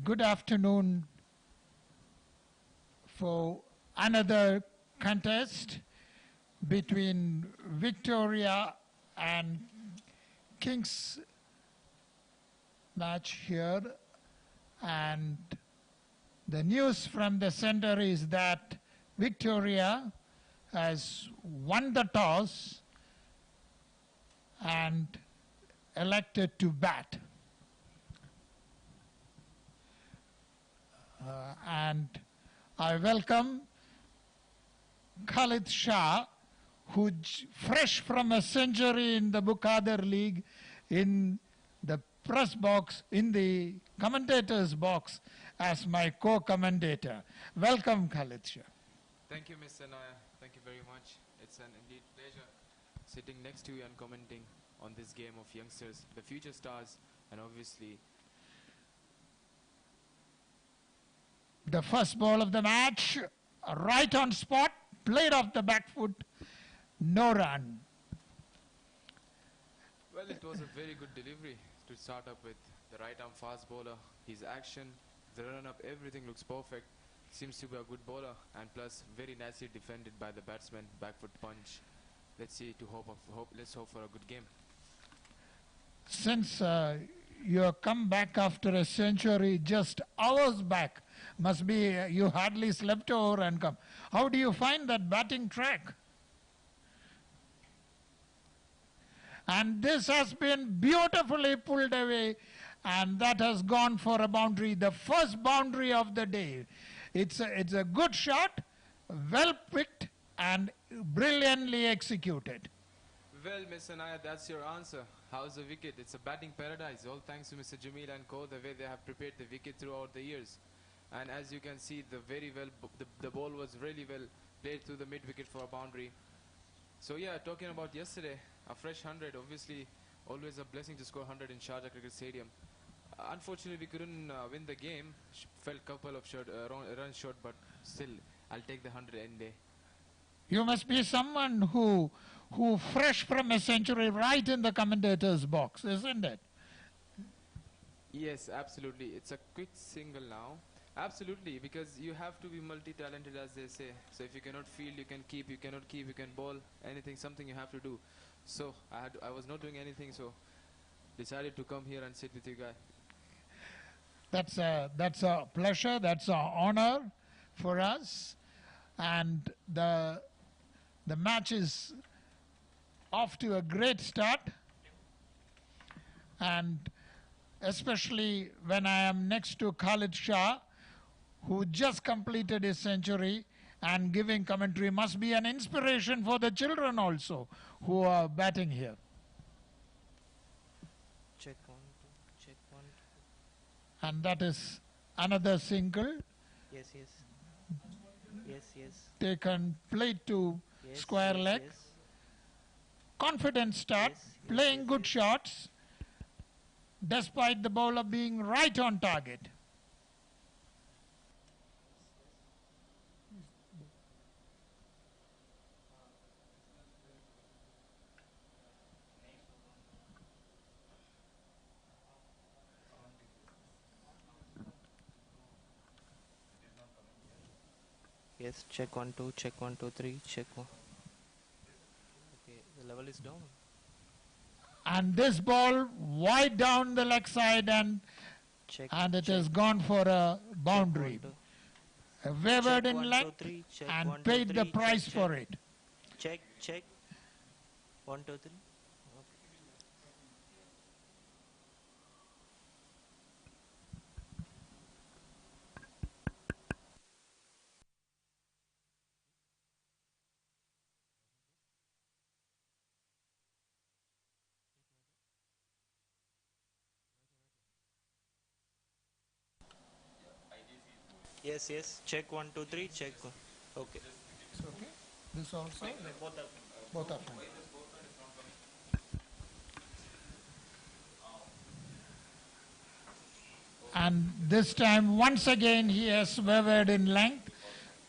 Good afternoon for another contest between Victoria and Kings match here, and the news from the center is that Victoria has won the toss and elected to bat. And I welcome Khalid Shah, who's fresh from a century in the Bukadir League, in the press box, in the commentator's box, as my co-commentator. Welcome, Khalid Shah. Thank you, Mr. Naya. Thank you very much. It's an indeed pleasure sitting next to you and commenting on this game of youngsters, the future stars, and obviously the first ball of the match, right on spot, played off the back foot, no run. Well, it was a very good delivery to start up with. The right arm fast bowler, his action, the run up, everything looks perfect. Seems to be a good bowler, and plus very nicely defended by the batsman, back foot punch. Let's see let's hope for a good game. Since you have come back after a century just hours back, must be you hardly slept over and come. How do you find that batting track? And this has been beautifully pulled away, and that has gone for a boundary, the first boundary of the day. It's a good shot, well picked and brilliantly executed. Well, Mr. Naya, that's your answer. How's the wicket? It's a batting paradise. All thanks to Mr. Jamil and Co, the way they have prepared the wicket throughout the years. And as you can see, the ball was really well played through the mid wicket for a boundary. So yeah, talking about yesterday, a fresh 100, obviously always a blessing to score 100 in Sharjah Cricket Stadium. Unfortunately, we couldn't win the game. Fell couple of runs short, but still, I'll take the 100 any day. You must be someone who fresh from a century, right in the commentator's box, isn't it? Yes, absolutely. It's a quick single now. Absolutely, because you have to be multi-talented, as they say. So if you cannot field, you can keep. You cannot keep, you can bowl. Anything, something you have to do. So I was not doing anything, so decided to come here and sit with you guys. That's a pleasure. That's an honor for us, and the match is off to a great start, and especially when I am next to Khalid Shah, who just completed his century, and giving commentary must be an inspiration for the children also who are batting here. Check one, two, check one. And that is another single. Yes, yes. Yes, yes. Taken, played to Yes, square yes, leg. yes. Confident start, Yes, yes, playing yes, good yes. shots, despite the bowler being right on target. Yes, check 1, 2, check 1, 2, 3, check 1. Okay, the level is down. And this ball wide down the leg side, and Check. it check, has gone for a boundary. Check 1, 2. Wavered Check in 1, 2, length 3, check and 1, 2, paid the 3, price check, for check. it. Check, check. 1, 2, 3. Yes, yes. Check 1, 2, 3, check 1. Okay. It's okay. This also? Both are. Both of them. And this time, once again, he has wavered in length.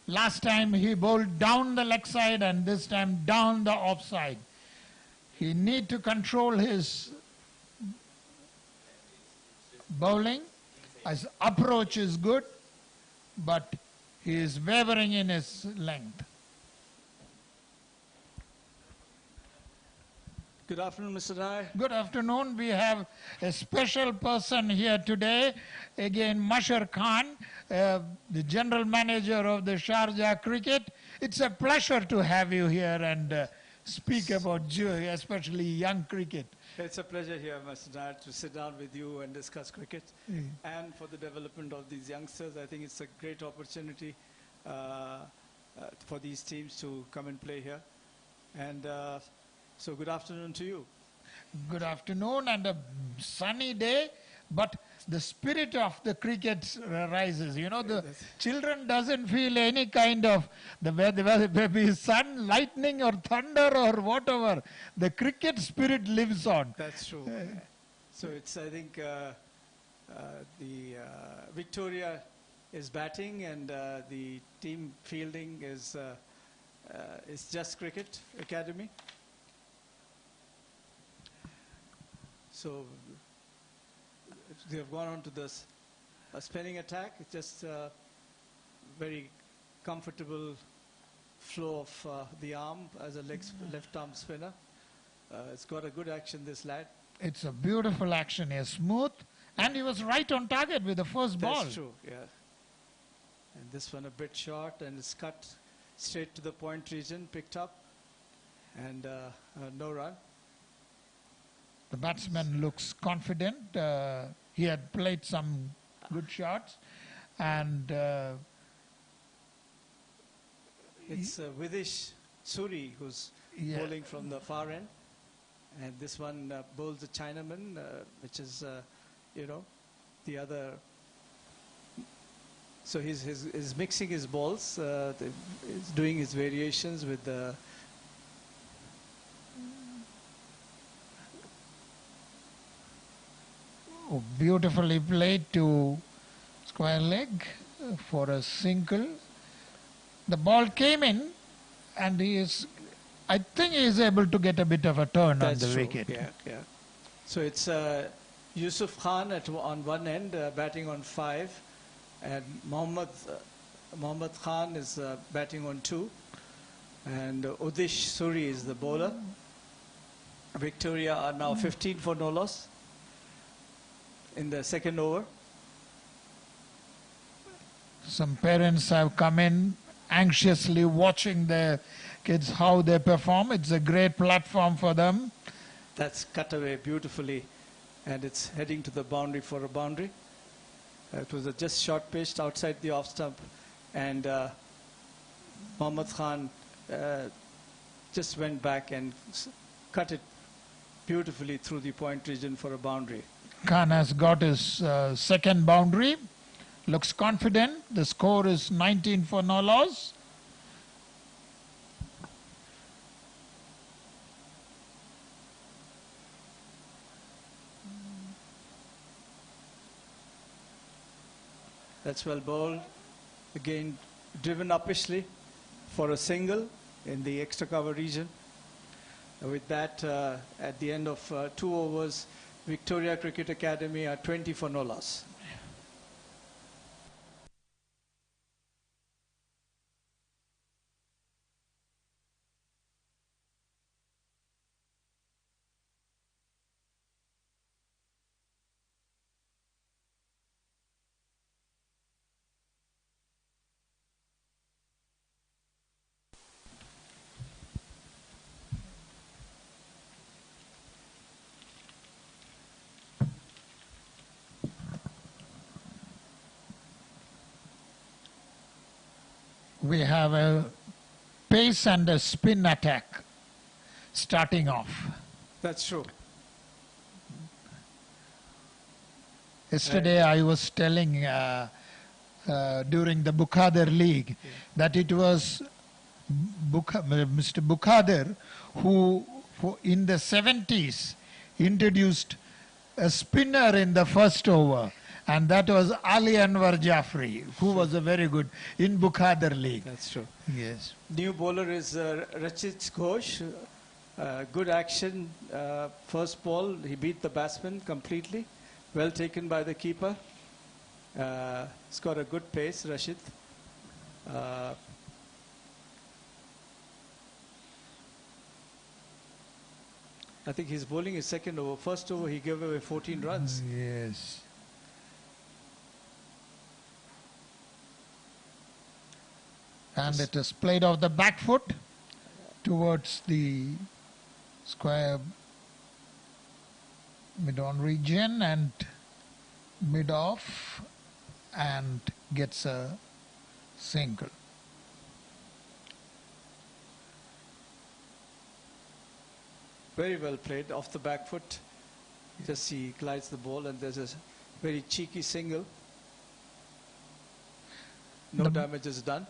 Last time he bowled down the leg side, and this time down the off side. He need to control his bowling His approach is good, but he is wavering in his length. Good afternoon, Mr. Rai. Good afternoon. We have a special person here today. Again, Mashar Khan, the general manager of the Sharjah cricket. It's a pleasure to have you here and speak about especially young cricket. It's a pleasure here, Mr. Rai, to sit down with you and discuss cricket. And for the development of these youngsters, I think it's a great opportunity for these teams to come and play here. And so good afternoon to you. Good afternoon, and a sunny day, but the spirit of the cricket rises. You know, the children doesn't feel any kind of whether it be sun, lightning or thunder or whatever. The cricket spirit lives on. That's true. So it's, I think, the Victoria is batting and the team fielding is Just Cricket Academy. So they have gone on to this spinning attack. It's just very comfortable flow of the arm as a left arm spinner. It's got a good action, this lad. It's a beautiful action. He's smooth, and he was right on target with the first ball. That's true, yeah. And this one a bit short, and it's cut straight to the point region, picked up, and no run. The batsman looks confident. He had played some good shots, and it's Vidish Suri who's bowling from the far end, and this one bowls the Chinaman, which is, you know, the other. So he's mixing his balls. He's doing his variations with the. Beautifully played to square leg for a single. The ball came in, and I think he is able to get a bit of a turn on the wicket. Yeah, yeah. So it's Yusuf Khan on one end, batting on 5, and Mohammad Khan is batting on 2, and Udish Suri is the bowler. Victoria are now 15 for no loss in the second over. Some parents have come in anxiously watching their kids how they perform. It's a great platform for them. That's cut away beautifully, and it's heading to the boundary for a boundary. It was a just short pitch outside the off stump, and Mohammad Khan just went back and cut it beautifully through the point region for a boundary. Khan has got his second boundary. Looks confident. The score is 19 for no loss. That's well bowled. Again, driven uppishly for a single in the extra cover region. With that, at the end of 2 overs, Victoria Cricket Academy are 20 for no loss. We have a pace and a spin attack starting off. That's true. Yesterday I was telling during the Bukadir League that it was Mr. Bukadir who in the 70s introduced a spinner in the first over, and that was Ali Anwar Jafri, who was a very good in Bukadir League. That's true. Yes. New bowler is Rachit Ghosh. Good action. First ball, he beat the batsman completely. Well taken by the keeper. He's got a good pace, Rashid. I think he's bowling his second over. First over, he gave away 14 runs. Yes. And it is played off the back foot towards the square mid-on region and mid-off and gets a single. Very well played off the back foot. Just he glides the ball and there's a very cheeky single. No damage is done.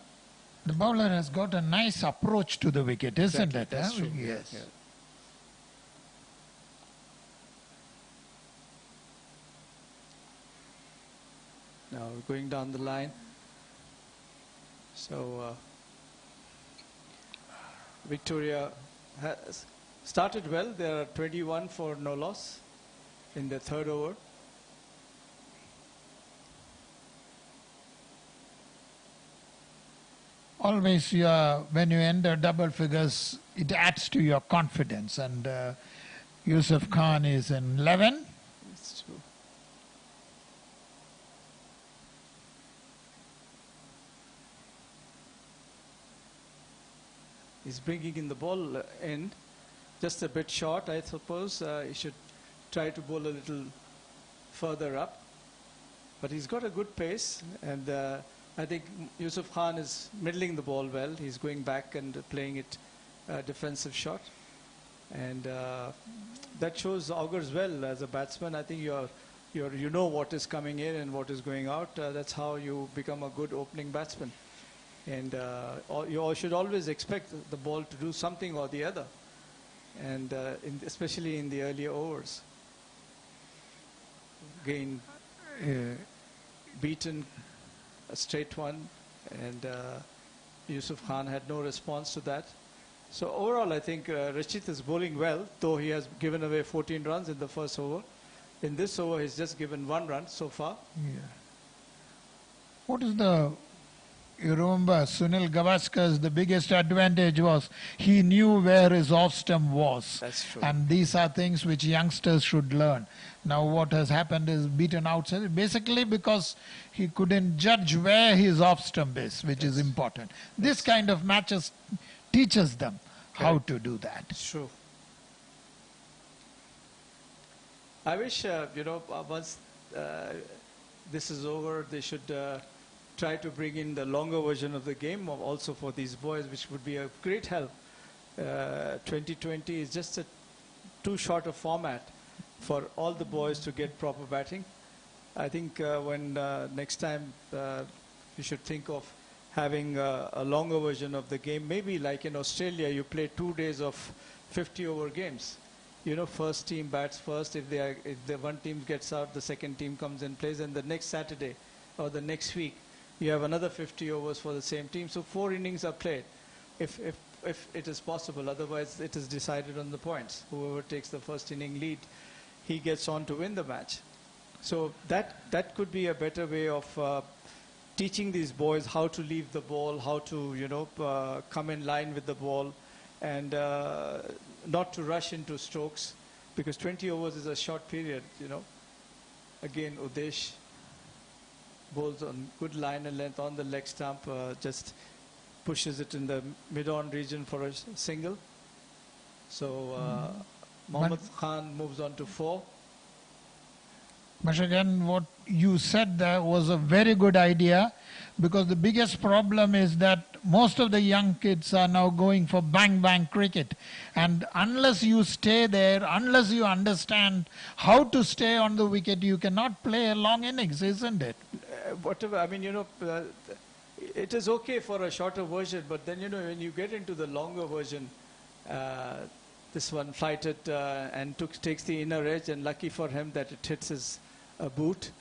The bowler has got a nice approach to the wicket, isn't Exactly, it? that's true. Yes. Yeah. Now we're going down the line. So Victoria has started well. There are 21 for no loss in the third over. Always when you enter double figures, it adds to your confidence. And Yusuf Khan is in 11. It's true. He's bringing in the ball in, just a bit short, I suppose. He should try to bowl a little further up. But he's got a good pace, and I think Yusuf Khan is middling the ball well. He's going back and playing it defensive shot. And that augurs well as a batsman. I think you know what is coming in and what is going out. That's how you become a good opening batsman. And you should always expect the ball to do something or the other, and especially in the earlier overs. Again, beaten a straight one, and Yusuf Khan had no response to that. So overall, I think Rashid is bowling well, though he has given away 14 runs in the first over. In this over, he's just given 1 run so far. Yeah. What is you remember Sunil Gavaskar's, the biggest advantage was he knew where his off stump was. That's true. And these are things which youngsters should learn. Now what has happened is beaten outside, basically because he couldn't judge where his off stump is, which is important. This kind of matches teaches them how to do that. It's true. I wish, once this is over, they should try to bring in the longer version of the game also for these boys, which would be a great help. 2020 is just too short a format for all the boys to get proper batting. I think when next time we should think of having a longer version of the game. Maybe like in Australia, you play 2 days of 50-over games. First team bats first. If the one team gets out, the second team comes and plays, and the next Saturday or the next week, you have another 50 overs for the same team. So 4 innings are played, if it is possible. Otherwise, it is decided on the points. Whoever takes the first inning lead, he gets on to win the match. So that could be a better way of teaching these boys how to leave the ball, how to come in line with the ball, and not to rush into strokes, because 20 overs is a short period. Again, Udesh bowls on good line and length on the leg stump, just pushes it in the mid-on region for a single. So Mohammad Khan moves on to 4. But again, what you said there was a very good idea, because the biggest problem is that most of the young kids are now going for bang-bang cricket. And unless you stay there, unless you understand how to stay on the wicket, you cannot play a long innings, isn't it? Whatever, I mean, it is okay for a shorter version, but then, when you get into the longer version, this one flighted and takes the inner edge, and lucky for him that it hits his boot.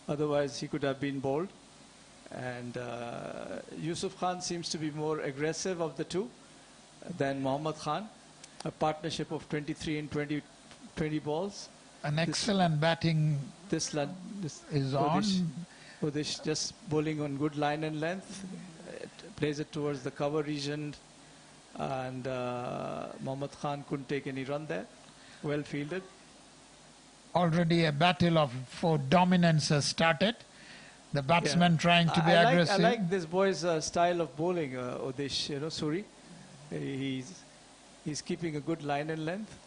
Otherwise, he could have been bowled. And Yusuf Khan seems to be more aggressive of the two than Mohammad Khan. A partnership of 23 and 20 balls. An excellent batting is on. Udish just bowling on good line and length. It plays it towards the cover region, and Mohammad Khan couldn't take any run there. Well fielded. Already a battle for dominance has started. The batsman trying to be aggressive. I like this boy's style of bowling, Udish, Suri. He's keeping a good line and length.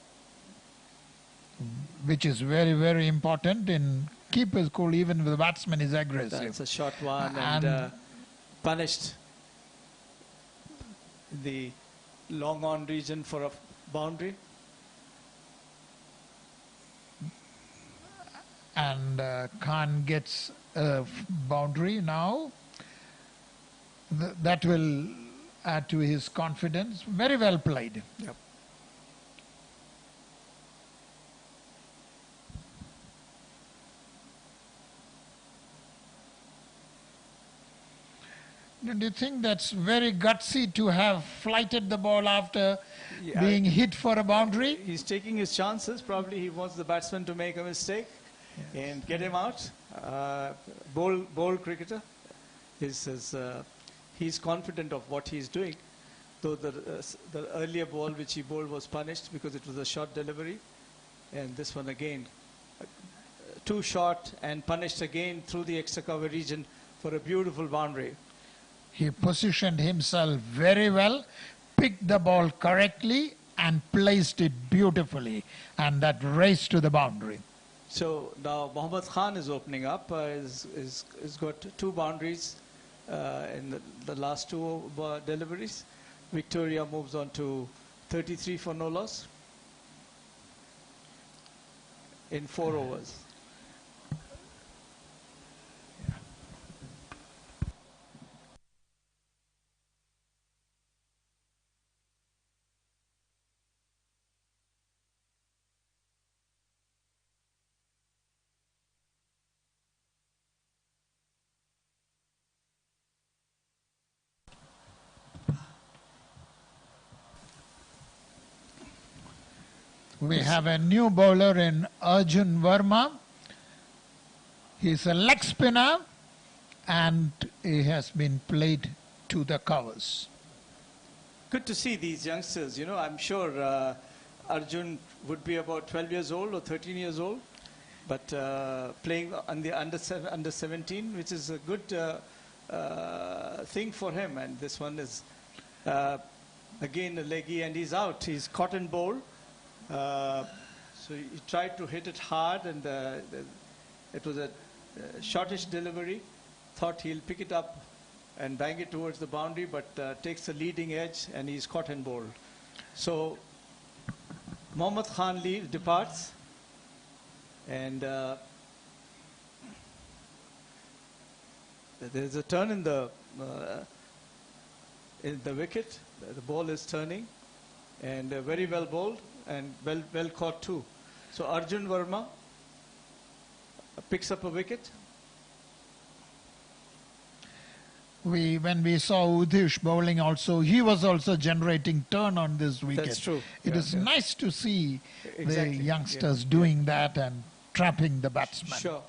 Which is very, very important in keep his cool even if the batsman is aggressive. That's a short one and punished the long on region for a boundary. And Khan gets a boundary now. That will add to his confidence. Very well played. Yep. Do you think that's very gutsy to have flighted the ball after being hit for a boundary? He's taking his chances. Probably he wants the batsman to make a mistake and get him out. Bold cricketer. He's confident of what he's doing. Though the earlier ball which he bowled was punished because it was a short delivery. And this one again, too short and punished again through the extra cover region for a beautiful boundary. He positioned himself very well, picked the ball correctly and placed it beautifully, and that raced to the boundary. So now Mohammad Khan is opening up. He's got 2 boundaries in the last 2 deliveries. Victoria moves on to 33 for no loss in 4 overs. We have a new bowler in Arjun Verma. He's a leg spinner and he has been played to the covers. Good to see these youngsters. I'm sure Arjun would be about 12 years old or 13 years old, but playing on the under 17, which is a good thing for him. And this one is again a leggy, and he's out. He's caught and bowled. So he tried to hit it hard, and it was a shortish delivery. Thought he'll pick it up and bang it towards the boundary, but takes the leading edge, and he's caught and bowled. So Mohammad Khan departs, and there's a turn in the wicket. The ball is turning, and very well bowled and well caught too. So Arjun Verma picks up a wicket. When we saw Udish bowling also, he was also generating turn on this wicket. That's true. It is nice to see the youngsters doing that and trapping the batsman. Sure.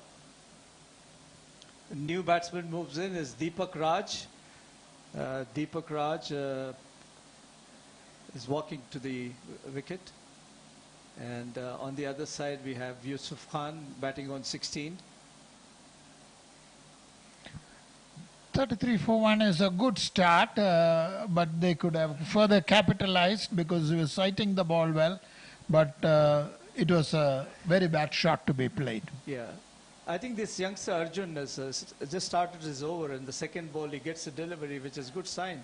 A new batsman moves in is Deepak Raj. Deepak Raj is walking to the wicket. And on the other side we have Yusuf Khan batting on 16. 33 for 1 is a good start, but they could have further capitalized because he was sighting the ball well, but it was a very bad shot to be played. Yeah. I think this youngster Arjun has just started his over, and the second ball he gets a delivery, which is a good sign.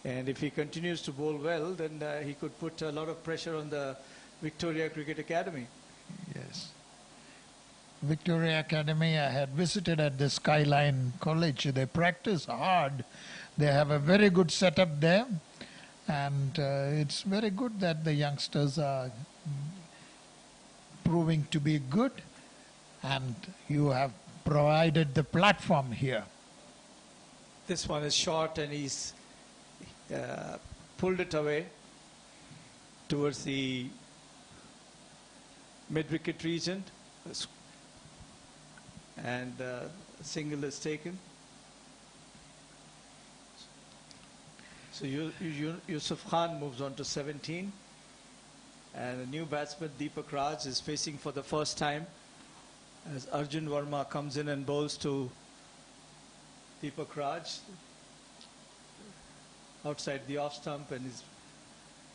And if he continues to bowl well, then he could put a lot of pressure on the Victoria Cricket Academy. Yes. Victoria Academy, I had visited at the Skyline College. They practice hard. They have a very good setup there. And it's very good that the youngsters are proving to be good. And you have provided the platform here. This one is short, and he's pulled it away towards the mid-wicket region. and single is taken. So Yusuf Khan moves on to 17, and a new batsman Deepak Raj is facing for the first time as Arjun Verma comes in and bowls to Deepak Raj outside the off stump, and his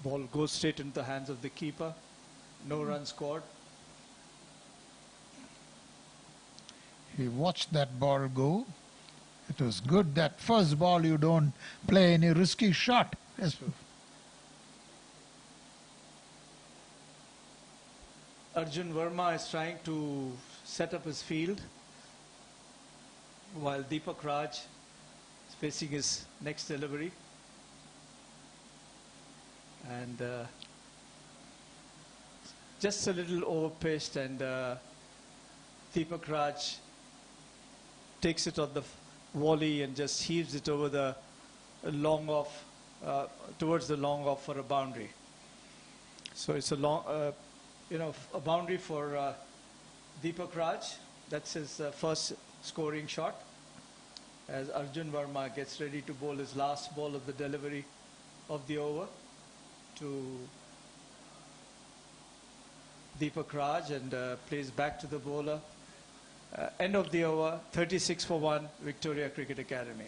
ball goes straight into the hands of the keeper. No run scored. He watched that ball go. It was good that first ball you don't play any risky shot. Yes. Arjun Verma is trying to set up his field while Deepak Raj is facing his next delivery. And just a little over-pitched, and Deepak Raj takes it on the volley and just heaves it over the long off, towards the long off for a boundary. So it's a long, a boundary for Deepak Raj. That's his first scoring shot, as Arjun Verma gets ready to bowl his last ball of the delivery of the over to Deepak Raj, and plays back to the bowler. End of the over, 36 for 1, Victoria Cricket Academy.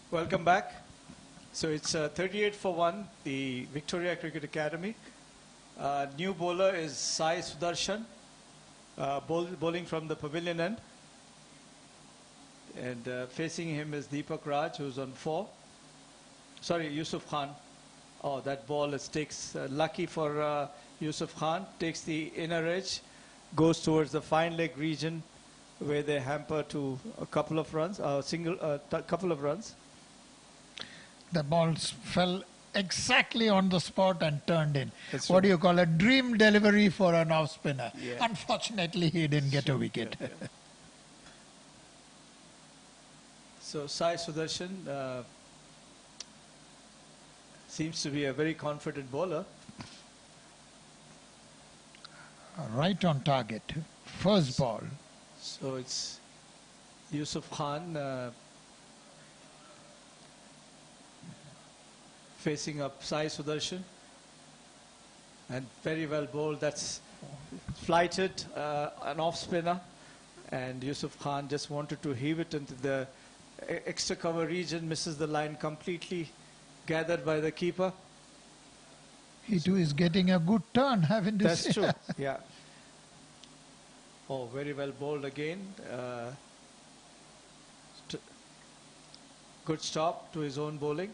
Welcome back. So it's 38 for 1, the Victoria Cricket Academy. New bowler is Sai Sudarshan, bowling from the pavilion end. And facing him is Deepak Raj, who's on 4. Sorry, Yusuf Khan. Oh, that ball takes, lucky for Yusuf Khan, takes the inner edge, goes towards the fine leg region where they hamper to a couple of runs, couple of runs. The ball fell exactly on the spot and turned in. That's What right. do you call a dream delivery for an off spinner? Yeah. Unfortunately, he didn't get a wicket. Yeah. So Sai Sudarshan seems to be a very confident bowler. Right on target. First ball. So it's Yusuf Khan facing up Sai Sudarshan, and very well bowled. That's flighted, an off spinner, and Yusuf Khan just wanted to heave it into the extra cover region, misses the line completely, gathered by the keeper. He too is getting a good turn, having to That's say. true, yeah. Oh, very well bowled again. Good stop to his own bowling.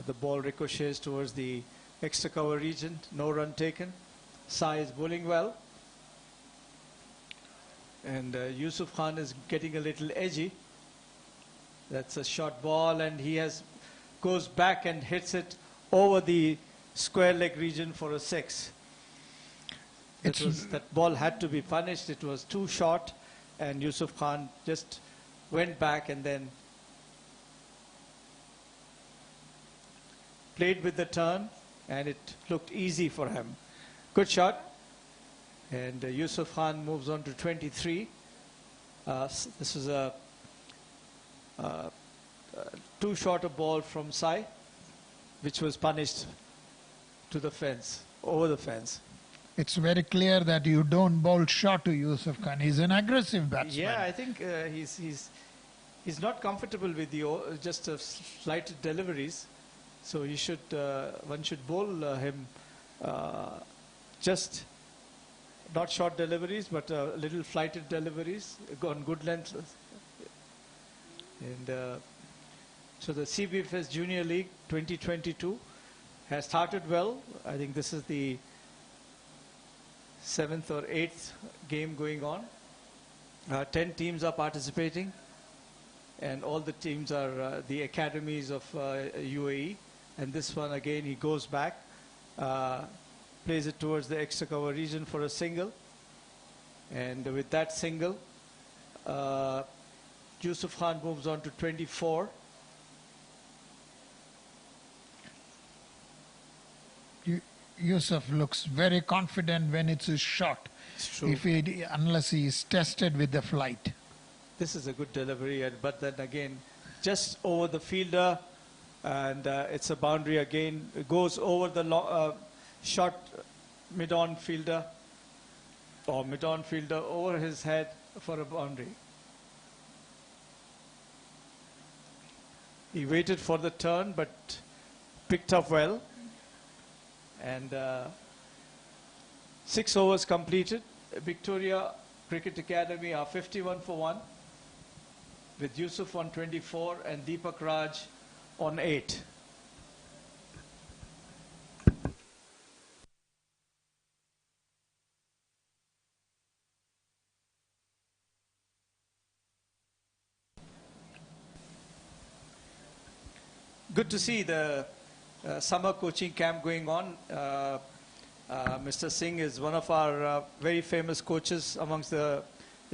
The ball ricochets towards the extra cover region. No run taken. Sai is bowling well. And Yusuf Khan is getting a little edgy. That's a short ball, and he goes back and hits it over the square leg region for a 6. That ball had to be punished. It was too short, and Yusuf Khan just went back and then played with the turn, and it looked easy for him. Good shot. And Yusuf Khan moves on to 23. This is a too short a ball from Sai, which was punished to the fence, over the fence. It's very clear that you don't bowl short to Yusuf Khan. He's an aggressive batsman. Yeah, I think he's not comfortable with the just slight deliveries. So he should one should bowl him just not short deliveries, but little flighted deliveries on good length. And So the CBFS Junior League 2022 has started well. I think this is the 7th or 8th game going on. 10 teams are participating, and all the teams are the academies of UAE. And this one again, he goes back, plays it towards the extra cover region for a single. And with that single, Yusuf Khan moves on to 24. Yusuf looks very confident when it's his shot, unless he is tested with the flight. This is a good delivery, but then again, just over the fielder, and it's a boundary again. It goes over the shot mid-on fielder, or mid-on fielder over his head for a boundary. He waited for the turn, but picked up well. And 6 overs completed. Victoria Cricket Academy are 51 for 1, with Yusuf on 24 and Deepak Raj on 8. Good to see the summer coaching camp going on. Mr. Singh is one of our very famous coaches amongst the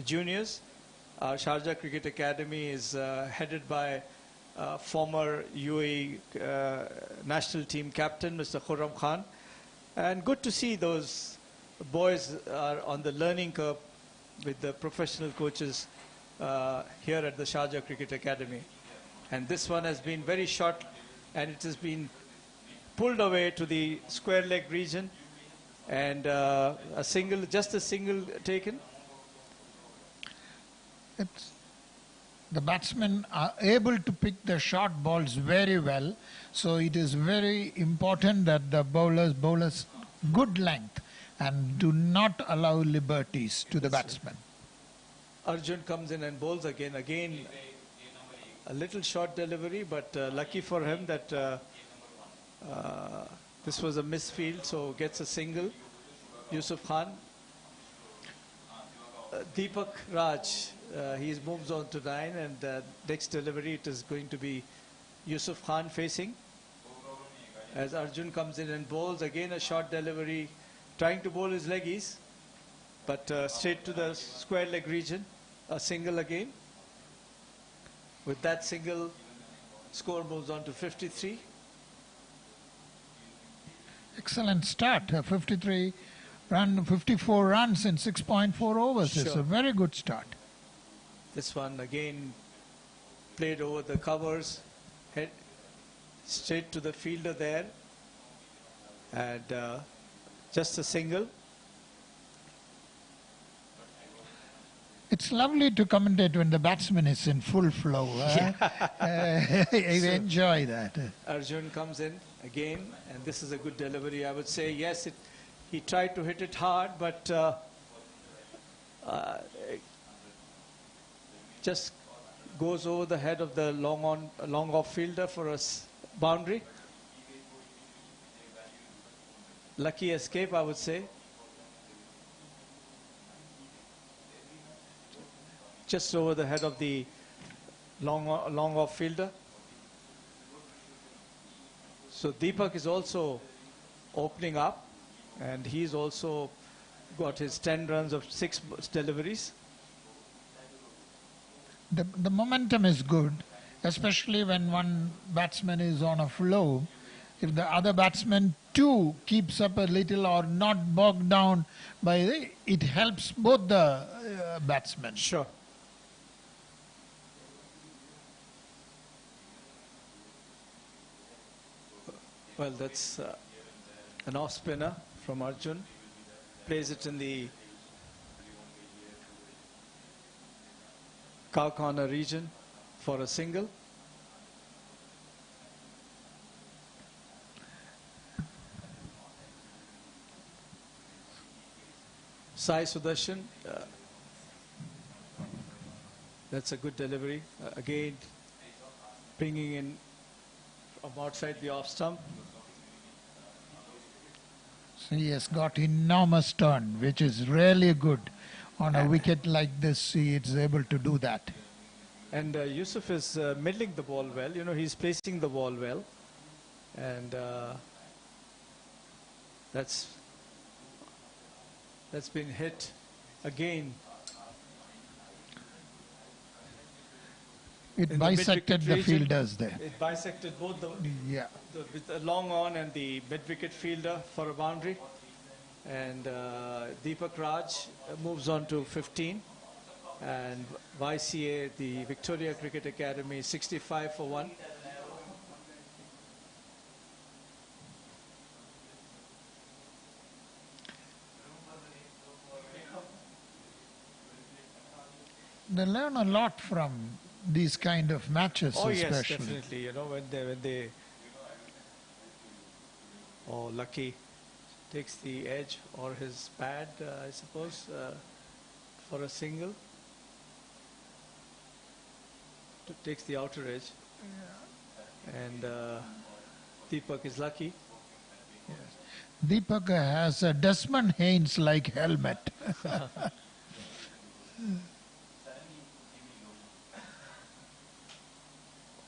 juniors. Our Sharjah Cricket Academy is headed by former UAE national team captain, Mr. Khurram Khan. And good to see those boys are on the learning curve with the professional coaches here at the Sharjah Cricket Academy. And this one has been very short, and it has been pulled away to the square leg region, and just a single taken. The batsmen are able to pick the short balls very well, so it is very important that the bowlers good length and do not allow liberties to the batsmen. Arjun comes in and bowls again a little short delivery, but lucky for him that this was a misfield, so gets a single. Yusuf Khan. Deepak Raj, he moves on to 9, and next delivery it is going to be Yusuf Khan facing. As Arjun comes in and bowls, again a short delivery, trying to bowl his leggies, but straight to the square leg region, a single again. With that single, score moves on to 53. Excellent start. 54 runs in 6.4 overs. Sure. It's a very good start. This one again played over the covers, head straight to the fielder there, and just a single. It's lovely to commentate when the batsman is in full flow. I enjoy that. Arjun comes in again, and this is a good delivery. I would say, yes, he tried to hit it hard, but just goes over the head of the long off fielder for a boundary. Lucky escape, I would say. Just over the head of the long off fielder. So Deepak is also opening up, and he's also got his 10 runs of 6 deliveries. The momentum is good, especially when one batsman is on a flow. If the other batsman too keeps up a little or not bogged down by it helps both the batsmen. Sure. Well, that's an off spinner from Arjun. Plays it in the cow corner region for a single. Sai Sudarshan, that's a good delivery. Again, bringing in from outside the off stump. So he has got enormous turn, which is really good. On a wicket like this, he is able to do that. And Yusuf is middling the ball well. You know, he's placing the ball well. And that's been hit again. It bisected the fielders there. It bisected both Yeah. with the long on and the mid-wicket fielder for a boundary. And Deepak Raj moves on to 15. And YCA, the Victoria Cricket Academy, 65 for 1. They learn a lot from these kind of matches, Oh yes, especially. definitely. You know, when they Lucky takes the edge or his pad, I suppose, for a single. Takes the outer edge. And Deepak is lucky. Deepak has a Desmond Haynes-like helmet.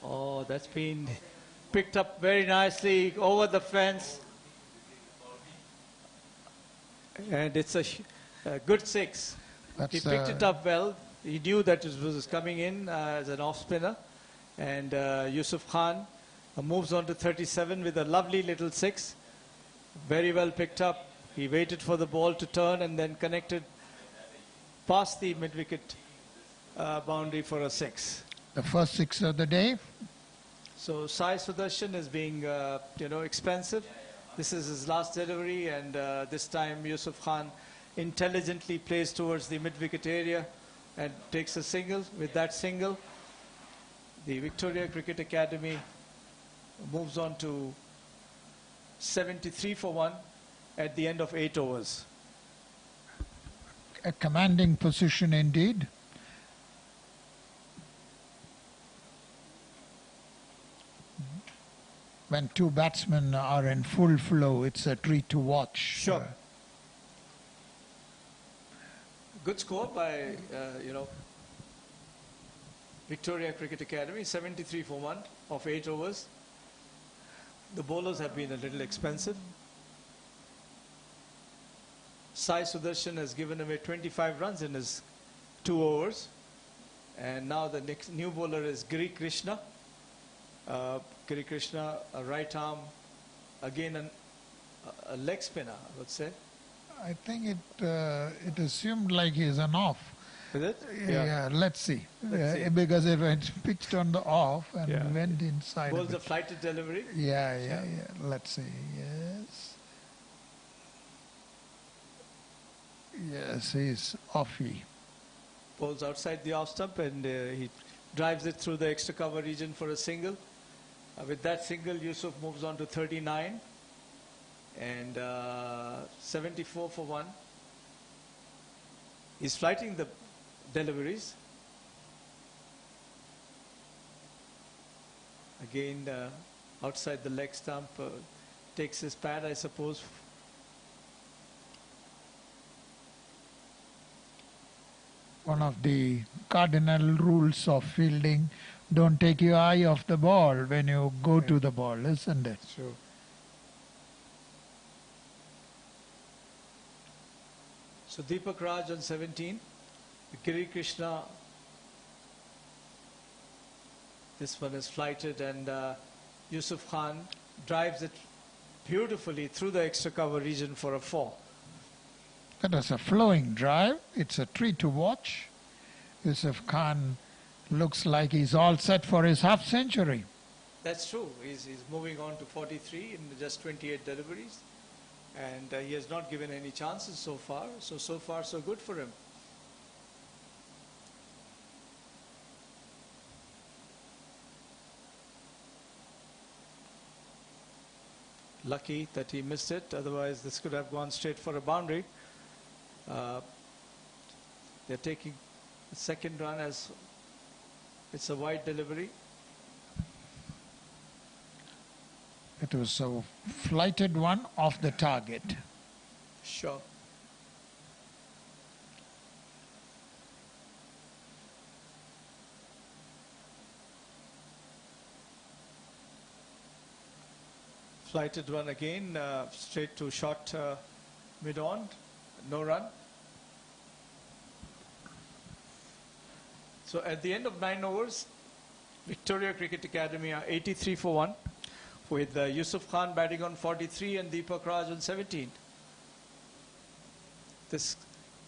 Oh, that's been picked up very nicely over the fence. And it's a good 6. He picked it up well. He knew that it was coming in as an off spinner. And Yusuf Khan moves on to 37 with a lovely little 6. Very well picked up. He waited for the ball to turn and then connected past the mid-wicket boundary for a 6. The first 6 of the day. So Sai Sudarshan is being, expensive. This is his last delivery, and this time Yusuf Khan intelligently plays towards the mid-wicket area and takes a single. With that single, the Victoria Cricket Academy moves on to 73 for 1 at the end of 8 overs. A commanding position indeed. When 2 batsmen are in full flow, it's a treat to watch. Sure. Good score by, Victoria Cricket Academy, 73 for 1 of 8 overs. The bowlers have been a little expensive. Sai Sudarshan has given away 25 runs in his 2 overs. And now the next new bowler is Giri Krishna. Giri Krishna, a right arm, again a leg spinner, I would say. I think it assumed like he's an off. Is it? Yeah, let's see. Let's see. Because it went pitched on the off and Yeah. went inside. Bowls of a it. flighted delivery. Yeah. Let's see. Yes. Yes, he's offy. Bowls outside the off stump, and he drives it through the extra cover region for a single. With that single, Yusuf moves on to 39 and 74 for 1. He's flighting the deliveries. Again, outside the leg stump, takes his pad, I suppose. One of the cardinal rules of fielding, don't take your eye off the ball when you go to the ball, isn't it? True. So Deepak Raj on 17, Giri Krishna, this one is flighted, and Yusuf Khan drives it beautifully through the extra cover region for a 4. That was a flowing drive. It's a treat to watch. Yusuf Khan looks like he's all set for his half century. That's true. He's moving on to 43 in just 28 deliveries. And he has not given any chances so far. So far, so good for him. Lucky that he missed it. Otherwise, this could have gone straight for a boundary. They're taking the second run as it's a wide delivery. It was a flighted one off the target. Sure. Flighted one again, straight to short mid-on, no run. So at the end of 9 overs, Victoria Cricket Academy are 83 for 1, with Yusuf Khan batting on 43 and Deepak Raj on 17. This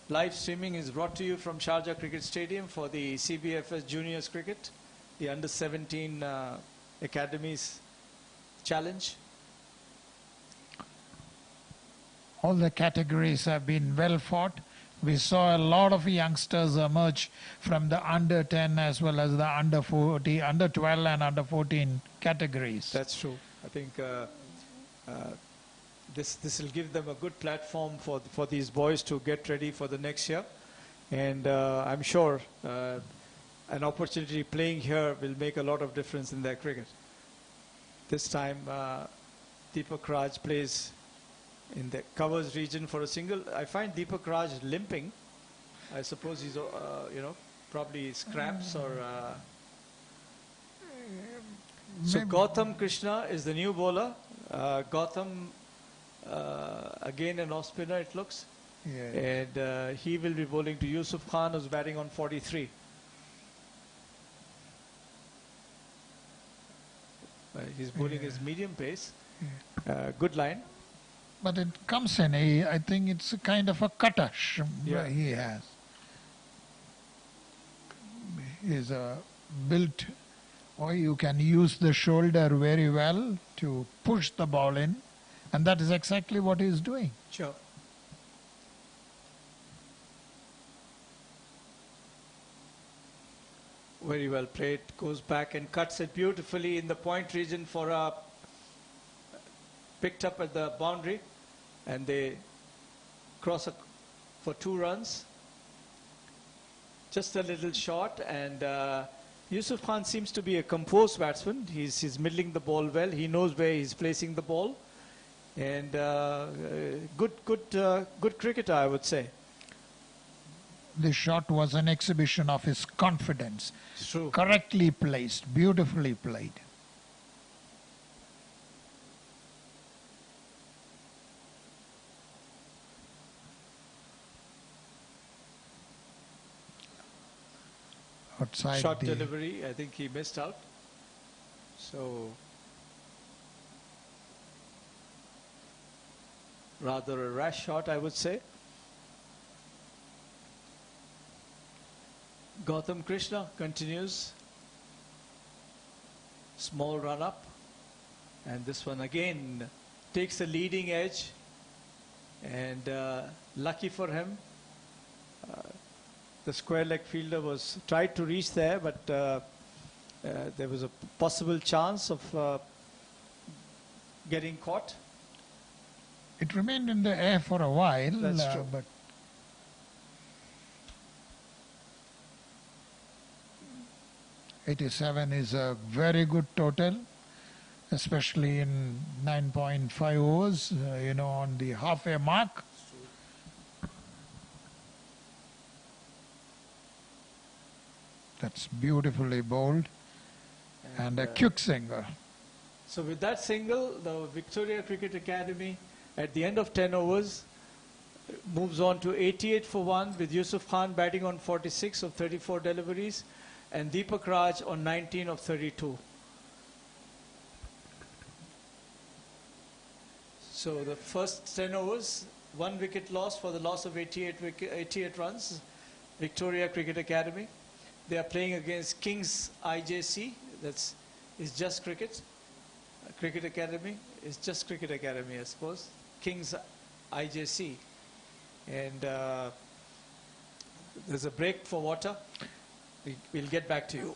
live streaming is brought to you from Sharjah Cricket Stadium for the CBFS Juniors Cricket, the Under-17 Academies Challenge. All the categories have been well fought. We saw a lot of youngsters emerge from the under 10 as well as the under 40, under 12 and under 14 categories. That's true. I think this will give them a good platform for these boys to get ready for the next year. And I'm sure an opportunity playing here will make a lot of difference in their cricket. This time, Deepak Raj plays in the covers region for a single. I find Deepak Raj limping. I suppose he's, probably scraps or... So Gautam Krishna is the new bowler. Gautam, again an off spinner it looks. Yeah. And he will be bowling to Yusuf Khan, who's batting on 43. He's bowling his medium pace. Good line. But it comes in, I think it's a kind of a cutter Yeah. he has. He's built, or you can use the shoulder very well to push the ball in, and that is exactly what he's doing. Sure. Very well played. Goes back and cuts it beautifully in the point region for a picked up at the boundary, and they cross for 2 runs. Just a little short, and Yusuf Khan seems to be a composed batsman. He's middling the ball well. He knows where he's placing the ball, and good cricketer, I would say. The shot was an exhibition of his confidence. It's true. Correctly placed, beautifully played. Outside Short the delivery, I think he missed out. So rather a rash shot, I would say. Gautam Krishna continues. Small run up, and this one again takes the leading edge, and lucky for him, the square leg fielder was tried to reach there, but there was a possible chance of getting caught. It remained in the air for a while. That's true. But 87 is a very good total, especially in 9.5 overs, on the halfway mark. That's beautifully bowled, and a quick single. So with that single, the Victoria Cricket Academy at the end of 10 overs moves on to 88 for 1, with Yusuf Khan batting on 46 of 34 deliveries and Deepak Raj on 19 of 32. So the first 10 overs, 1 wicket lost for the loss of 88 runs, Victoria Cricket Academy. They are playing against Kings IJC, that's is Just Cricket. Cricket Academy is Just Cricket Academy, I suppose. Kings IJC. And there's a break for water. We'll get back to you.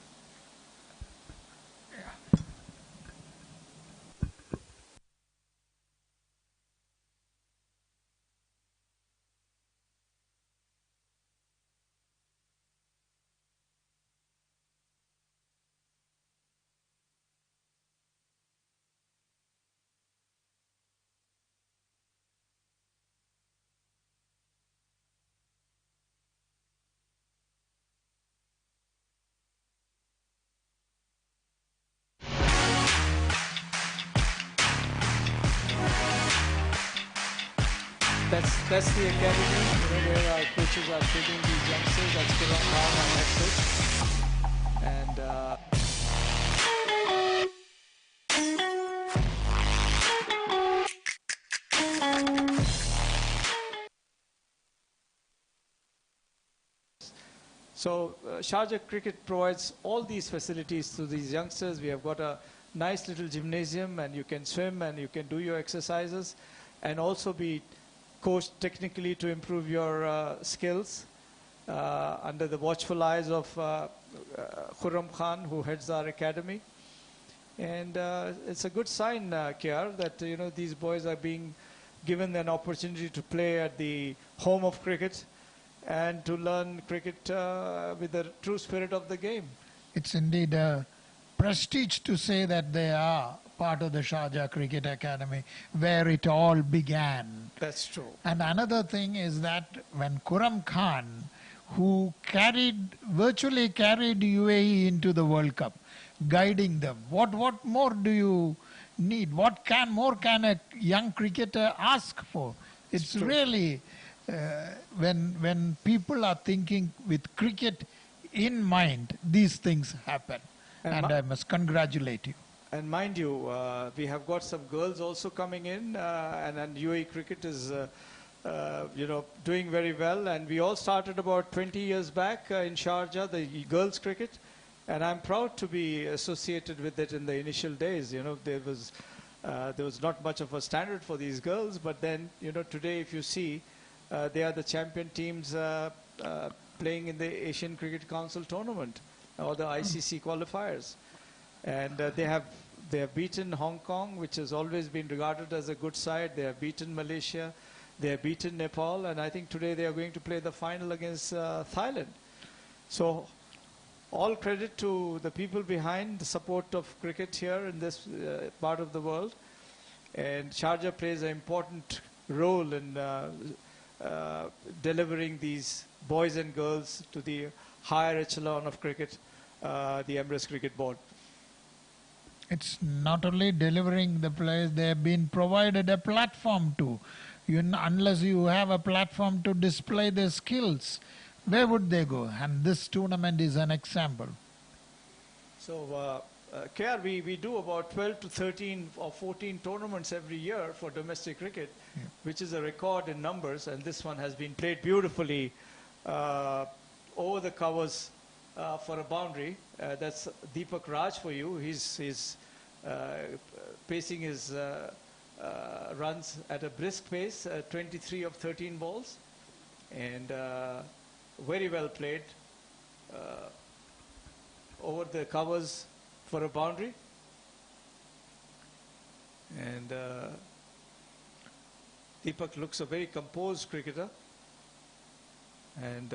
That's the academy, where our coaches are training these youngsters. That's Kiran Khan, our head coach. And so Sharjah Cricket provides all these facilities to these youngsters. We have got a nice little gymnasium, and you can swim and you can do your exercises and also be coached technically to improve your skills under the watchful eyes of Khurram Khan, who heads our academy. And it's a good sign, Kiar, that these boys are being given an opportunity to play at the home of cricket and to learn cricket with the true spirit of the game. It's indeed a prestige to say that they are part of the Sharjah Cricket Academy, where it all began. That's true. And another thing is that when Khurram Khan, who virtually carried UAE into the World Cup, guiding them, what more do you need? What more can a young cricketer ask for? It's really, when people are thinking with cricket in mind, these things happen. And I must congratulate you. And mind you, we have got some girls also coming in, and UAE cricket is, doing very well. And we all started about 20 years back in Sharjah, the girls cricket, and I'm proud to be associated with it in the initial days. There was not much of a standard for these girls, but then, today if you see, they are the champion teams playing in the Asian Cricket Council tournament or the ICC qualifiers. And they have beaten Hong Kong, which has always been regarded as a good side. They have beaten Malaysia. They have beaten Nepal. And I think today they are going to play the final against Thailand. So all credit to the people behind the support of cricket here in this part of the world. And Sharjah plays an important role in delivering these boys and girls to the higher echelon of cricket, the Emirates Cricket Board. It's not only delivering the players, they have been provided a platform too. Unless you have a platform to display their skills, where would they go? And this tournament is an example. So, KR, we do about 12 to 13 or 14 tournaments every year for domestic cricket, which is a record in numbers, and this one has been played beautifully over the covers for a boundary. That's Deepak Raj for you. He's pacing his runs at a brisk pace, 23 of 13 balls, and very well played over the covers for a boundary. And Deepak looks a very composed cricketer. And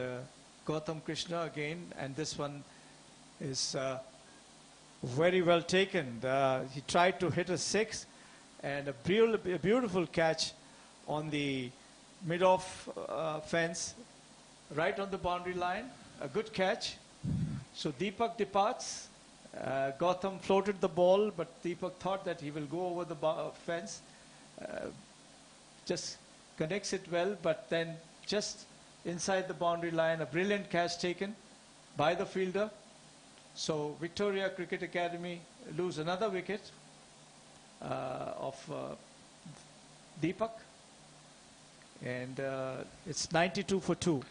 Gautam Krishna again, and this one is very well taken. He tried to hit a six, and a beautiful catch on the mid-off fence, right on the boundary line. A good catch. So Deepak departs. Gautam floated the ball, but Deepak thought that he will go over the fence. Just connects it well, but then just inside the boundary line, a brilliant catch taken by the fielder. So Victoria Cricket Academy lose another wicket of Deepak, and it's 92 for 2.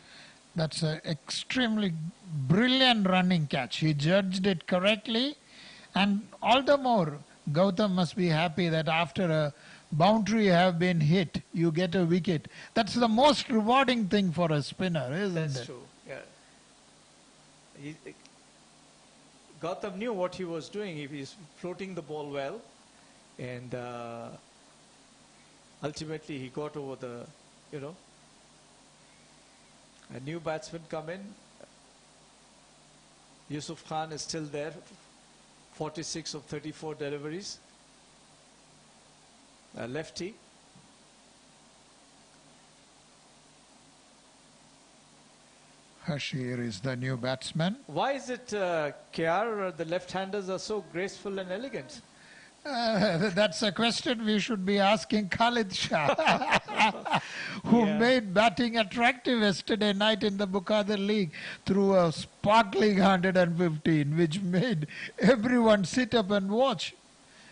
That's an extremely brilliant running catch. He judged it correctly, and all the more Gautam must be happy that after a boundary have been hit, you get a wicket. That's the most rewarding thing for a spinner, isn't it? That's true, yeah. Gautam knew what he was doing. He was floating the ball well, and ultimately he got over the, a new batsman come in. Yusuf Khan is still there, 46 of 34 deliveries. A lefty. Hashir is the new batsman. Why is it, KR, the left-handers are so graceful and elegant? That's a question we should be asking Khalid Shah, who made batting attractive yesterday night in the Bukadir League through a sparkling 115, which made everyone sit up and watch.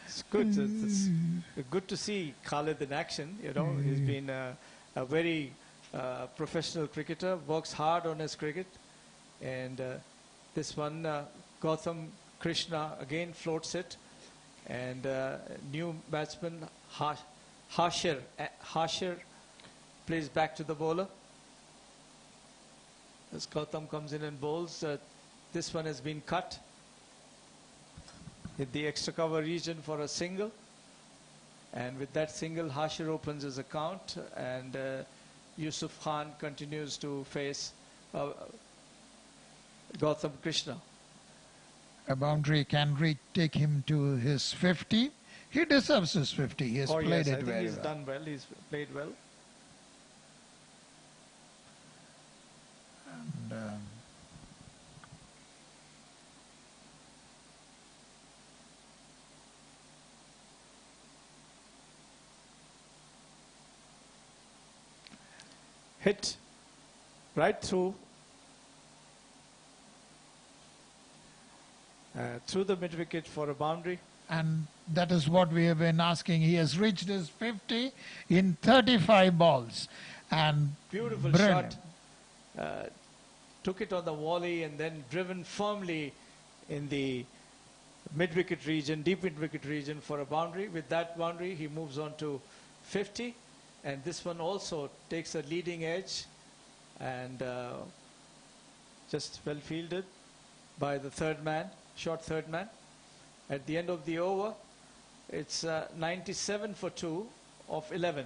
It's good. It's good to see Khalid in action. You know, he's been a very professional cricketer, works hard on his cricket. And this one, Gautam Krishna again floats it. And new batsman Hashir plays back to the bowler. As Gautam comes in and bowls, this one has been cut. Hit the extra cover region for a single. And with that single, Hashir opens his account. And Yusuf Khan continues to face Gautam Krishna. A boundary can take him to his 50. He deserves his 50. He has played it very well. I think he's done well. He's played well. And, hit right through the mid-wicket for a boundary. and that is what we have been asking. He has reached his 50 in 35 balls. And beautiful brilliant shot. Took it on the volley and then driven firmly in the mid-wicket region, deep mid-wicket region for a boundary. With that boundary, he moves on to 50. And this one also takes a leading edge and just well fielded by the third man, short third man. At the end of the over, it's 97 for 2 of 11.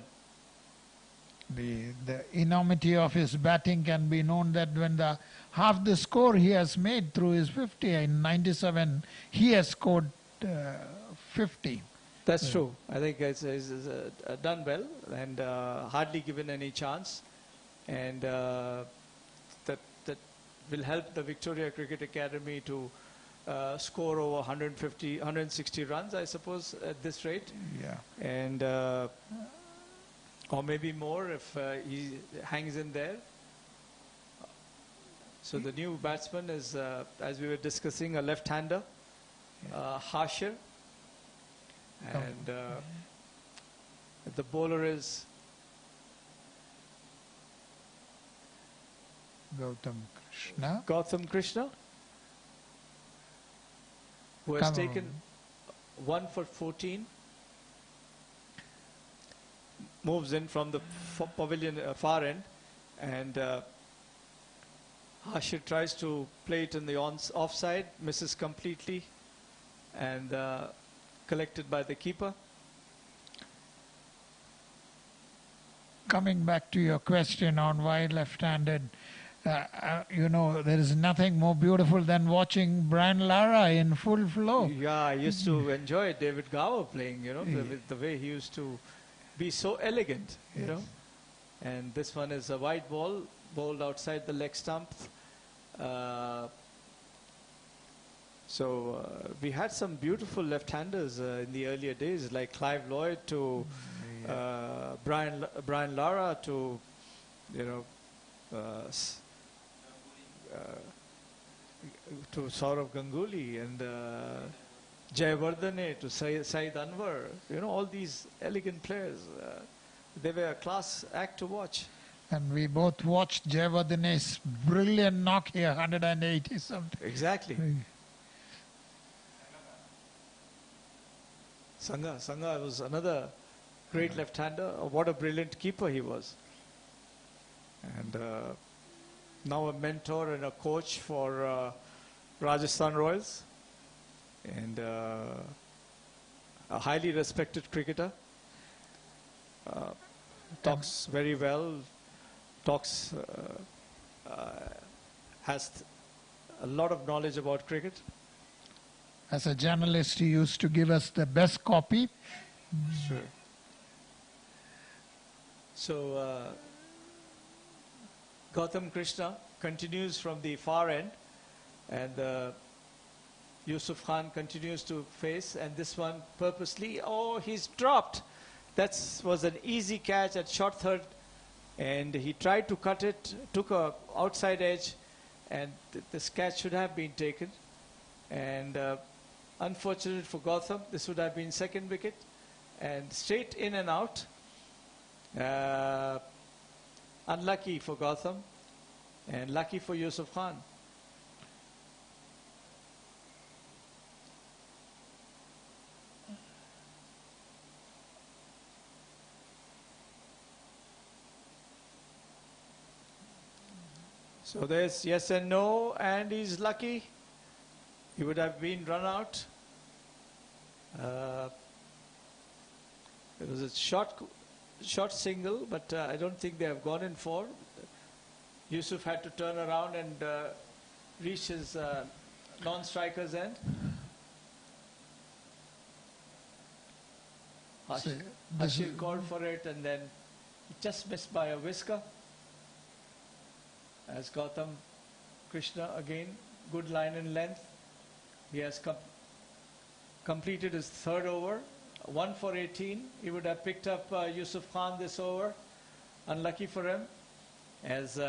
The enormity of his batting can be known that when half the score he has made through his 50 in 97, he has scored 50. That's true. I think it's done well and hardly given any chance. And that will help the Victoria Cricket Academy to score over 150, 160 runs, I suppose, at this rate. Yeah. And or maybe more if he hangs in there. So the new batsman is, as we were discussing, a left-hander, Hashir. And the bowler is Gautam Krishna, who has taken 1 for 14. Moves in from the pavilion far end, and Hashir tries to play it in the offside, misses completely, and collected by the keeper. Coming back to your question on why left-handed, you know, there is nothing more beautiful than watching Brian Lara in full flow. Yeah, I used to enjoy David Gower playing, you know, the way he used to be so elegant, you know. And this one is a wide ball, bowled outside the leg stump. So we had some beautiful left-handers in the earlier days, like Clive Lloyd to Brian Lara to, you know, to Saurav Ganguly and Jayawardene to Saeed Anwar. You know, all these elegant players. They were a class act to watch. And we both watched Jayawardene's brilliant knock here, 180 something. Exactly. Sangha was another great left-hander. What a brilliant keeper he was. And now a mentor and a coach for Rajasthan Royals. And a highly respected cricketer. Talks very well. Has a lot of knowledge about cricket. As a journalist, he used to give us the best copy. Sure. So Gautam Krishna continues from the far end, and the Yusuf Khan continues to face, and this one purposely, oh, he's dropped. That was an easy catch at short third, and he tried to cut it, took a outside edge, and this catch should have been taken. And unfortunate for Gotham, this would have been second wicket, and straight in and out. Unlucky for Gotham, and lucky for Yusuf Khan. So there's yes and no, and he's lucky. He would have been run out. It was a short single, but I don't think they have gone in for. Yusuf had to turn around and reach his non-striker's end. Hashir called for it, and then he just missed by a whisker. As Gautam Krishna again, good line and length. He has completed his third over, 1 for 18. He would have picked up Yusuf Khan this over. Unlucky for him, as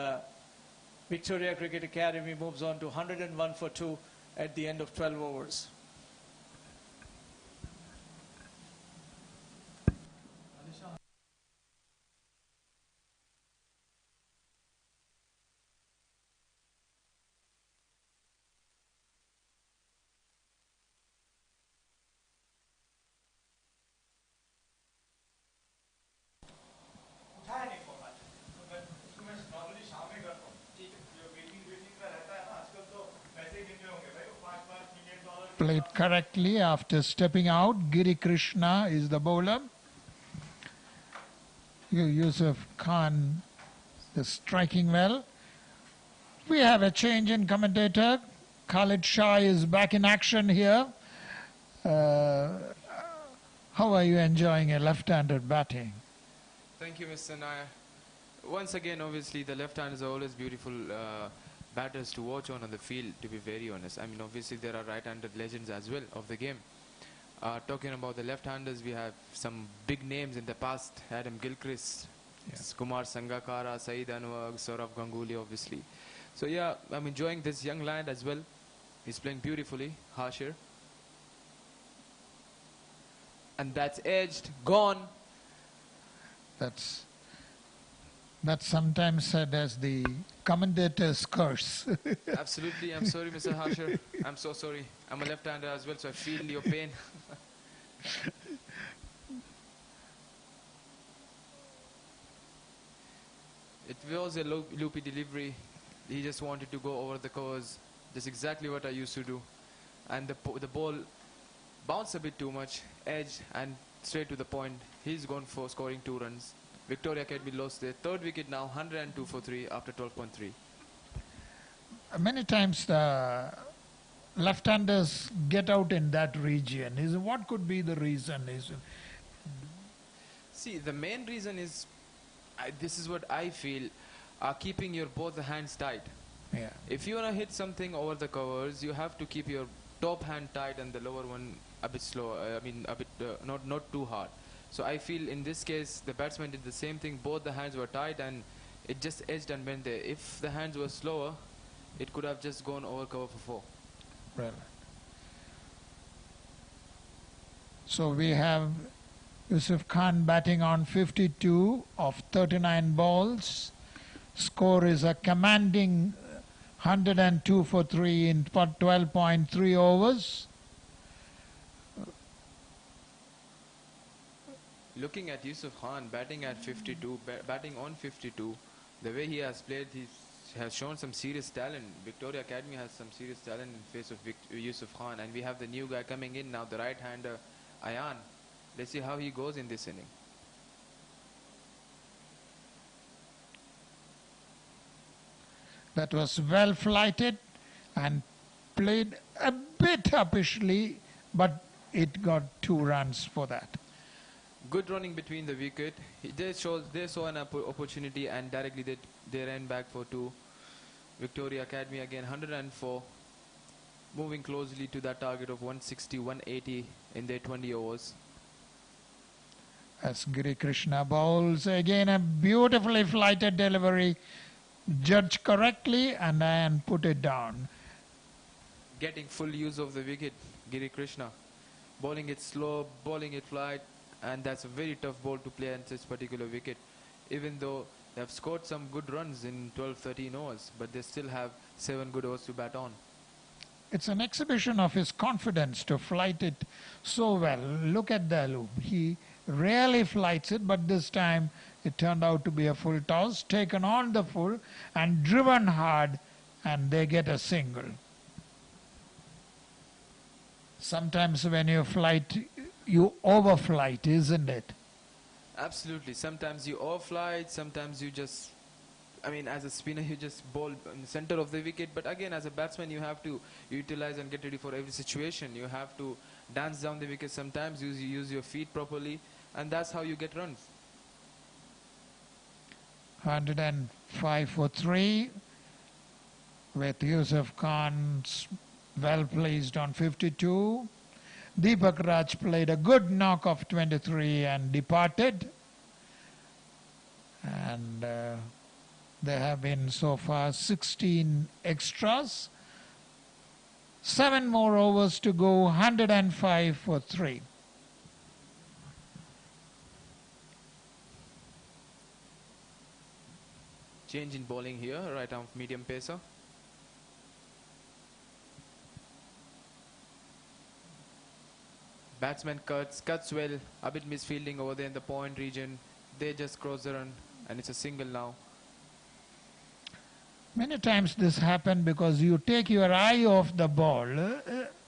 Victoria Cricket Academy moves on to 101 for 2 at the end of 12 overs. Played correctly after stepping out. Giri Krishna is the bowler. Yusuf Khan is striking well. We have a change in commentator. Khalid Shah is back in action here. How are you enjoying a left-handed batting? Thank you, Mr. Nair. Once again, obviously, the left-handers are always beautiful batters to watch on the field, to be very honest. I mean, obviously, there are right-handed legends as well of the game. Talking about the left-handers, we have some big names in the past. Adam Gilchrist, Kumar Sangakkara, Saeed Anwar, Saurav Ganguly, obviously. So, yeah, I'm enjoying this young lad as well. He's playing beautifully, Hashir. And that's edged, gone. That's sometimes said as the commentator's curse. Absolutely, I'm sorry, Mr. Hashir. I'm so sorry. I'm a left-hander as well, so I feel your pain. It was a loopy delivery. He just wanted to go over the covers. That's exactly what I used to do. And the ball bounced a bit too much, edge, and straight to the point. He's gone for scoring 2 runs. Victoria Academy lost their third wicket now, 102 for 3 after 12.3. Many times the left-handers get out in that region. What could be the reason? See, the main reason is, this is what I feel, keeping your both the hands tight. Yeah. If you want to hit something over the covers, you have to keep your top hand tight and the lower one a bit slow. I mean, a bit not too hard. So I feel in this case, the batsman did the same thing. Both the hands were tight and it just edged and went there. If the hands were slower, it could have just gone over cover for 4. Right. So we have Yusuf Khan batting on 52 of 39 balls. Score is a commanding 102 for 3 in 12.3 overs. Looking at Yusuf Khan batting at 52, batting on 52, the way he has played, he has shown some serious talent. Victoria Academy has some serious talent in face of Yusuf Khan, and we have the new guy coming in now, the right-hander Ayan. Let's see how he goes in this inning. That was well flighted and played a bit uppishly, but it got 2 runs for that. Good running between the wicket. They saw an opportunity and directly they ran back for 2. Victoria Academy again 104. moving closely to that target of 160, 180 in their 20 overs. As Giri Krishna bowls, again a beautifully flighted delivery, judged correctly and then put it down. Getting full use of the wicket, Giri Krishna. Bowling it slow, bowling it flight, and that's a very tough ball to play on this particular wicket. Even though they have scored some good runs in 12, 13 overs, but they still have 7 good overs to bat on. It's an exhibition of his confidence to flight it so well. Look at the loop. He rarely flights it, but this time it turned out to be a full toss, taken on the full and driven hard, and they get a single. Sometimes when you flight, you overflight, isn't it? Absolutely. Sometimes you overflight, sometimes you just, I mean, as a spinner, you just bowl in the center of the wicket. But again, as a batsman, you have to utilize and get ready for every situation. You have to dance down the wicket sometimes, use your feet properly, and that's how you get runs. 105 for 3 with Yusuf Khan well placed on 52. Deepak Raj played a good knock of 23 and departed. And there have been so far 16 extras. 7 more overs to go, 105 for 3. Change in bowling here, right arm medium pacer. Batsman cuts well, a bit misfielding over there in the point region. They just cross the run and it's a single now. Many times this happens because you take your eye off the ball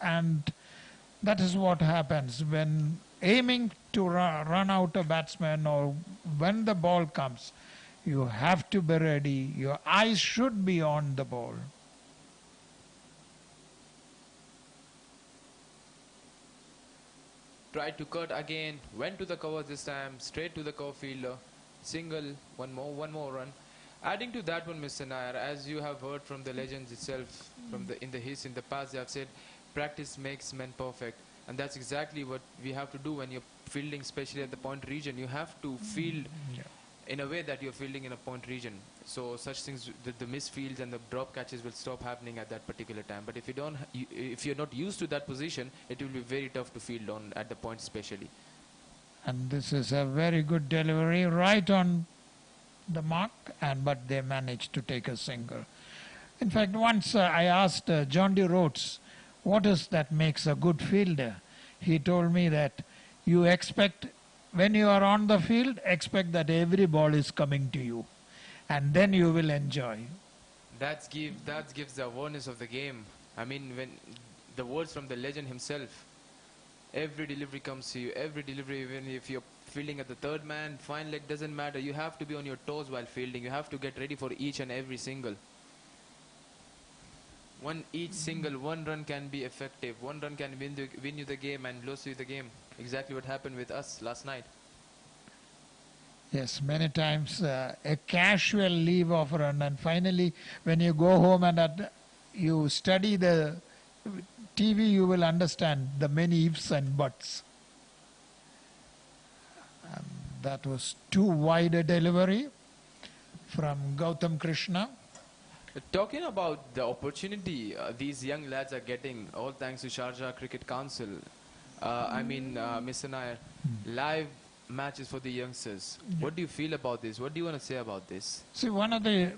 and that is what happens when aiming to run out a batsman or when the ball comes. You have to be ready. Your eyes should be on the ball. Tried to cut again, went to the cover this time, straight to the cover fielder. Single, one more run. Adding to that one, Mr. Nair, as you have heard from the legends itself, from in the past, they have said, practice makes men perfect. And that's exactly what we have to do when you're fielding, especially at the point region. You have to field in a way that you're fielding in a point region. So such things, the misfields and the drop catches will stop happening at that particular time. But if you're not used to that position, it will be very tough to field on at the point especially. And this is a very good delivery, right on the mark, but they managed to take a single. In fact, once I asked John D. Rhodes, what is that makes a good fielder? He told me that you expect, when you are on the field, expect that every ball is coming to you. And then you will enjoy. That gives the awareness of the game. I mean, when the words from the legend himself, every delivery comes to you. Every delivery, even if you're fielding at the third man, fine leg, doesn't matter. You have to be on your toes while fielding. You have to get ready for each and every single. One run can be effective. One run can win you the game and lose you the game. Exactly what happened with us last night. Yes, many times a casual leave of a run, and finally when you go home and you study the TV, you will understand the many ifs and buts. And that was too wide a delivery from Gautam Krishna. Talking about the opportunity these young lads are getting, all thanks to Sharjah Cricket Council. Mr. Nair, live matches for the youngsters. What do you feel about this? What do you want to say about this? See, one of the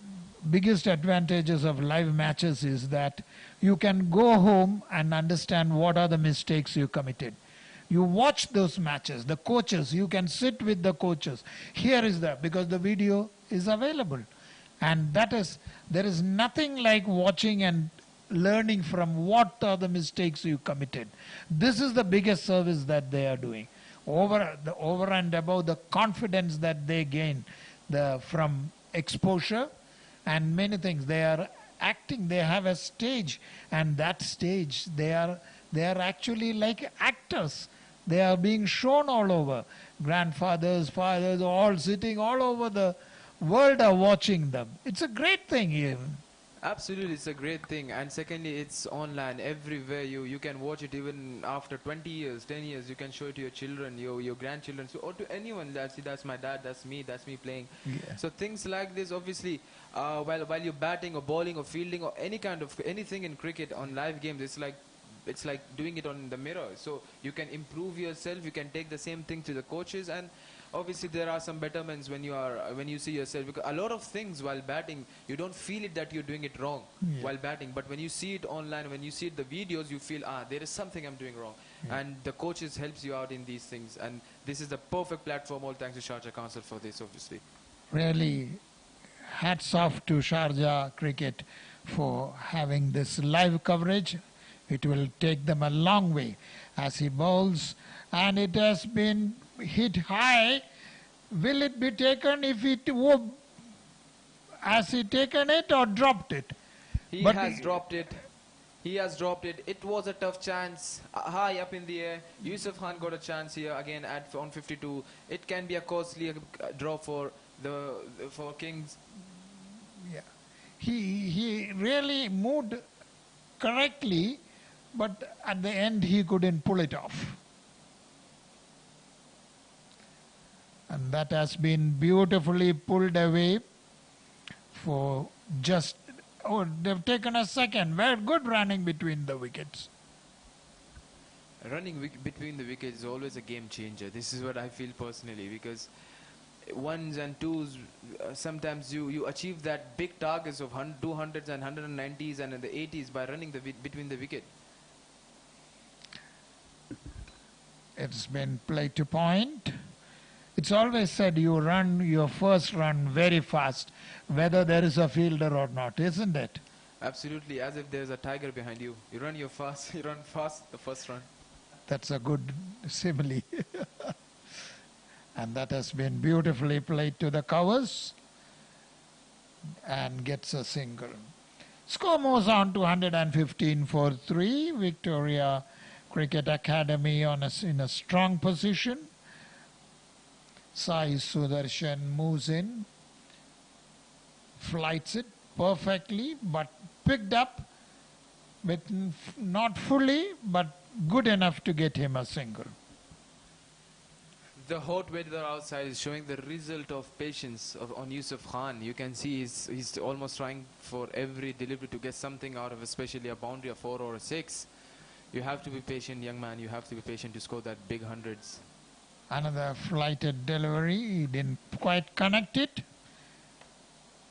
biggest advantages of live matches is that you can go home and understand what are the mistakes you committed. You watch those matches, the coaches, you can sit with the coaches. Here is that, because the video is available. And there is nothing like watching and learning from what are the mistakes you committed. This is the biggest service that they are doing. Over and above the confidence that they gain from exposure and many things. They are acting, they have a stage, and that stage they are actually like actors. They are being shown all over. Grandfathers, fathers, all sitting all over the world are watching them. It's a great thing even. Absolutely, it's a great thing. And secondly, it's online everywhere. You can watch it even after 20 years, 10 years. You can show it to your children, your grandchildren, or to anyone. That's my dad. That's me playing. Yeah. So things like this, obviously, while you're batting or bowling or fielding or any kind of anything in cricket on live games, it's like doing it on the mirror. So you can improve yourself. You can take the same thing to the coaches, and obviously there are some betterments when you see yourself, because a lot of things while batting you don't feel it that you're doing it wrong Yeah. while batting, but when you see it online, when you see the videos, you feel there is something I'm doing wrong. Yeah. And the coaches helps you out in these things, and this is the perfect platform. All thanks to Sharjah Council for this, obviously. Really, hats off to Sharjah Cricket for having this live coverage. It will take them a long way as he bowls, and it has been hit high. Will it be taken if has he taken it or dropped it? He But has dropped it. He has dropped it. It was a tough chance, high up in the air. Yusuf Khan got a chance here again on 52. It can be a costly draw for for Kings. Yeah. He really moved correctly, but at the end he couldn't pull it off. And that has been beautifully pulled away for just, oh, they've taken a second. Very good running between the wickets. Running between the wickets is always a game changer. This is what I feel personally, because ones and twos, sometimes you achieve that big targets of 200s and 190s and in the 80s by running between the wicket. It's been played to point. It's always said you run your first run very fast, whether there is a fielder or not, isn't it? Absolutely, as if there's a tiger behind you. You run fast the first run. That's a good simile. And that has been beautifully played to the covers and gets a single. Score moves on to 115 for 3. Victoria Cricket Academy in a strong position. Sai Sudarshan moves in, flights it perfectly, but picked up with not fully, but good enough to get him a single. The hot weather outside is showing the result of patience on Yusuf Khan. You can see he's almost trying for every delivery to get something out of, especially a boundary of 4 or a 6. You have to be patient, young man. You have to be patient to score that big hundreds. Another flighted delivery, he didn't quite connect it.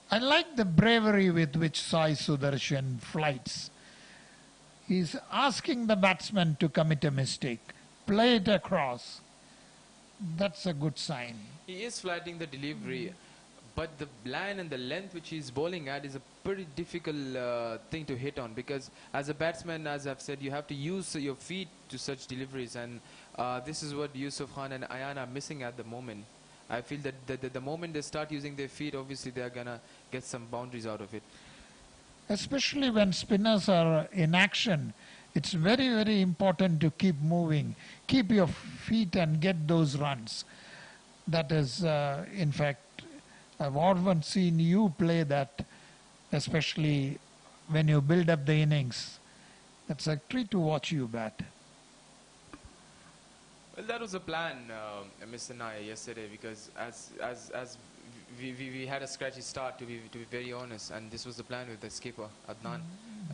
I like the bravery with which Sai Sudarshan flights. He's asking the batsman to commit a mistake, play it across. That's a good sign. He is flighting the delivery, but the line and the length which he's bowling at is a pretty difficult thing to hit on, because as a batsman, as I've said, you have to use your feet to such deliveries, and this is what Yusuf Khan and Ayan are missing at the moment. I feel that the moment they start using their feet, obviously they are going to get some boundaries out of it. Especially when spinners are in action, it's very, very important to keep moving, keep your feet and get those runs. That is, in fact, I've often seen you play that, especially when you build up the innings. That's a treat to watch you bat. Well, that was a plan, Mr. Naya, yesterday, because as we had a scratchy start, to be very honest, and this was the plan with the skipper Adnan.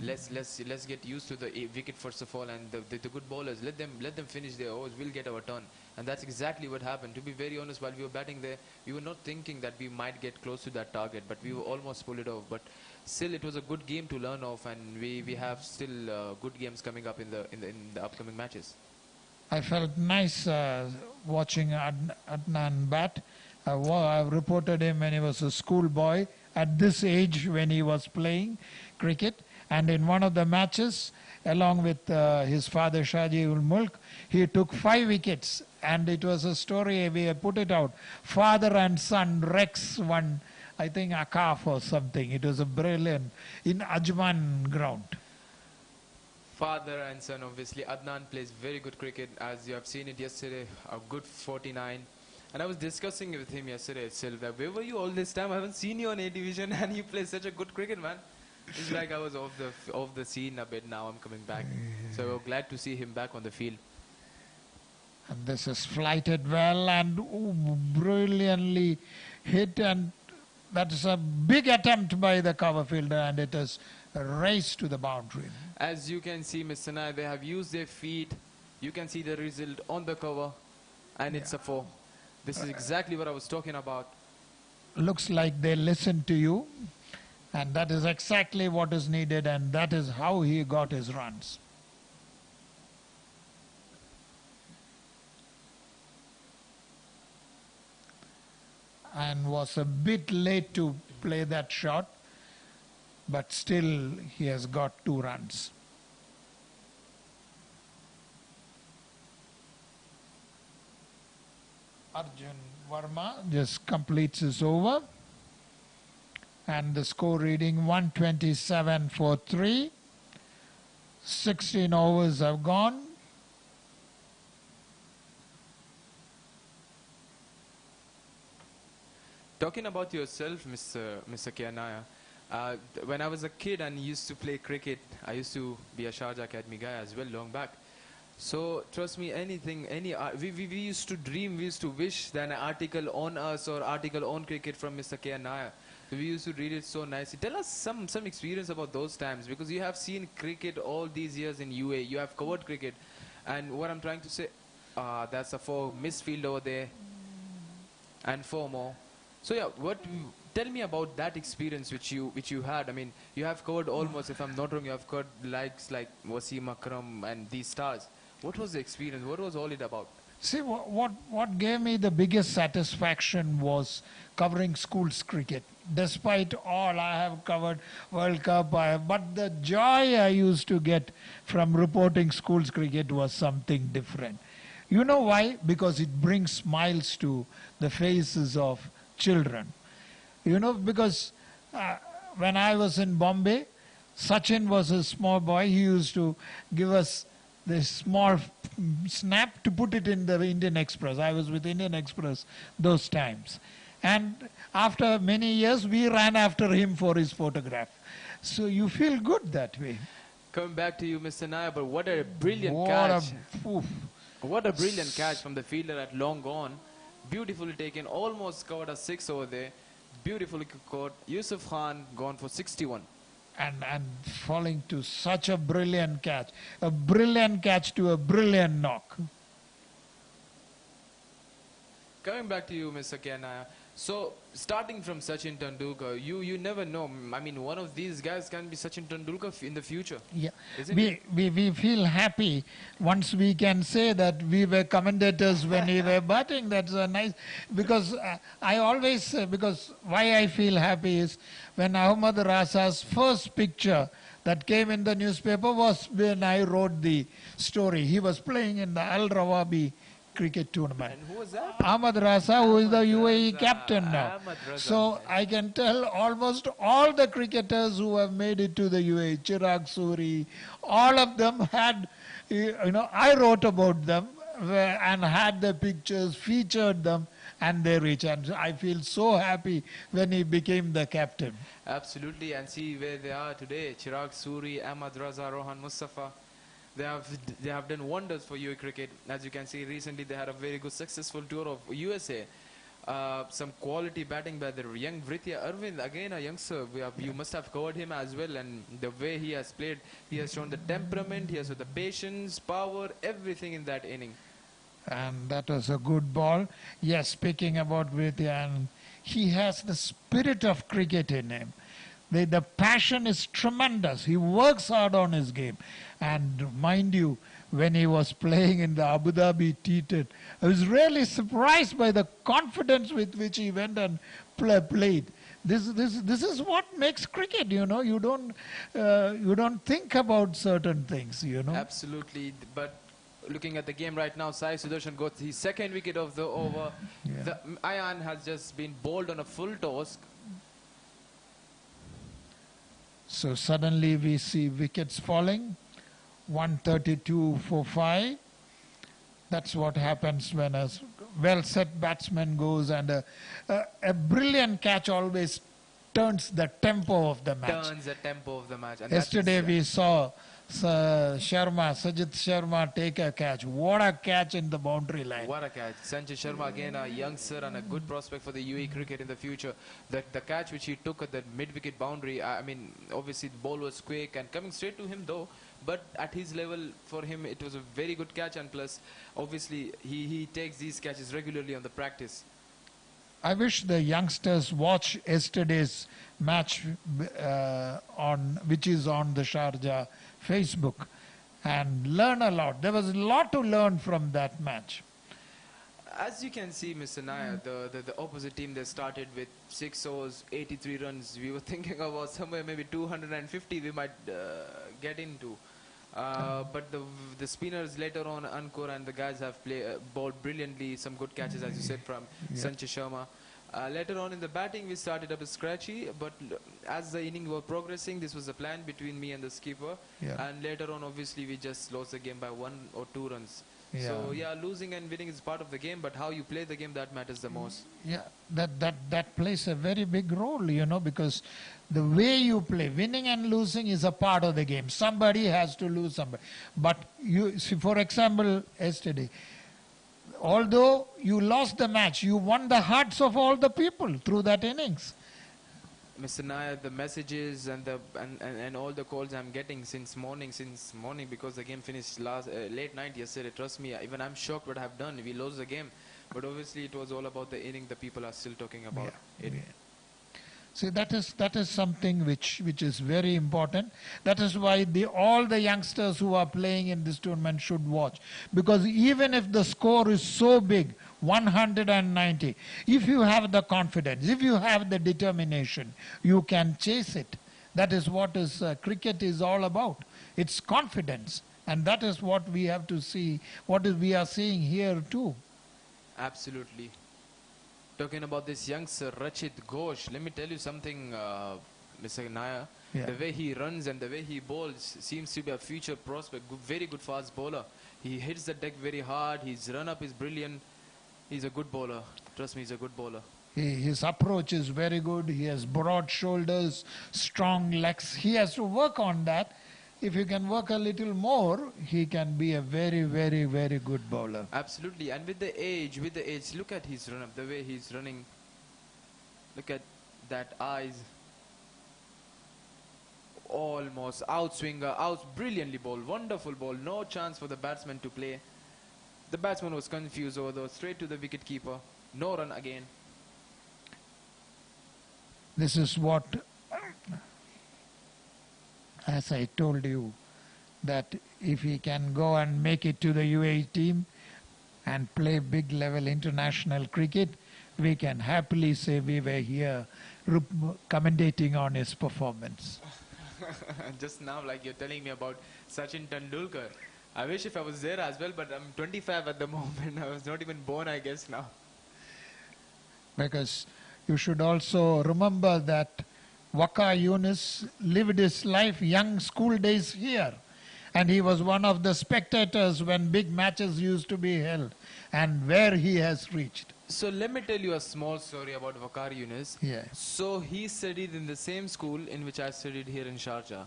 Let's get used to the wicket first of all, and the good bowlers, let them finish their overs. We'll get our turn, and that's exactly what happened. To be very honest, while we were batting there, we were not thinking that we might get close to that target, but we were almost pulled it off. But still, it was a good game to learn off, and we have still good games coming up in the upcoming matches. I felt nice watching Adnan bat. I reported him when he was a schoolboy at this age when he was playing cricket. And in one of the matches, along with his father Shaji ul Mulk, he took 5 wickets. And it was a story, we put it out. Father and son, Rex won, I think, a calf or something. It was a brilliant, in Ajman ground. Father and son, obviously. Adnan plays very good cricket, as you have seen it yesterday, a good 49. And I was discussing with him yesterday itself that where were you all this time? I haven't seen you on A Division and you play such a good cricket, man. It's like I was off the scene a bit. Now I'm coming back. So we're glad to see him back on the field. And this is flighted well and brilliantly hit, and that's a big attempt by the cover fielder, and it is a race to the boundary. As you can see, Mr. Nai, they have used their feet. You can see the result on the cover, and it's a 4. This is exactly what I was talking about. Looks like they listened to you, and that is exactly what is needed, and that is how he got his runs. And was a bit late to play that shot, but still he has got 2 runs. Arjun Verma just completes his over, and the score reading 127 for 3. 16 overs have gone. Talking about yourself, Mr. Kianaya, when I was a kid and used to play cricket, I used to be a Sharjah Academy guy as well, long back. So trust me, we used to dream, we used to wish that an article on us or article on cricket from Mr. Kianaya. So we used to read it so nicely. Tell us some experience about those times, because you have seen cricket all these years in UA. You have covered cricket, and what I'm trying to say, that's a 4 missed field over there, and 4 more. So yeah, tell me about that experience which you had. I mean, you have covered almost, if I'm not wrong, you have covered likes like Wasim Akram and these stars. What was the experience? What was all it about? See, what gave me the biggest satisfaction was covering schools cricket. Despite all, I have covered World Cup, but the joy I used to get from reporting schools cricket was something different. You know why? Because it brings smiles to the faces of children. You know, because when I was in Bombay, Sachin was a small boy. He used to give us this small snap to put it in the Indian Express. I was with Indian Express those times. And after many years, we ran after him for his photograph. So you feel good that way. Coming back to you, Mr. Nair, but what a brilliant catch. What a brilliant catch from the fielder at long gone. Beautifully taken, almost covered a 6 over there. Beautifully caught. Yusuf Khan gone for 61. And falling to such a brilliant catch. A brilliant catch to a brilliant knock. Coming back to you, Mr. Kianaya. So, starting from Sachin Tendulkar, you never know. I mean, one of these guys can be Sachin Tendulkar in the future. Yeah. We feel happy once we can say that we were commentators when we were batting. That's a nice, because I always, because why I feel happy is when Ahmad Rasa's first picture that came in the newspaper was when I wrote the story. He was playing in the Al Rawabi cricket tournament. And who was that? Ahmad Rasa, who is the UAE captain now. So I can tell almost all the cricketers who have made it to the UAE, Chirag Suri, all of them had, I wrote about them and had the pictures, featured them, and they reached. And I feel so happy when he became the captain. Absolutely, and see where they are today. Chirag Suri, Ahmad Raza, Rohan Mustafa. They have done wonders for UAE cricket. As you can see, recently they had a very good successful tour of USA. Some quality batting by the young Vritya Arvind, again a youngster. You must have covered him as well, and the way he has played, he has shown the temperament, he has shown the patience, power, everything in that inning. And that was a good ball. Yes, speaking about Vritya, and he has the spirit of cricket in him. The passion is tremendous. He works hard on his game. And mind you, when he was playing in the Abu Dhabi T10, I was really surprised by the confidence with which he went and played. This is what makes cricket, you know. You don't think about certain things, you know. Absolutely. But looking at the game right now, Sai Sudarshan got his second wicket of the over. Yeah. The Ayan has just been bowled on a full toss. So suddenly we see wickets falling. 132 for 5. That's what happens when a well-set batsman goes, and a brilliant catch always turns the tempo of the match. Turns the tempo of the match. And Yesterday that is, we saw Sajid Sharma take a catch. What a catch in the boundary line. What a catch. Sanjay Sharma again a youngster and a good prospect for the UAE cricket in the future. The catch which he took at the mid-wicket boundary, I mean, obviously the ball was quick and coming straight to him though. But at his level, for him, it was a very good catch. And plus, obviously, he takes these catches regularly on the practice. I wish the youngsters watch yesterday's match which is on the Sharjah Facebook and learn a lot. There was a lot to learn from that match. As you can see, Mr. Nair, the opposite team, they started with 6 overs, 83 runs. We were thinking about somewhere maybe 250 we might get into. But the spinners later on, Ankur and the guys have bowled brilliantly. Some good catches, as you said, from Sanjay Sharma. Later on in the batting, we started up scratchy, but as the innings were progressing, this was the plan between me and the skipper. Yeah. And later on, obviously, we just lost the game by 1 or 2 runs. Yeah. So yeah, losing and winning is part of the game, but how you play the game, that matters the most. Yeah, that plays a very big role, you know, because the way you play, winning and losing is a part of the game. Somebody has to lose somebody. But you see, for example, yesterday, although you lost the match, you won the hearts of all the people through that innings. Mr. Nair, the messages and all the calls I'm getting since morning, because the game finished late night yesterday. Trust me, even I'm shocked what I've done. We lost the game, but obviously it was all about the inning. The people are still talking about it. Yeah. See, that is something which is very important. That is why all the youngsters who are playing in this tournament should watch. Because even if the score is so big, 190, if you have the confidence, if you have the determination, you can chase it. That is what cricket is all about. It's confidence. And that is what we have to see, we are seeing here too. Absolutely. Talking about this youngster, Rachit Ghosh, let me tell you something, Mr. Nair. Yeah. The way he runs and the way he bowls seems to be a future prospect. Very good fast bowler. He hits the deck very hard. His run-up is brilliant. He's a good bowler. Trust me, he's a good bowler. His approach is very good. He has broad shoulders, strong legs. He has to work on that. If he can work a little more, he can be a very, very, very good bowler. Absolutely. And with the age, look at his run-up, the way he's running. Look at that eyes. Almost outswinger, brilliantly bowled, wonderful ball. No chance for the batsman to play. The batsman was confused over those, straight to the wicket keeper. No run again. This is what, as I told you, that if he can go and make it to the UAE team and play big level international cricket, we can happily say we were here commentating on his performance. Just now, like you're telling me about Sachin Tendulkar. I wish if I was there as well, but I'm 25 at the moment. I was not even born, I guess, now. Because you should also remember that Waqar Yunus lived his life, young school days here. And he was one of the spectators when big matches used to be held. And where he has reached. So let me tell you a small story about Waqar Yunus. Yeah. So he studied in the same school in which I studied here in Sharjah.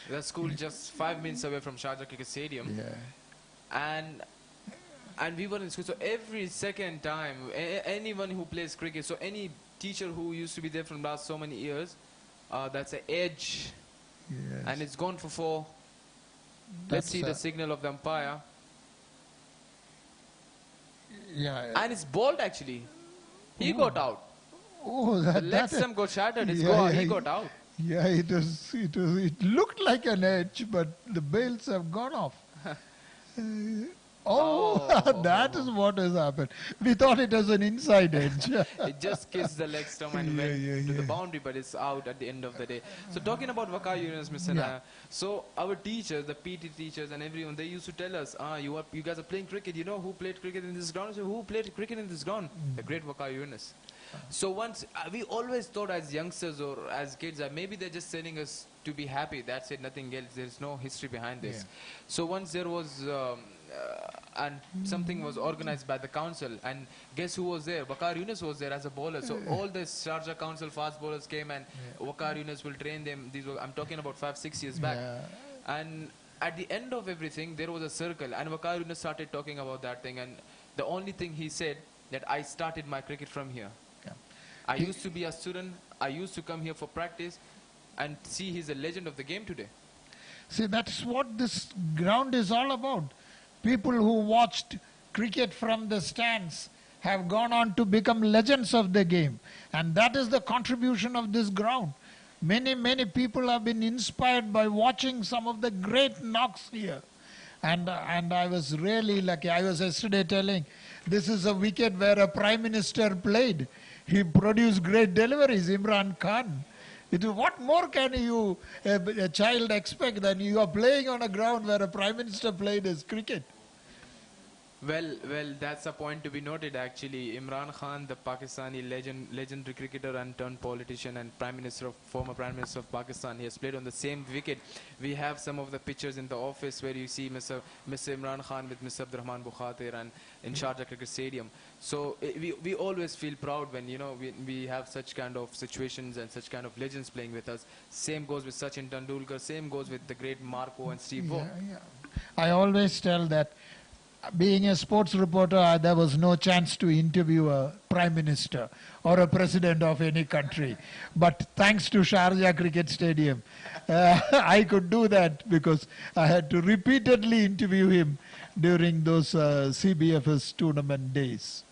The school just 5 minutes away from Sharjah Cricket Stadium. Yeah. And we were in school. So every second time, anyone who plays cricket, so any teacher who used to be there from last so many years, that's an edge. Yes. And it's gone for 4. Let's see the signal of the umpire. Yeah. And it's bowled actually. He got out. Oh, The leg stump got shattered. He got out. Yeah, it looked like an edge, but the bails have gone off. That is what has happened. We thought it was an inside edge. It just kissed the leg stump and went to the boundary, but it's out at the end of the day. So talking about Waqar Yunus, Mr. Nair, so our teachers, the PT teachers and everyone, they used to tell us, you guys are playing cricket. You know who played cricket in this ground? So who played cricket in this ground? The great Waqar Yunus. So once, we always thought as youngsters or as kids that maybe they're just telling us to be happy. That's it, nothing else. There's no history behind this. Yeah. So once there was something was organized by the council. And guess who was there? Waqar Yunus was there as a bowler. So all the Sharjah Council fast bowlers came, and Waqar Yunus will train them. I'm talking about 5-6 years back. And at the end of everything, there was a circle, and Waqar Yunus started talking about that thing. And the only thing he said, that I started my cricket from here. I used to be a student. I used to come here for practice, and see, he's a legend of the game today. See, that's what this ground is all about. People who watched cricket from the stands have gone on to become legends of the game. And that is the contribution of this ground. Many, many people have been inspired by watching some of the great knocks here. And I was really lucky. I was yesterday telling, this is a wicket where a prime minister played. He produced great deliveries, Imran Khan. What more can you, a child, expect than you are playing on a ground where a prime minister played his cricket? Well, that's a point to be noted actually. Imran Khan, the Pakistani legendary cricketer and turned politician and former Prime Minister of Pakistan, he has played on the same wicket. We have some of the pictures in the office where you see Mr. Imran Khan with Mr. Abdurrahman Bukhatir and in Sharjah Cricket Stadium. So we always feel proud when, you know, we have such kind of situations and such kind of legends playing with us. Same goes with Sachin Tendulkar, same goes with the great Marco and Steve Waugh. I always tell that being a sports reporter, there was no chance to interview a prime minister or a president of any country. But thanks to Sharjah Cricket Stadium, I could do that because I had to repeatedly interview him during those CBFS tournament days.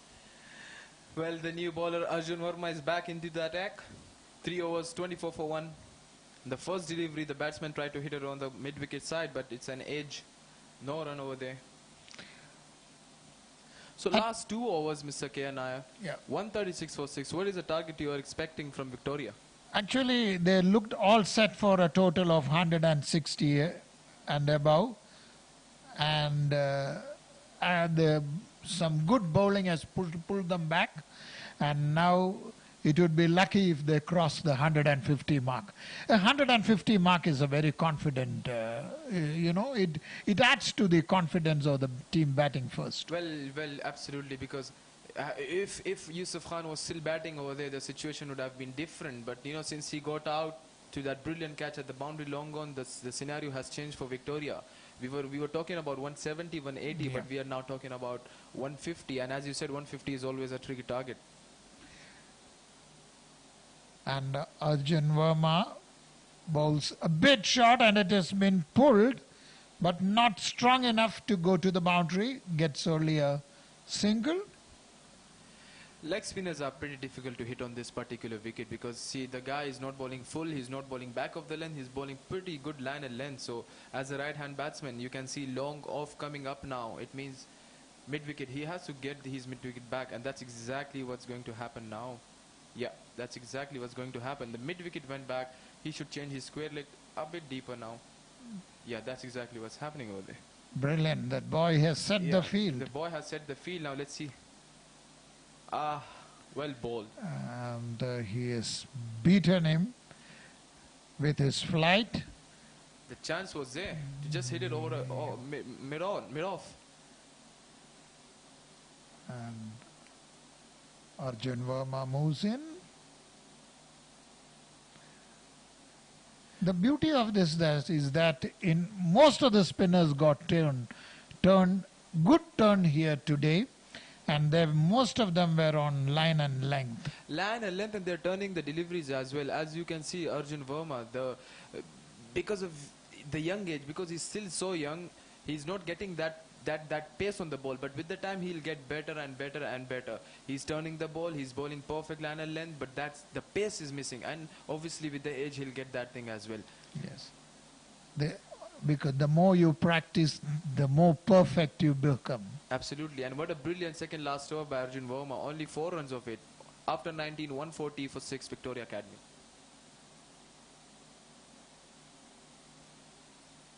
Well, the new bowler Arjun Verma is back into the attack. 3 overs, 24 for 1. The first delivery, the batsman tried to hit it on the mid-wicket side, but it's an edge. No run over there. So last 2 overs, Mr. K. Nair, 136 for 6. What is the target you are expecting from Victoria? Actually, they looked all set for a total of 160 and above. And some good bowling has pulled them back. And now it would be lucky if they cross the 150 mark. A 150 mark is a very confident, it adds to the confidence of the team batting first. Well, absolutely, because if Yusuf Khan was still batting over there, the situation would have been different. But, you know, since he got out to that brilliant catch at the boundary long on, the scenario has changed for Victoria. We were talking about 170, 180, but we are now talking about 150. And as you said, 150 is always a tricky target. And Arjun Verma bowls a bit short and it has been pulled, but not strong enough to go to the boundary. Gets only a single. Leg spinners are pretty difficult to hit on this particular wicket because, see, the guy is not bowling full, he's not bowling back of the length, he's bowling pretty good line and length. So as a right-hand batsman, you can see long off coming up now. It means mid-wicket, he has to get his mid-wicket back, and that's exactly what's going to happen now. Yeah, that's exactly what's going to happen. The mid-wicket went back. He should change his square leg a bit deeper now. Yeah, that's exactly what's happening over there. Brilliant. That boy has set the field. The boy has set the field. Now let's see. Well bowled. And he has beaten him with his flight. The chance was there to just hit it over mid off. And Arjun Verma moves in. The beauty of this is that in most of the spinners got good turn here today, and most of them were on line and length. Line and length, and they're turning the deliveries as well. As you can see, Arjun Verma, because of the young age, because he's still so young, he's not getting that pace on the ball, but with the time he'll get better and better and better. He's turning the ball, he's bowling perfect line and length, but the pace is missing, and obviously with the age he'll get that thing as well. Yes, because the more you practice, the more perfect you become. Absolutely, and what a brilliant second last over by Arjun Verma. Only 4 runs of it. After 19, 140 for 6, Victoria Academy.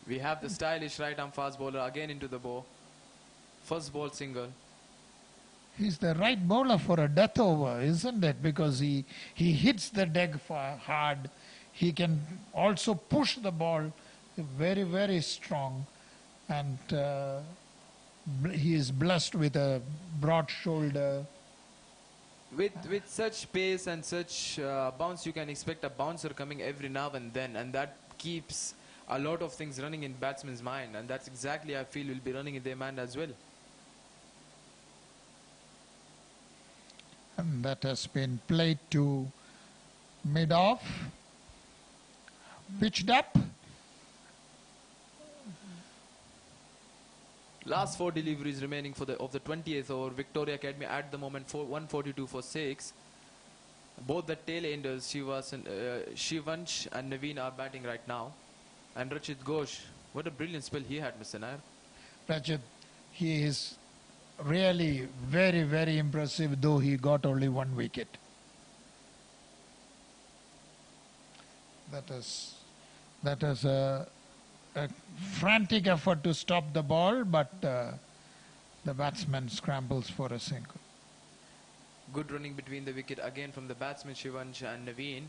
We have the stylish right-arm fast bowler again into the ball. First ball single. He's the right bowler for a death over, isn't it? Because he hits the deck hard. He can also push the ball very, very strong. And He is blessed with a broad shoulder. With such pace and such bounce, you can expect a bouncer coming every now and then, and that keeps a lot of things running in batsman's mind, and that's exactly I feel will be running in their mind as well. And that has been played to mid-off, pitched up. Last 4 deliveries remaining for the 20th over. Victoria Academy at the moment 142 for 6. Both the tail enders Shivansh and Naveen are batting right now. And Rachit Ghosh, what a brilliant spell he had, Mr. Nair. Rajat, he is really very, very impressive, though he got only 1 wicket. That is a frantic effort to stop the ball, but the batsman scrambles for a single. Good running between the wicket again from the batsman Shivansh and Naveen.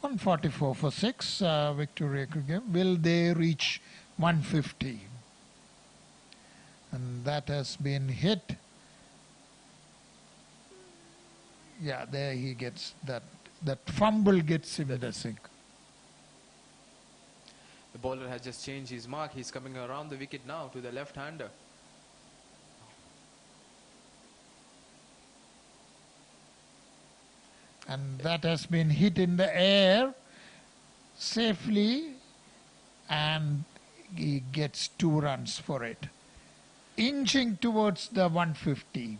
144 for 6, Victoria Cricket. Will they reach 150? And that has been hit. Yeah, there he gets that fumble gets him the sink. The bowler has just changed his mark. He's coming around the wicket now to the left-hander. And that has been hit in the air safely, and he gets 2 runs for it, inching towards the 150.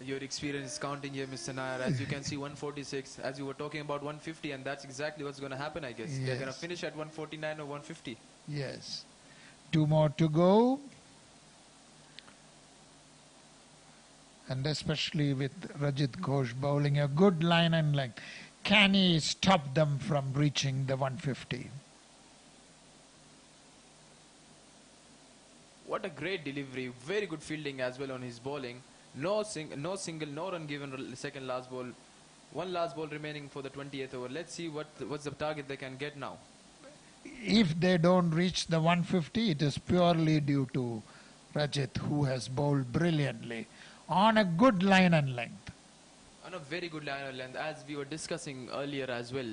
Your experience is counting here, Mr. Nair. As you can see, 146. As you were talking about 150, and that's exactly what's going to happen, I guess. Yes. They're going to finish at 149 or 150. Yes. 2 more to go. And especially with Rajit Ghosh bowling a good line and length, can he stop them from reaching the 150? What a great delivery. Very good fielding as well on his bowling. No single, no run given second last ball. 1 last ball remaining for the 20th over. Let's see what's the target they can get now. If they don't reach the 150, it is purely due to Rajit, who has bowled brilliantly on a good line and length. On a very good line of length, as we were discussing earlier as well.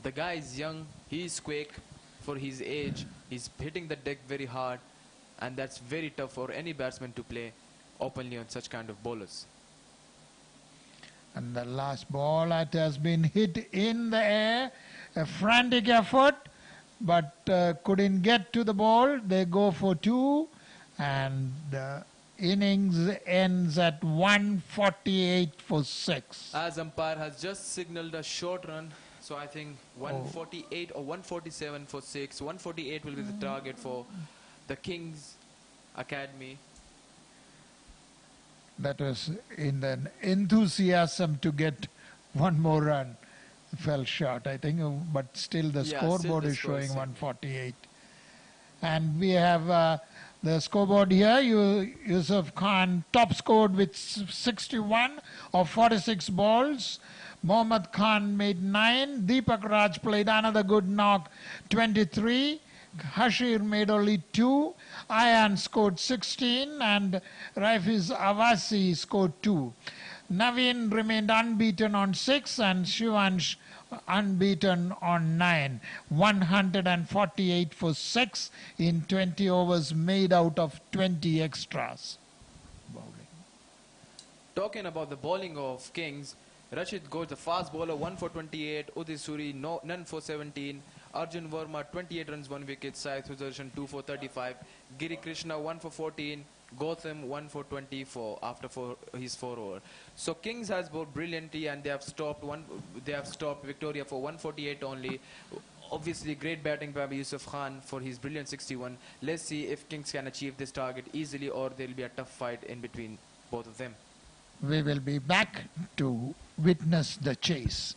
The guy is young, he's quick for his age, he's hitting the deck very hard, and that's very tough for any batsman to play openly on such kind of bowlers. And the last ball, it has been hit in the air, a frantic effort, but couldn't get to the ball. They go for 2, and the innings ends at 148 for 6. As umpire has just signaled a short run, so I think 148 or 147 for 6. 148 will be the target for the Kings Academy. That was in the enthusiasm to get 1 more run. Fell short, I think, but still the scoreboard is showing 148. And we have the scoreboard here. Yusuf Khan top scored with 61 of 46 balls. Mohammad Khan made 9. Deepak Raj played another good knock, 23. Hashir made only 2. Ayan scored 16, and Raifiz Awasi scored 2. Naveen remained unbeaten on 6, and Shivansh unbeaten on 9. 148 for 6 in 20 overs made out of 20 extras. Bowling. Talking about the bowling of Kings, Rashid Ghosh, the fast bowler, 1 for 28. Udit Suri, none for 17. Arjun Verma, 28 runs, 1 wicket. Sai Sudarshan, 2 for 35. Giri Krishna, 1 for 14. Gotham 1 for 24 after his 4 over. So Kings has bowled brilliantly, and they have stopped Victoria for 148 only. Obviously great batting by Yusuf Khan for his brilliant 61. Let's see if Kings can achieve this target easily, or there will be a tough fight in between both of them. We will be back to witness the chase.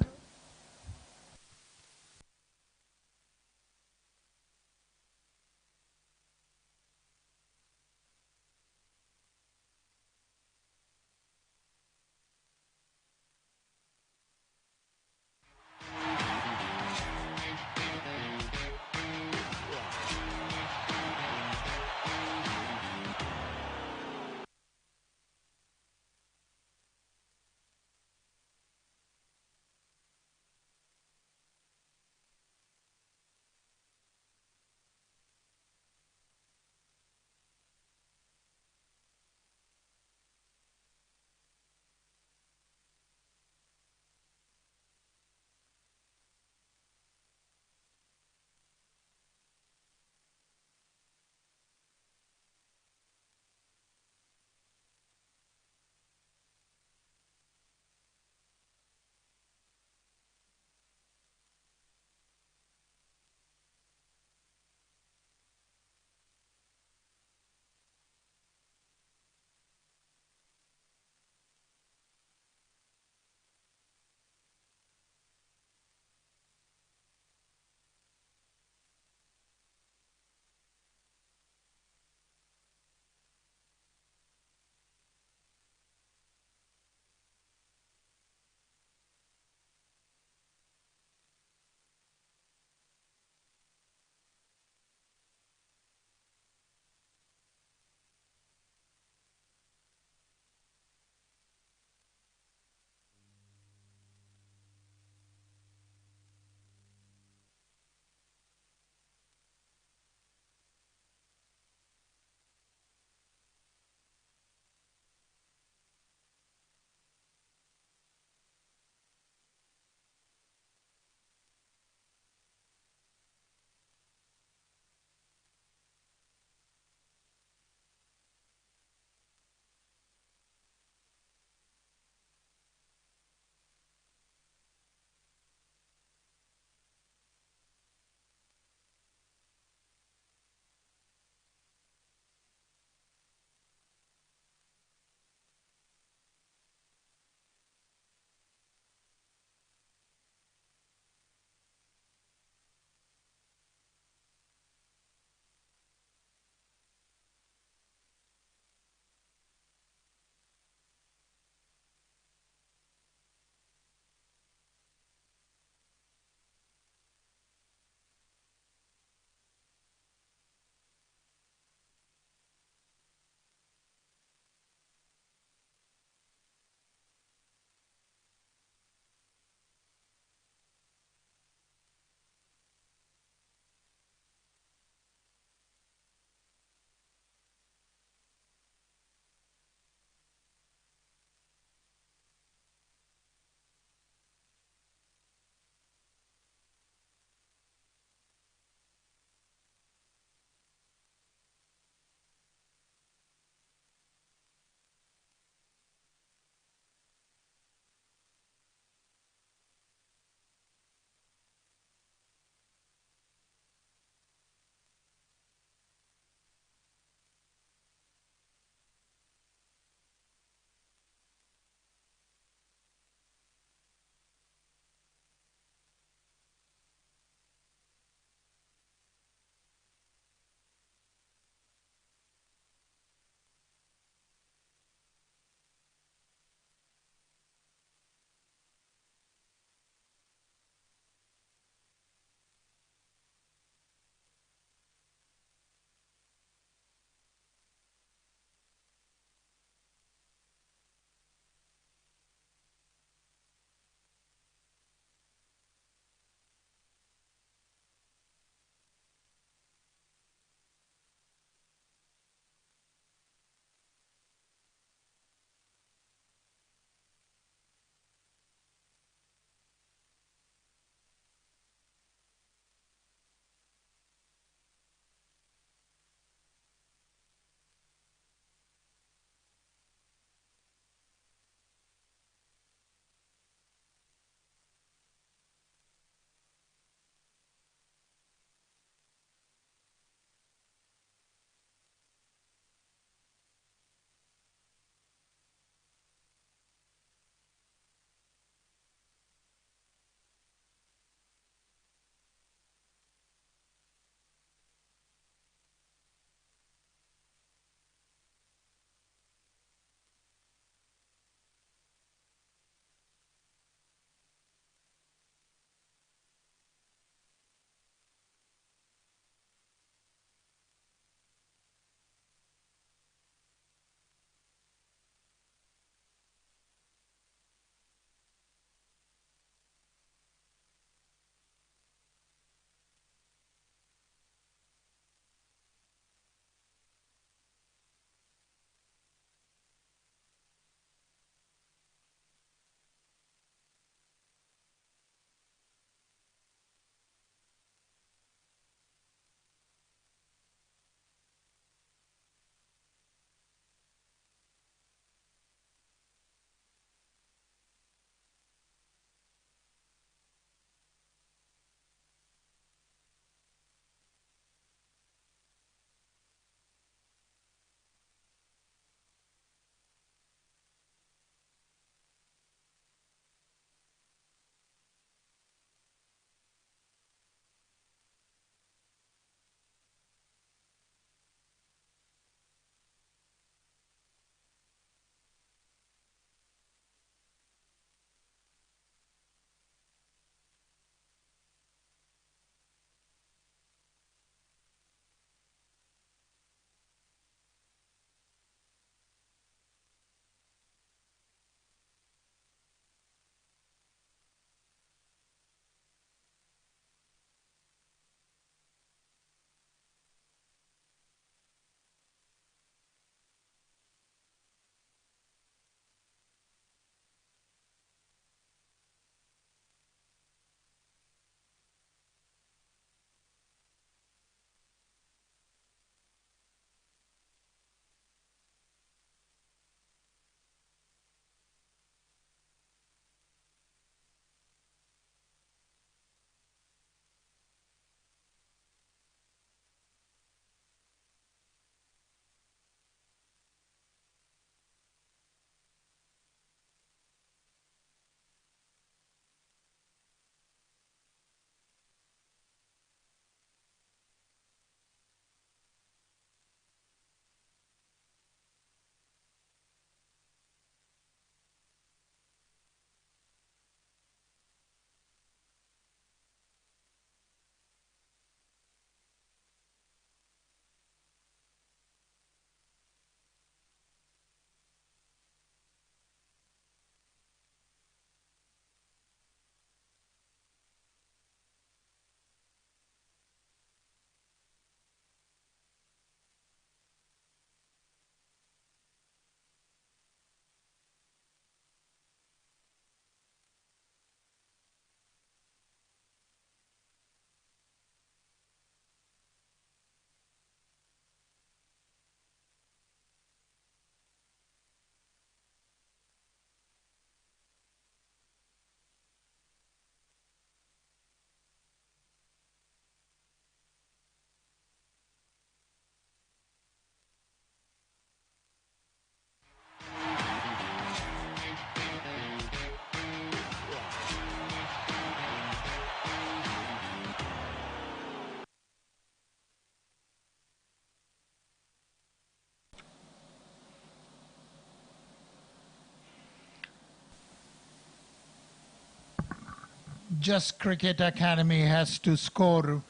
Just Cricket Academy has to score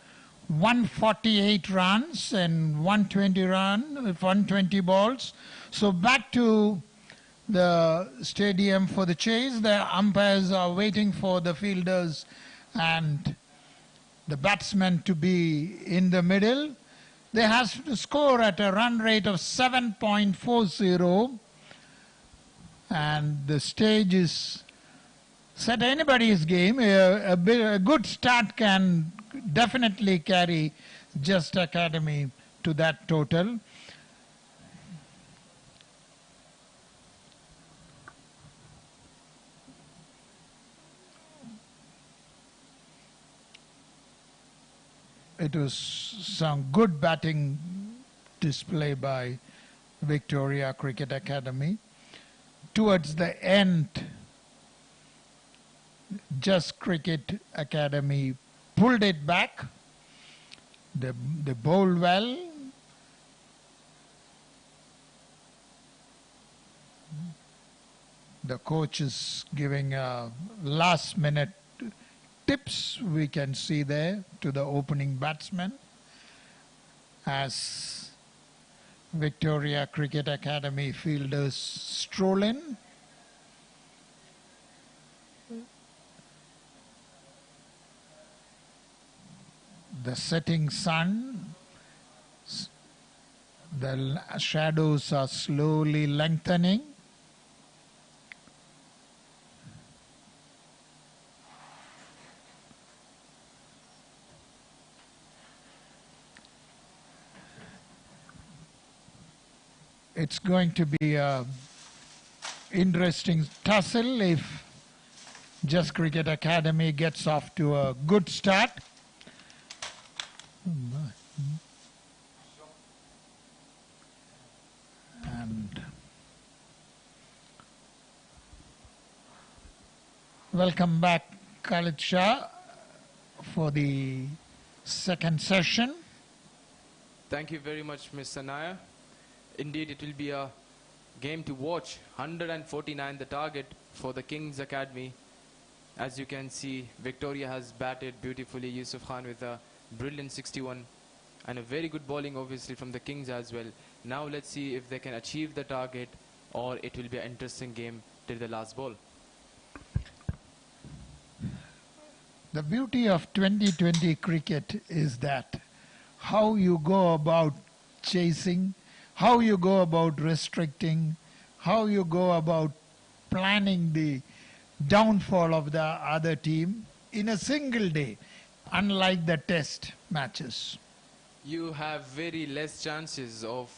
148 runs and 120 balls. So back to the stadium for the chase. The umpires are waiting for the fielders and the batsmen to be in the middle. They have to score at a run rate of 7.40, and the stage is set anybody's game. A good start can definitely carry Just Academy to that total. It was some good batting display by Victoria Cricket Academy. Towards the end, Just Cricket Academy pulled it back. They bowled well. The coach is giving a last minute tips, we can see there, to the opening batsman as Victoria Cricket Academy fielders stroll in. The setting sun, the shadows are slowly lengthening. It's going to be an interesting tussle if Just Cricket Academy gets off to a good start. And welcome back, Khalid Shah, for the second session. Thank you very much, Ms. Sanaya. Indeed, it will be a game to watch. 149 the target for the Kings Academy. As you can see, Victoria has batted beautifully. Yusuf Khan with a brilliant 61 and a very good bowling obviously from the Kings as well. Now let's see if they can achieve the target, or it will be an interesting game till the last ball. The beauty of 2020 cricket is that how you go about chasing, how you go about restricting, how you go about planning the downfall of the other team in a single day, unlike the test matches. You have very less chances of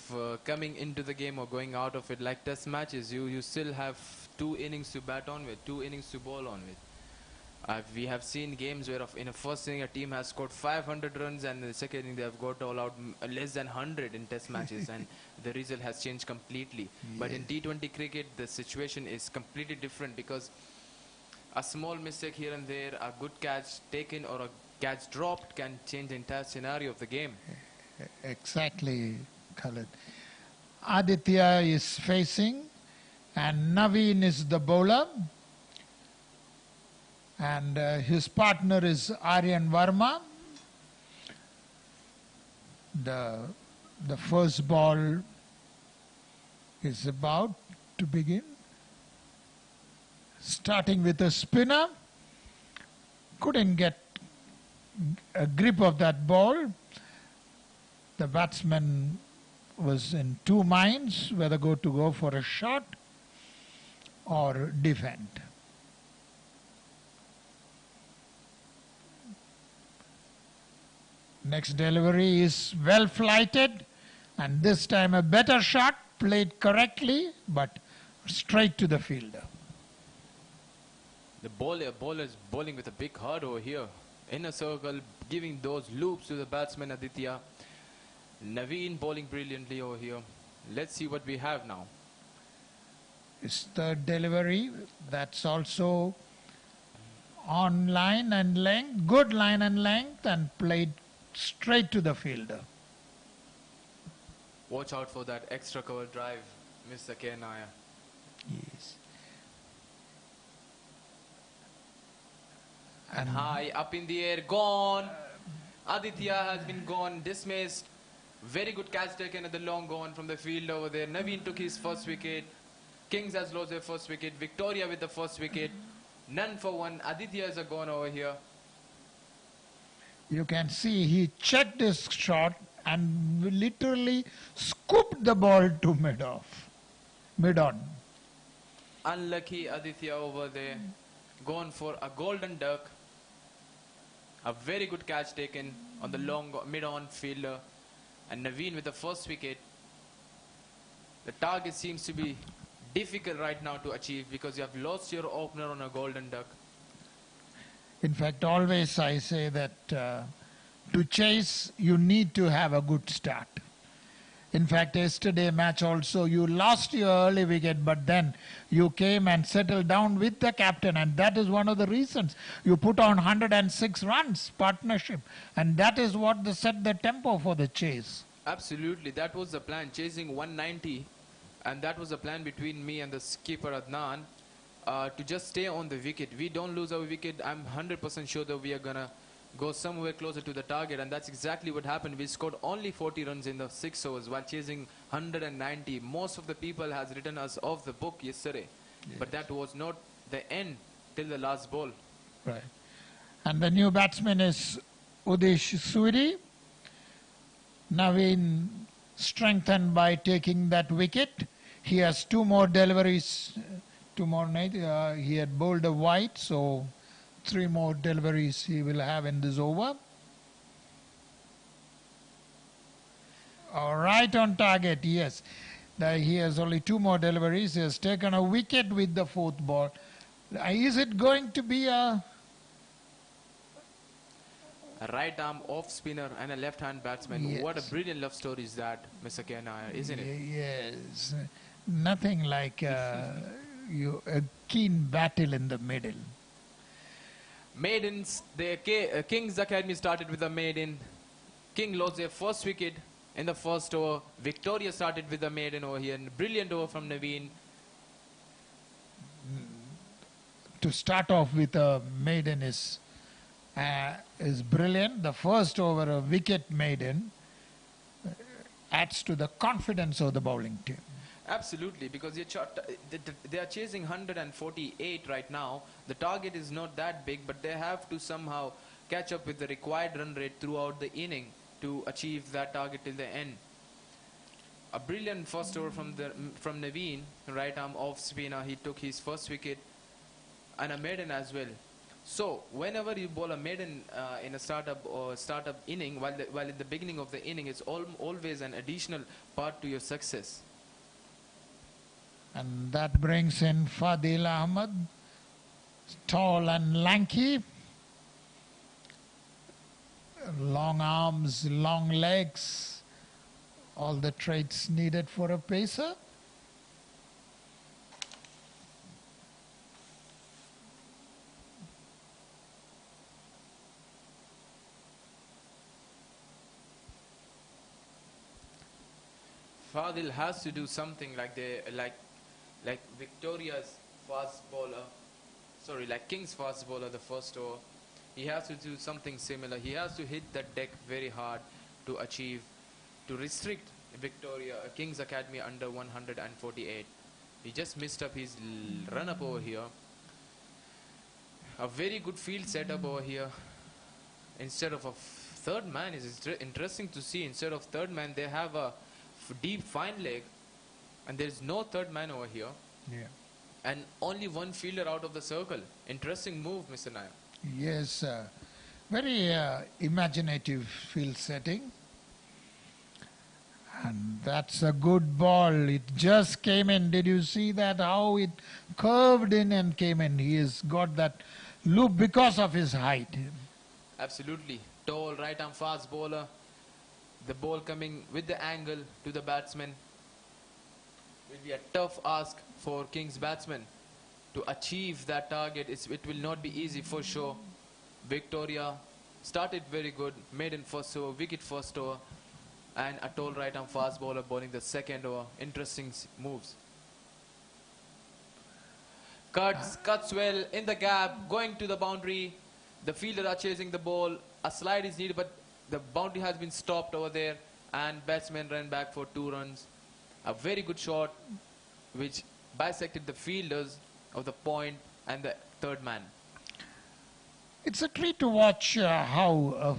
coming into the game or going out of it. Like test matches, you still have 2 innings to bat on with, 2 innings to bowl on with. We have seen games where in the first inning a team has scored 500 runs and in the second inning they have got all out less than 100 in test matches and the result has changed completely. Yeah. But in T20 cricket the situation is completely different, because a small mistake here and there, a good catch taken or a catch dropped can change the entire scenario of the game. Exactly, Khalid. Aditya is facing and Naveen is the bowler. And his partner is Aryan Verma. The first ball is about to begin. Starting with a spinner. Couldn't get a grip of that ball. The batsman was in 2 minds whether to go for a shot or defend. Next delivery is well flighted, and this time a better shot, played correctly, but straight to the fielder. The bowler is bowling with a big heart over here. In a circle, giving those loops to the batsman Aditya. Naveen bowling brilliantly over here. Let's see what we have now. His third delivery, that's also on line and length, good line and length, and played straight to the fielder. Watch out for that extra cover drive, Mr. K. Nair. Yes. And high, up in the air, gone. Aditya has been gone, dismissed. Very good catch taken at the long gone from the field over there. Naveen took his first wicket. Kings has lost their first wicket. Victoria with the first wicket. None for one. Aditya is a gone over here. You can see he checked his shot and literally scooped the ball to mid-on. Unlucky Aditya over there. Gone for a golden duck. A very good catch taken on the long mid-on fielder. And Naveen with the first wicket. The target seems to be difficult right now to achieve because you have lost your opener on a golden duck. In fact, always I say that to chase, you need to have a good start. In fact, yesterday match also, you lost your early wicket, but then you came and settled down with the captain, and that is one of the reasons. You put on 106 runs partnership, and that is what set the tempo for the chase. Absolutely, that was the plan, chasing 190, and that was the plan between me and the skipper Adnan to just stay on the wicket. We don't lose our wicket. I'm 100% sure that we are going to go somewhere closer to the target, and that's exactly what happened. We scored only 40 runs in the 6 overs while chasing 190. Most of the people has written us off the book yesterday, yes. But that was not the end till the last ball. Right. And the new batsman is Udish Suri. Naveen strengthened by taking that wicket. He has two more deliveries tomorrow night. He had bowled a wide, so 3 more deliveries he will have in this over. Right on target, yes. He has only 2 more deliveries. He has taken a wicket with the 4th ball. Is it going to be a right arm off spinner and a left hand batsman? Yes. What a brilliant love story is that, Mr. Kenaya, isn't it? Yes. Nothing like a keen battle in the middle. Maidens, the Kings Academy started with a maiden. King lost their first wicket in the first over. Victoria started with a maiden over here. And brilliant over from Naveen. To start off with a maiden is brilliant. The first over a wicket maiden adds to the confidence of the bowling team. Absolutely, because they are chasing 148 right now. The target is not that big, but they have to somehow catch up with the required run rate throughout the inning to achieve that target till the end. A brilliant first over from Naveen, right arm off spinner. He took his first wicket, and a maiden as well. So whenever you bowl a maiden in a startup inning, while in the beginning of the inning, it's always an additional part to your success. And that brings in Fadil Ahmed, tall and lanky, long arms, long legs, all the traits needed for a pacer. Fadil has to do something like Victoria's fast bowler, like King's fast bowler the first over. He has to do something similar. He has to hit that deck very hard to restrict Victoria, King's Academy under 148. He just missed up his run up over here. A very good field setup over here. Instead of a third man, it's interesting to see. Instead of third man, they have a deep fine leg. And there is no third man over here. Yeah. And only one fielder out of the circle. Interesting move, Mr. Nair. Yes, very imaginative field setting. And that's a good ball. It just came in. Did you see that? How it curved in and came in. He has got that loop because of his height. Absolutely. Tall, right arm fast bowler. The ball coming with the angle to the batsman. Will be a tough ask for King's batsmen to achieve that target. It will not be easy for sure. Victoria started very good, maiden first over, wicket first over, and a tall right arm fast bowler bowling the second over. Interesting moves. Cuts well in the gap, going to the boundary. The fielder are chasing the ball. A slide is needed, but the boundary has been stopped over there, and batsman ran back for 2 runs. A very good shot, which bisected the fielders of the point and the third man. It's a treat to watch how a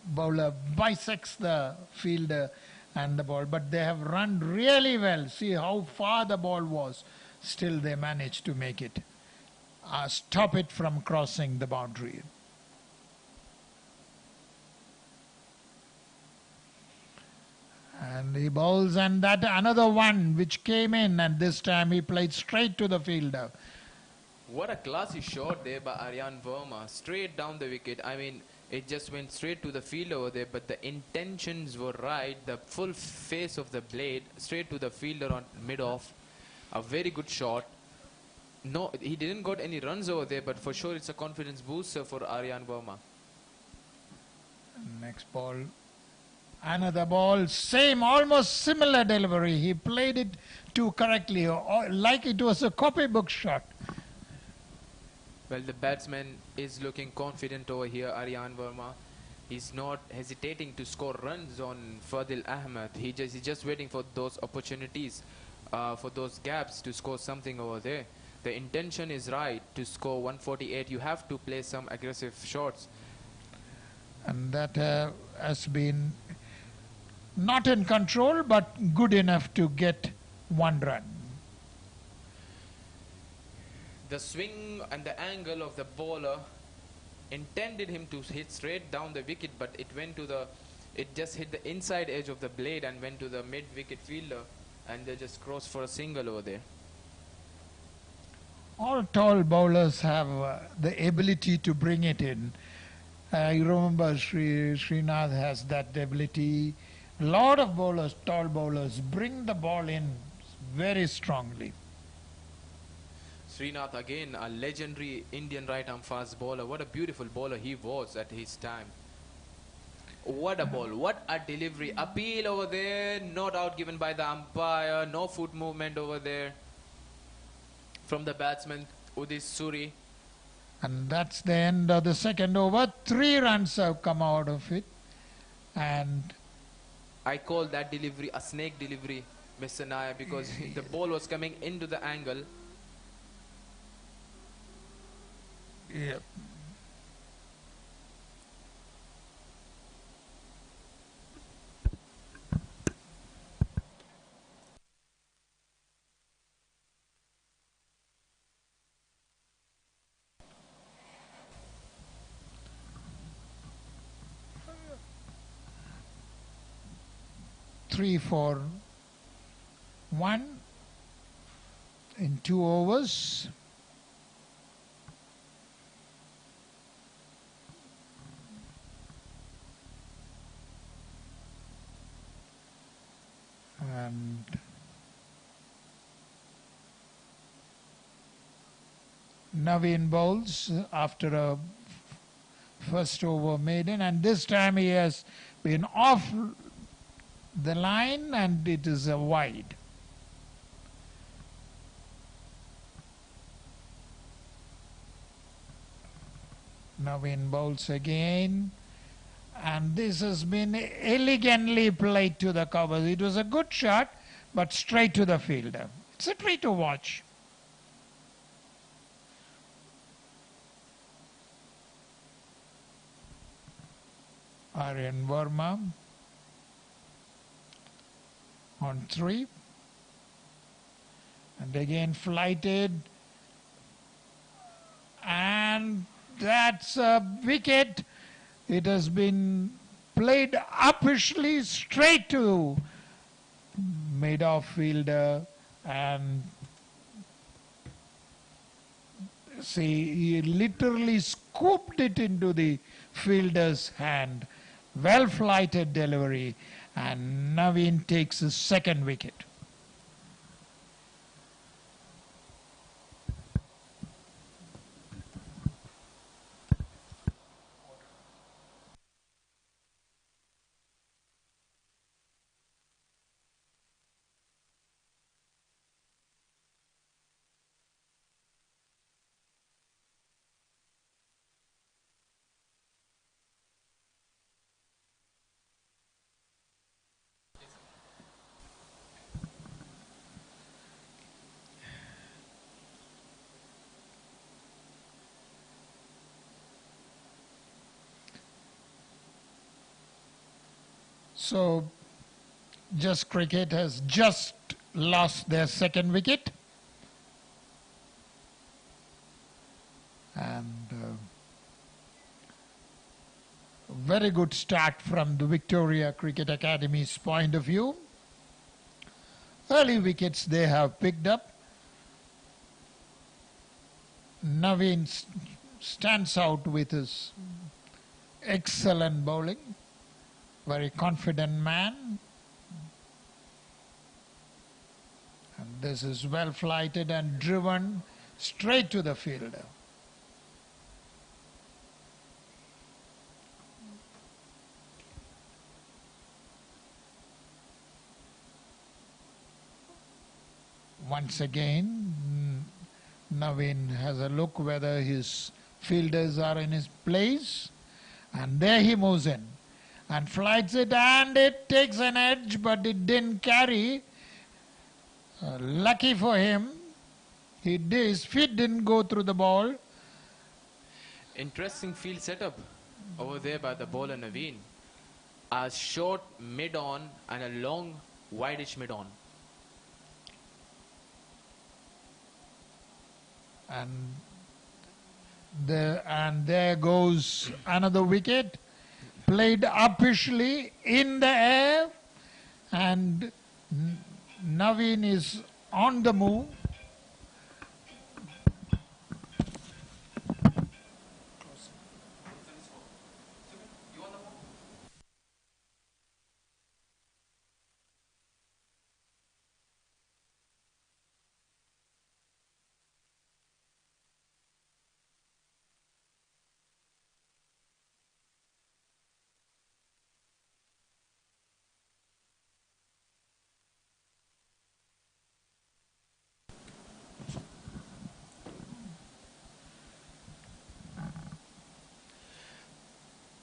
bowler bisects the fielder and the ball, but they have run really well. See how far the ball was. Still they managed to make it. Stop it from crossing the boundary. And he bowls, and that another one which came in, and this time he played straight to the fielder. What a classy shot there by Aryan Verma. Straight down the wicket. I mean, it just went straight to the fielder over there, but the intentions were right. The full face of the blade straight to the fielder on mid-off. A very good shot. No, he didn't got any runs over there, but for sure it's a confidence booster for Aryan Verma. Next ball. Another ball, same, almost similar delivery. He played it too correctly, like it was a copybook shot. Well, the batsman is looking confident over here, Aryan Verma. He's not hesitating to score runs on Fadil Ahmed. He's just waiting for those opportunities, for those gaps to score something over there. The intention is right to score 148. You have to play some aggressive shots. And that has been not in control, but good enough to get 1 run. The swing and the angle of the bowler intended him to hit straight down the wicket, but it just hit the inside edge of the blade and went to the mid-wicket fielder, and they just crossed for a single over there. All tall bowlers have the ability to bring it in. You remember Srinath has that ability. A lot of bowlers, tall bowlers, bring the ball in very strongly. Srinath again, a legendary Indian right-arm fast bowler. What a beautiful bowler he was at his time. What a ball, what a delivery. Appeal over there, not out given by the umpire, no foot movement over there from the batsman, Udit Suri. And that's the end of the second over. 3 runs have come out of it. And I call that delivery a snake delivery, Mr. Naya, because the ball was coming into the angle. yeah, 3 for 1 in 2 overs. And Naveen bowls after a first over maiden, and this time he has been off the line and it is a wide. Naveen bowls again, and this has been elegantly played to the covers. It was a good shot, but straight to the fielder. It's a treat to watch. Aryan Verma on 3, and again flighted, and that's a wicket. It has been played uppishly straight to mid-off fielder, and see, he literally scooped it into the fielder's hand. Well flighted delivery, and Naveen takes his second wicket. So, Just Cricket has just lost their second wicket. And very good start from the Victoria Cricket Academy's point of view. Early wickets they have picked up. Naveen stands out with his excellent bowling. Very confident man. And this is well flighted and driven straight to the fielder. Once again, Naveen has a look whether his fielders are in his place. And there he moves in and flights it, and it takes an edge, but it didn't carry. Lucky for him, his feet didn't go through the ball. Interesting field setup over there by the bowler Naveen. A short mid-on and a long wideish mid-on. And there goes another wicket, played uppishly in the air, and Naveen is on the move.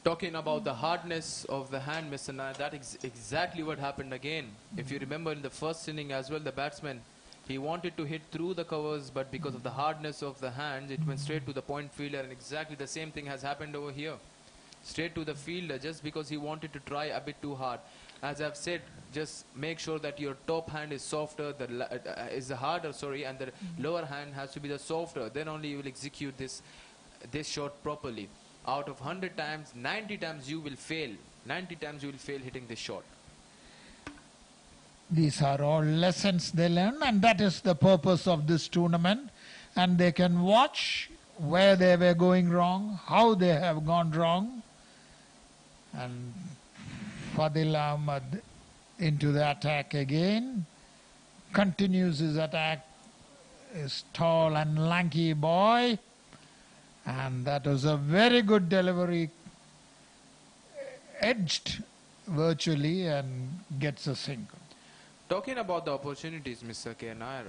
Talking about the hardness of the hand, Mr. Nair, that is exactly what happened again. If you remember in the first inning as well, the batsman, he wanted to hit through the covers, but because of the hardness of the hands, it went straight to the point fielder, and exactly the same thing has happened over here. Straight to the fielder, just because he wanted to try a bit too hard. As I've said, just make sure that your top hand is softer, is the harder, sorry, and the lower hand has to be the softer. Then only you will execute this shot properly. Out of 100 times, 90 times you will fail. 90 times you will fail hitting this shot. These are all lessons they learn, and that is the purpose of this tournament. And they can watch where they were going wrong, how they have gone wrong. And Fadil Ahmad into the attack again. Continues his attack. Is tall and lanky boy. And that was a very good delivery, edged virtually, and gets a single. Talking about the opportunities, Mr. K. Nair,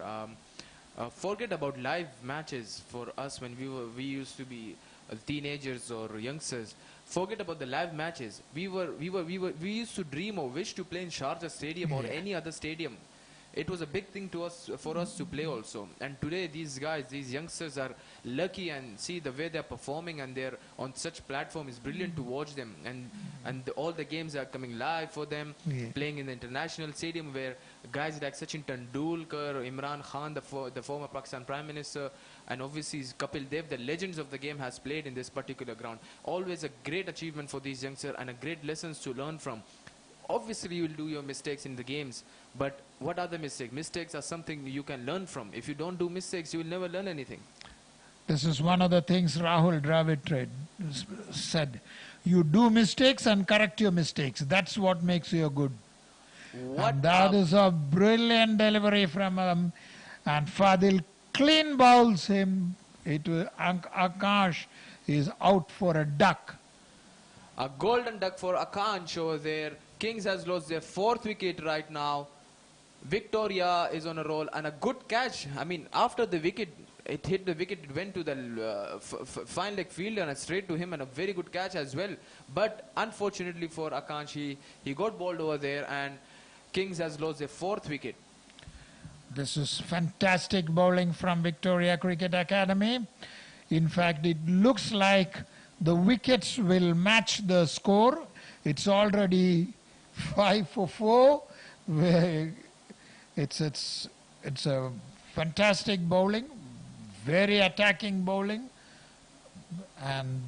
forget about live matches for us when we used to be teenagers or youngsters. Forget about the live matches. We used to dream or wish to play in Sharjah Stadium or any other stadium. It was a big thing for us to play also. And today these guys, these youngsters are lucky, and see the way they're performing, and they're on such platform is brilliant to watch them. And all the games are coming live for them, playing in the international stadium where guys like Sachin Tendulkar, Imran Khan, the former Pakistan Prime Minister, and obviously Kapil Dev, the legends of the game, has played in this particular ground. Always a great achievement for these youngsters and a great lessons to learn from. Obviously you will do your mistakes in the games, but what are the mistakes? Mistakes are something you can learn from. If you don't do mistakes, you will never learn anything. This is one of the things Rahul Dravid said. You do mistakes and correct your mistakes. That's what makes you good. And that is a brilliant delivery from him. And Fadil clean bowls him. Akash is out for a duck. A golden duck for Akansh over there. Kings has lost their 4th wicket right now. Victoria is on a roll, and a good catch. I mean, after the wicket, it hit the wicket, it went to the fine leg fielder and straight to him, and a very good catch as well. But unfortunately for Akansh, he got bowled over there, and Kings has lost their 4th wicket. This is fantastic bowling from Victoria Cricket Academy. In fact, it looks like the wickets will match the score. It's already 5 for 4. where It's a fantastic bowling, very attacking bowling, and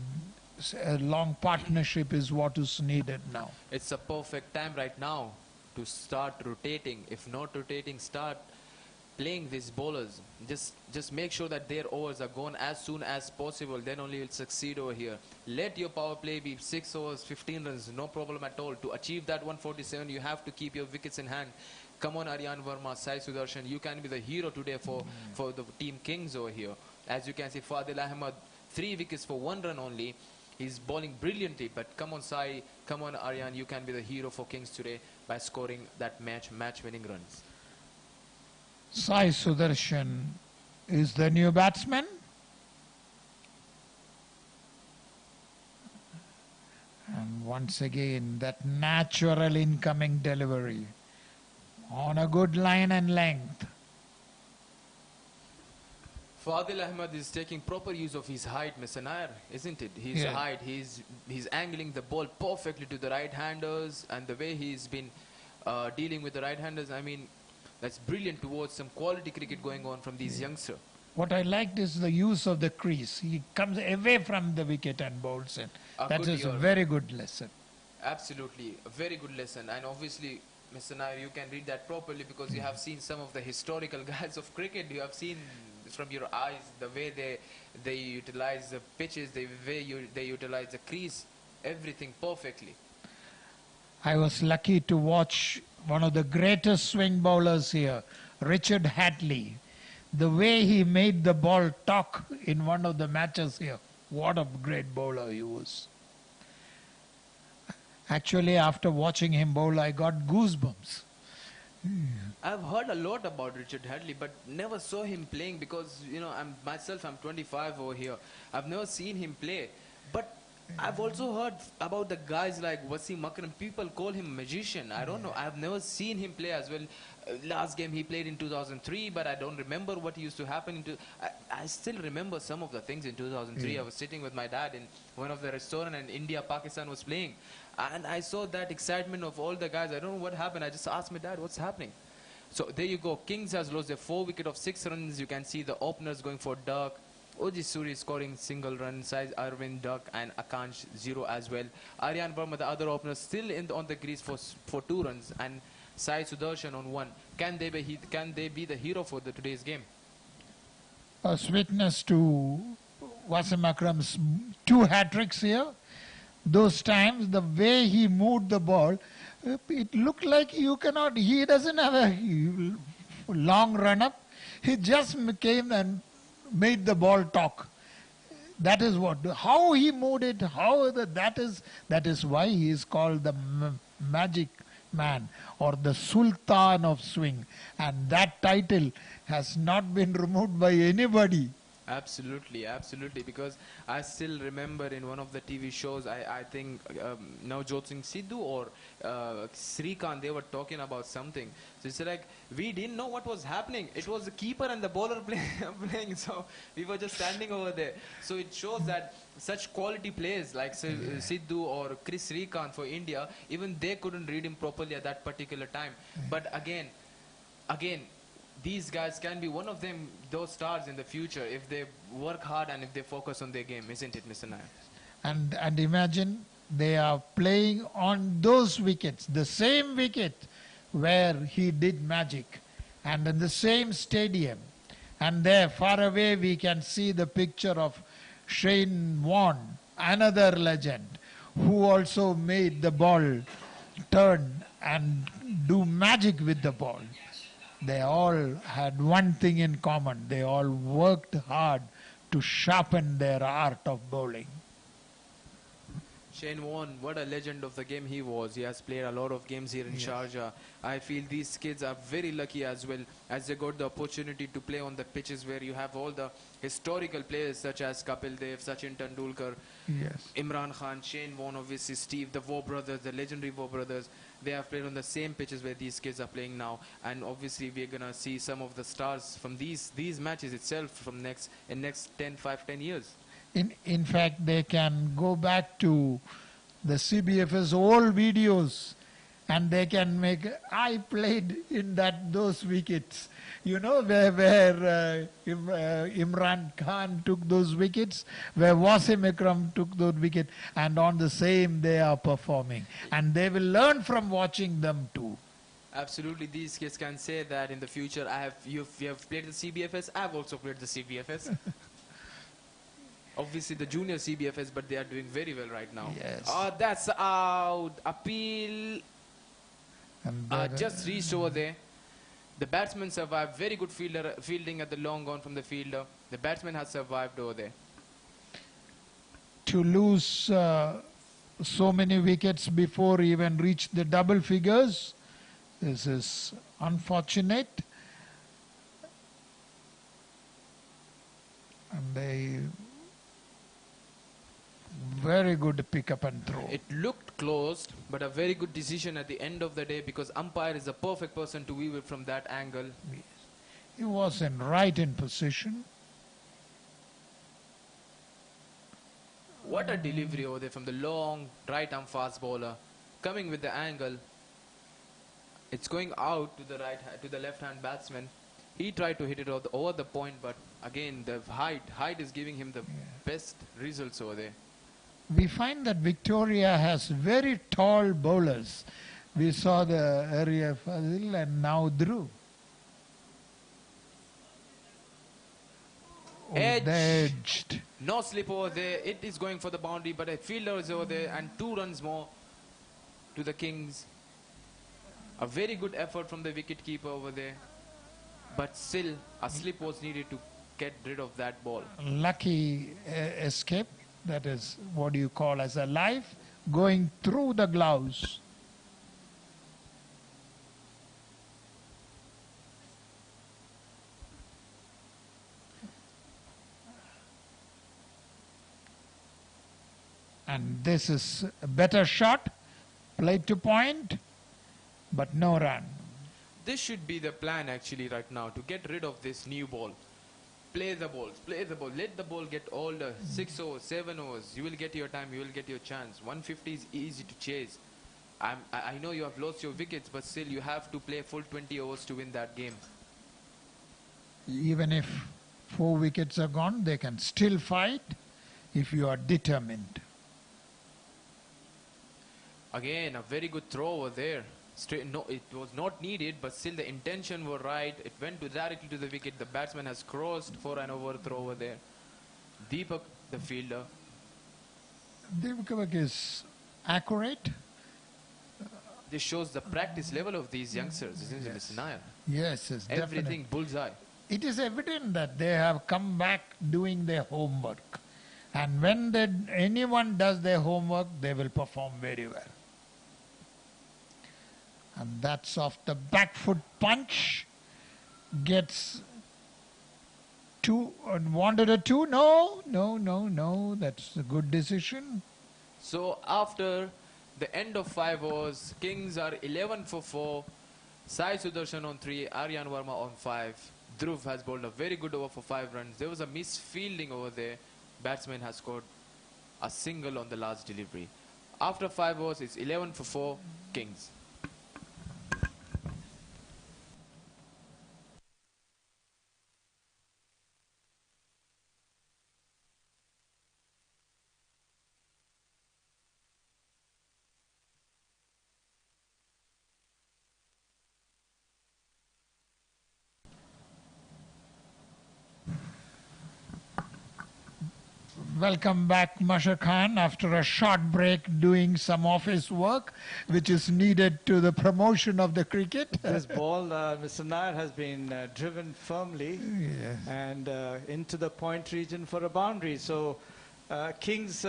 a long partnership is what is needed now. It's a perfect time right now to start rotating. If not rotating, start playing these bowlers. Just make sure that their overs are gone as soon as possible. Then only you'll succeed over here. Let your power play be 6 overs, 15 runs, no problem at all. To achieve that 147, you have to keep your wickets in hand. Come on, Aryan Verma, Sai Sudarshan, you can be the hero today for the team Kings over here. As you can see, Fadil Ahmed, 3 wickets for 1 run only. He's bowling brilliantly, but come on, Sai, come on, Aryan, you can be the hero for Kings today by scoring that match-winning runs. Sai Sudarshan is the new batsman. And once again, that natural incoming delivery on a good line and length. Fadil Ahmed is taking proper use of his height, Mr. Nair, isn't it? His height, he's angling the ball perfectly to the right-handers, and the way he's been dealing with the right-handers, I mean, that's brilliant towards some quality cricket going on from these youngsters. What I liked is the use of the crease. He comes away from the wicket and bowls in. That is a very good lesson. Absolutely, a very good lesson. And obviously, Mr. Nair, you can read that properly because you have seen some of the historical guys of cricket. You have seen from your eyes the way they utilize the pitches, the way they utilize the crease, everything perfectly. I was lucky to watch one of the greatest swing bowlers here, Richard Hadley. The way he made the ball talk in one of the matches here. What a great bowler he was. Actually, after watching him bowl, I got goosebumps. I've heard a lot about Richard Hadley, but never saw him playing because, you know, I'm 25 over here. I've never seen him play. But I've also heard about the guys like Wasim Akram. People call him magician. I don't know. I've never seen him play as well. Last game he played in 2003, but I don't remember what used to happen. I still remember some of the things in 2003. I was sitting with my dad in one of the restaurants and India-Pakistan was playing. And I saw that excitement of all the guys. I don't know what happened. I just asked my dad, what's happening? So there you go. Kings has lost their 4 wicket of 6 runs. You can see the openers going for Duck. Oji Suri scoring single run, Sai Arvind, Duck and Akansh 0 as well. Aryan Verma, the other opener, still on the crease for 2 runs, and Sai Sudarshan on 1. Can they be the hero for today's game? As witness to Wasim Akram's 2 hat-tricks here. Those times, the way he moved the ball, it looked like he doesn't have a long run-up. He just came and made the ball talk. That is how he moved it, that is why he is called the magic man or the Sultan of Swing. And that title has not been removed by anybody. Absolutely, absolutely. Because I still remember in one of the TV shows, I think Navjot Singh Sidhu or Srikanth, they were talking about something. So it's like, we didn't know what was happening. It was the keeper and the bowler playing. So we were just standing over there. So it shows that such quality players like Sidhu or Chris Srikanth for India, even they couldn't read him properly at that particular time. But again, these guys can be one of those stars in the future if they work hard and if they focus on their game, isn't it, Mr. Nair? And imagine they are playing on those wickets, the same wicket where he did magic, and in the same stadium. And there, far away, we can see the picture of Shane Warne, another legend, who also made the ball turn and do magic with the ball. They all had one thing in common. They all worked hard to sharpen their art of bowling. Shane Warne, what a legend of the game he was. He has played a lot of games here in Sharjah. I feel these kids are very lucky as well, as they got the opportunity to play on the pitches where you have all the historical players such as Kapil Dev, Sachin Tendulkar, Imran Khan, Shane Warne, obviously Steve, the Waugh brothers, the legendary Waugh brothers. They have played on the same pitches where these kids are playing now. And obviously we're going to see some of the stars from these matches itself from next 10 years. In fact, they can go back to the CBFS old videos and they can make. I played in those wickets, where Imran Khan took those wickets, where Wasim Akram took those wickets, and on the same they are performing, and they will learn from watching them too. Absolutely, these kids can say that in the future. You have played the CBFS. I have also played the CBFS. Obviously, the junior CBFS, but they are doing very well right now. Yes. That's out. Appeal. And Just reached over there. The batsman survived. Very good fielding at the long on from the fielder. The batsman has survived over there. to lose so many wickets before even reach the double figures, this is unfortunate. And they very good pick up and throw. It looked closed, but a very good decision at the end of the day, because umpire is the perfect person to view it from that angle. He was right in position. What a delivery over there from the long right arm fast bowler, coming with the angle. It's going out to the left hand batsman. He tried to hit it over the point, but again the height is giving him the best results over there. We find that Victoria has very tall bowlers. We saw the area Fazil and now Dhruv. Edged. No slip over there. It is going for the boundary, but a fielder is over there, and 2 runs more to the Kings. A very good effort from the wicket-keeper over there, but still a slip was needed to get rid of that ball. Lucky escape. That is what you call as a life going through the gloves. And this is a better shot, played to point, but no run. This should be the plan actually right now, to get rid of this new ball. Play the ball, let the ball get older. 6 overs, 7 overs, you will get your time, you will get your chance. 150 is easy to chase. I know you have lost your wickets, but still you have to play full 20 overs to win that game. Even if 4 wickets are gone, they can still fight if you are determined. Again, a very good throw over there. No, it was not needed, but still the intention were right. It went directly to the wicket. The batsman has crossed for an overthrow over there. Deepak, the fielder. Deepak is accurate. This shows the practice level of these youngsters, isn't it, Mr. Nair? Yes, yes, definitely. Everything bullseye. It is evident that they have come back doing their homework. And when anyone does their homework, they will perform very well. And that's off the back foot punch. Gets 2, wanted a 2. No. That's a good decision. So after the end of 5 overs, Kings are 11 for 4. Sai Sudarshan on 3, Aryan Verma on 5. Dhruv has bowled a very good over for 5 runs. There was a misfielding over there. Batsman has scored a single on the last delivery. After 5 overs, it's 11 for 4, Kings. Welcome back, Mashar Khan, after a short break doing some office work, which is needed to the promotion of the cricket. This ball, Mr. Nair, has been driven firmly and into the point region for a boundary. So Kings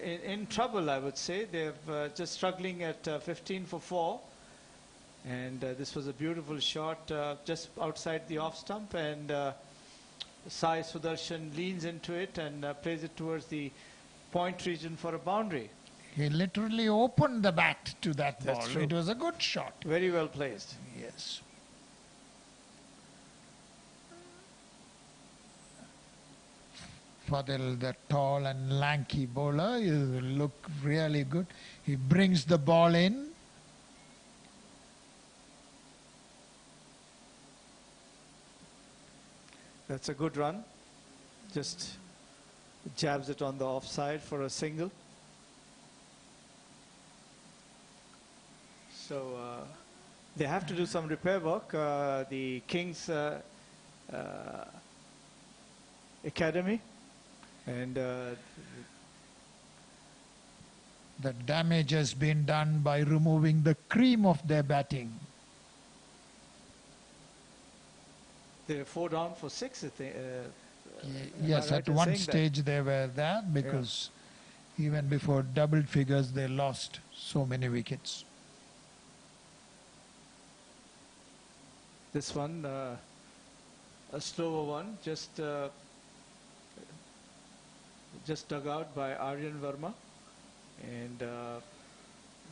in trouble, I would say. They're just struggling at 15 for 4. And this was a beautiful shot just outside the off stump. And Sai Sudarshan leans into it and plays it towards the point region for a boundary. He literally opened the bat to that ball. That's true. It was a good shot. Very well placed. Yes. Fadil, the tall and lanky bowler, he look really good. He brings the ball in. That's a good run. Just jabs it on the offside for a single. So they have to do some repair work. The Kings Academy, and The damage has been done by removing the cream of their batting. they're 4 down for 6. I think, Yes, right at in one saying that? stage they were there because even before double figures they lost so many wickets. This one, a slower one, just dug out by Aryan Verma, and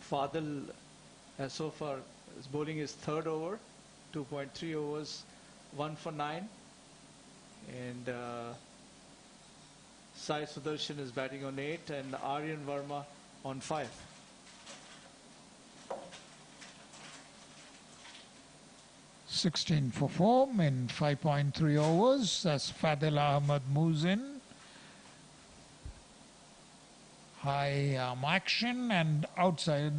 Fadil so far is bowling his 3rd over, 2.3 overs, 1 for 9, and Sai Sudarshan is batting on 8 and Aryan Verma on 5. Sixteen for 4 in 5.3 overs as Fadil Ahmed moves in. High action and outside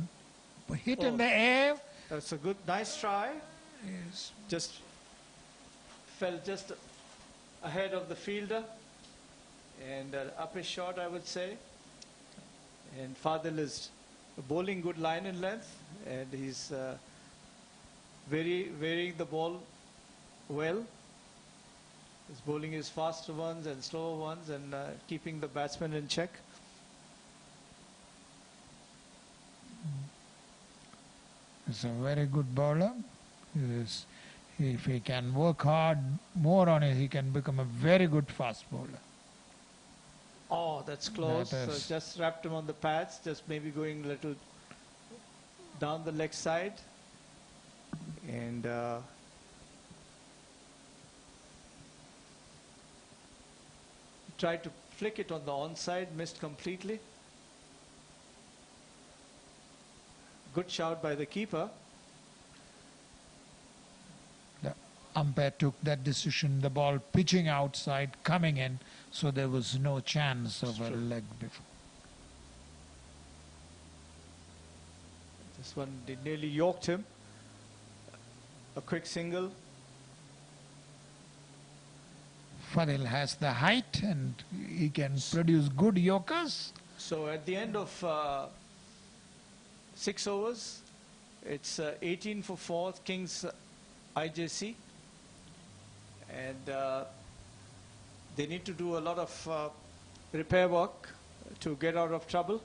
hit in Oh. the air. That's a good, nice try. Yes. Just fell just ahead of the fielder, and up a shot, I would say. And Fadil is bowling good line and length, and he's varying the ball well. He's bowling his faster ones and slower ones, and keeping the batsman in check. He's a very good bowler. If he can work hard more on it, he can become a very good fast bowler. Oh, that's close. That So is- just wrapped him on the pads, just maybe going a little down the leg side. And tried to flick it on the onside, missed completely. Good shout by the keeper. The umpire took that decision, the ball pitching outside, coming in, so there was no chance of a True. leg before. This one did nearly yoked him. A quick single. Fadil has the height and he can produce good yorkers. So at the end of 6 overs, it's 18 for 4, Kings IJC. And they need to do a lot of repair work to get out of trouble.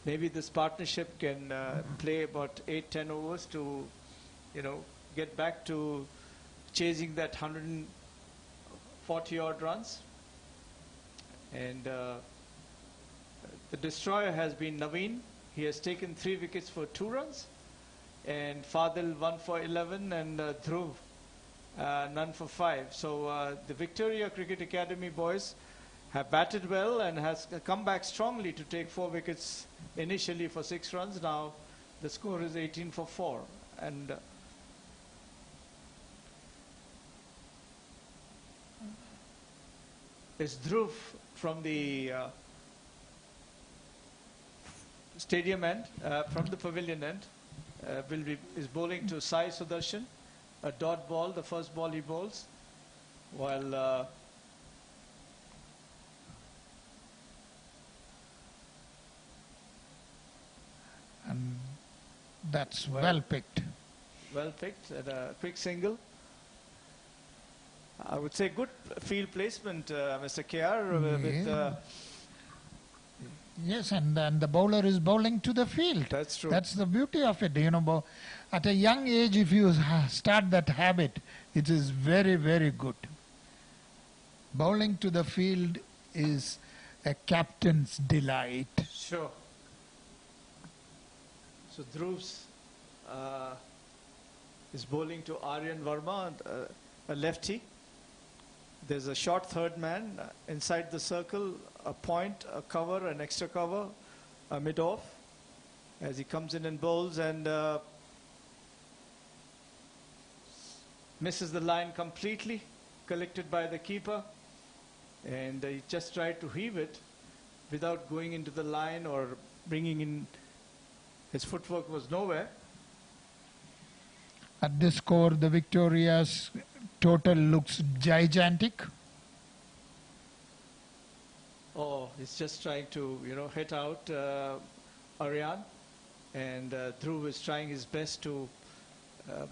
Maybe this partnership can play about 8-10 overs to, get back to chasing that 140 odd runs. And the destroyer has been Naveen. He has taken 3 wickets for 2 runs, and Fadil 1 for 11, and Dhruv none for 5. So the Victoria Cricket Academy boys have batted well and has come back strongly to take 4 wickets initially for 6 runs. Now the score is 18 for 4, and it's Dhruv from the stadium end, from the pavilion end, is bowling to Sai Sudarshan, a dot ball, the first ball he bowls, while And that's well picked. well picked and a quick single. I would say good field placement, Mr. KR, with Yeah. Yes, and then the bowler is bowling to the field. That's true. That's the beauty of it. At a young age, if you start that habit, it is very, very good. Bowling to the field is a captain's delight. Sure. So Dhruv's is bowling to Aryan Verma, a lefty. There's a short third man inside the circle, a point, a cover, an extra cover, a mid-off as he comes in and bowls and misses the line completely, collected by the keeper, and he just tried to heave it without going into the line or bringing in. His footwork was nowhere. At this score, the Victoria's total looks gigantic. Oh, he's just trying to, hit out Aryan, and Dhruv is trying his best to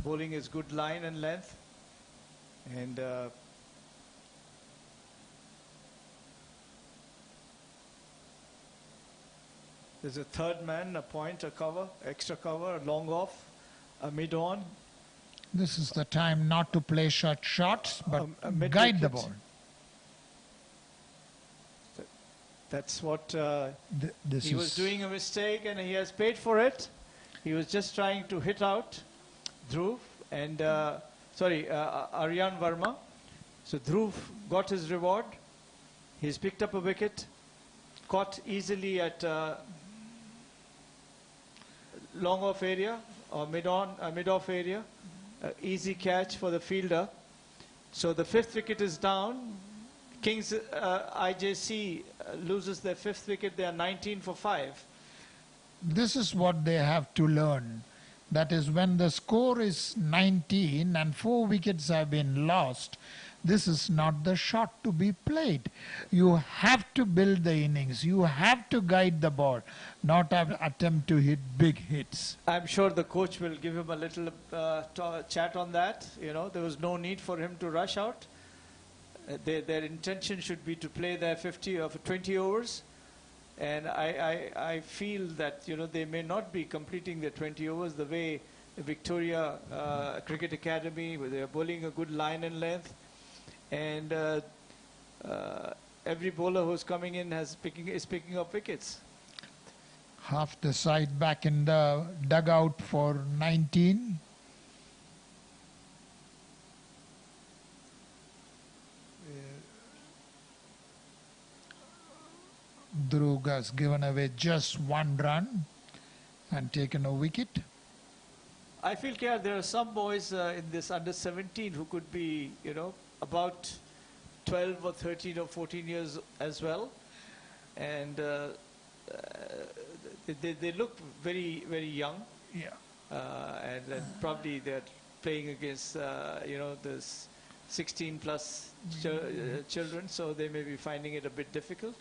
bowling his good line and length, and there's a third man, a point, a cover, extra cover, a long off, a mid-on. This is the time not to play short shots, but A mid guide the wicket. ball. That's what This he was doing a mistake, and he has paid for it. He was just trying to hit out Dhruv and Aryan Verma. So Dhruv got his reward. He's picked up a wicket, caught easily at long off area or mid-off area. Easy catch for the fielder. So the fifth wicket is down. Kings IJC loses their fifth wicket. They are 19 for 5. This is what they have to learn. That is, when the score is 19 and 4 wickets have been lost, this is not the shot to be played. You have to build the innings. You have to guide the ball, not attempt to hit big hits. I'm sure the coach will give him a little chat on that. There was no need for him to rush out. Their intention should be to play their 50 or 20 overs. And I feel that, they may not be completing their 20 overs the way the Victoria Cricket Academy, where they are bowling a good line and length. And every bowler who's coming in is picking up wickets. Half the side back in the dugout for 19. Dhruv has given away just 1 run and taken a wicket. I feel, KR, there are some boys in this under 17 who could be, about 12 or 13 or 14 years as well. And they look very, very young. Yeah. And probably they're playing against, this 16 plus children, so they may be finding it a bit difficult.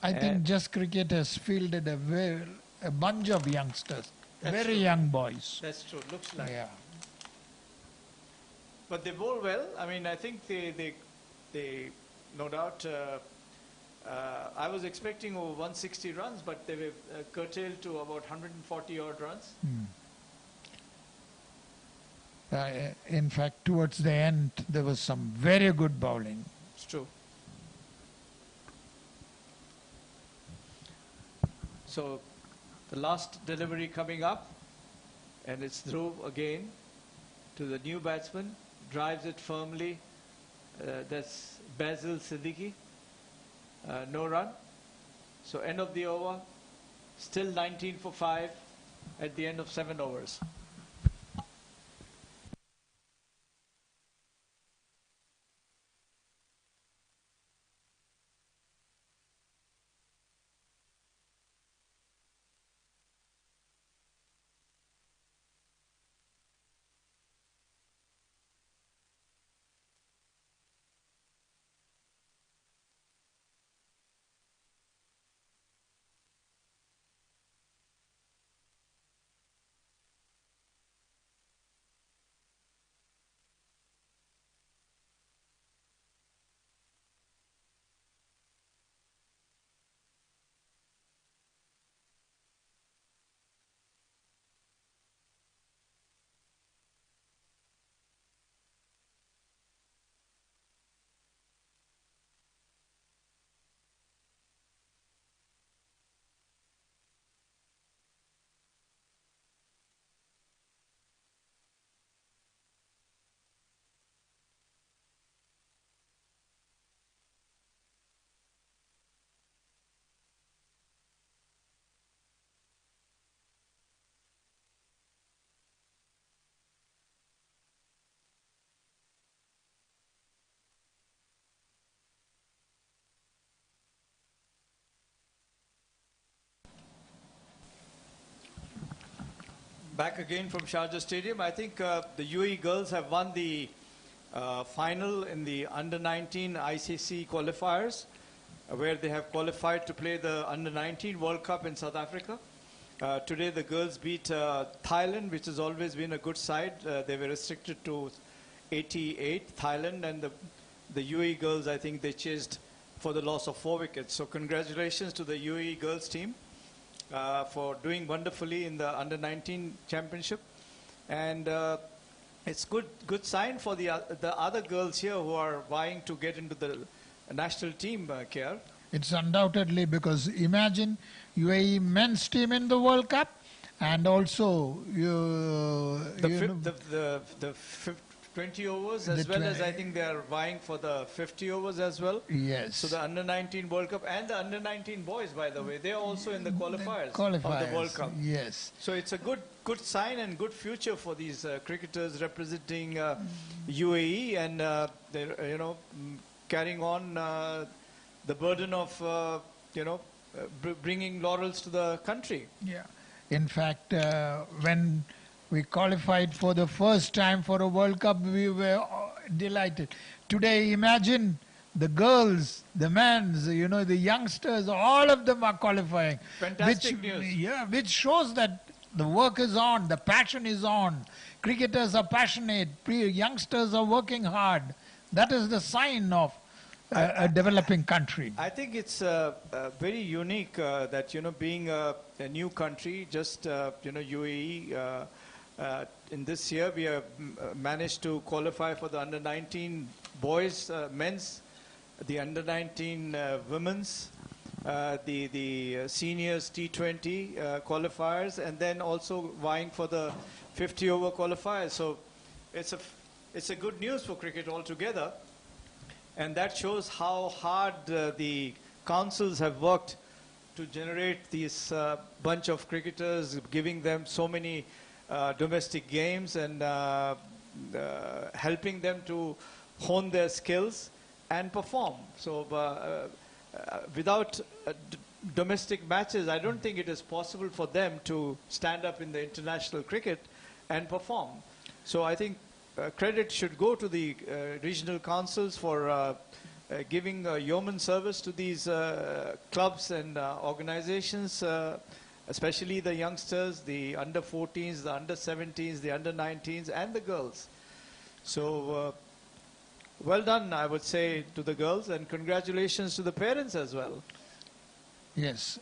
I think Just Cricket has fielded a bunch of youngsters, very young boys. That's true, looks like. Yeah. But they bowl well. I mean, I think they no doubt, I was expecting over 160 runs, but they were curtailed to about 140 odd runs. In fact, towards the end, there was some very good bowling. It's true. So the last delivery coming up, and it's Dhruv again to the new batsman, drives it firmly. That's Basil Siddiqui. No run. So end of the over, still 19 for 5 at the end of 7 overs. Back again from Sharjah Stadium. I think the UAE girls have won the final in the under-19 ICC qualifiers, where they have qualified to play the under-19 World Cup in South Africa. Today the girls beat Thailand, which has always been a good side. They were restricted to 88, Thailand, and the UAE girls, I think they chased for the loss of 4 wickets. So congratulations to the UAE girls team for doing wonderfully in the under-19 championship. And it's good sign for the other girls here who are vying to get into the national team, KR. It's undoubtedly, because imagine UAE men's team in the World Cup, and also the 20 overs, as well as I think they are vying for the 50 overs as well. Yes. So the under-19 World Cup and the under-19 boys, by the way, they are also in the qualifiers of the World Cup. Yes. So it's a good sign and good future for these cricketers representing UAE, and they're carrying on the burden of bringing laurels to the country. Yeah. In fact, when we qualified for the first time for a World Cup, we were delighted. Today, imagine the girls, the men, the youngsters, all of them are qualifying. Fantastic news. Yeah, which shows that the work is on, the passion is on. Cricketers are passionate, youngsters are working hard. That is the sign of a developing country. I think it's very unique that, being a new country, just, UAE, in this year we have managed to qualify for the under-19 boys, men's, the under-19 women's, the seniors T20 qualifiers, and then also vying for the 50 over qualifiers. So it's a good news for cricket altogether, and that shows how hard the councils have worked to generate this bunch of cricketers, giving them so many domestic games and helping them to hone their skills and perform. So without domestic matches, I don't think it is possible for them to stand up in the international cricket and perform. So I think credit should go to the regional councils for giving yeoman service to these clubs and organizations, especially the youngsters, the under-14s, the under-17s, the under-19s, and the girls. So well done, I would say, to the girls, and congratulations to the parents as well. Yes.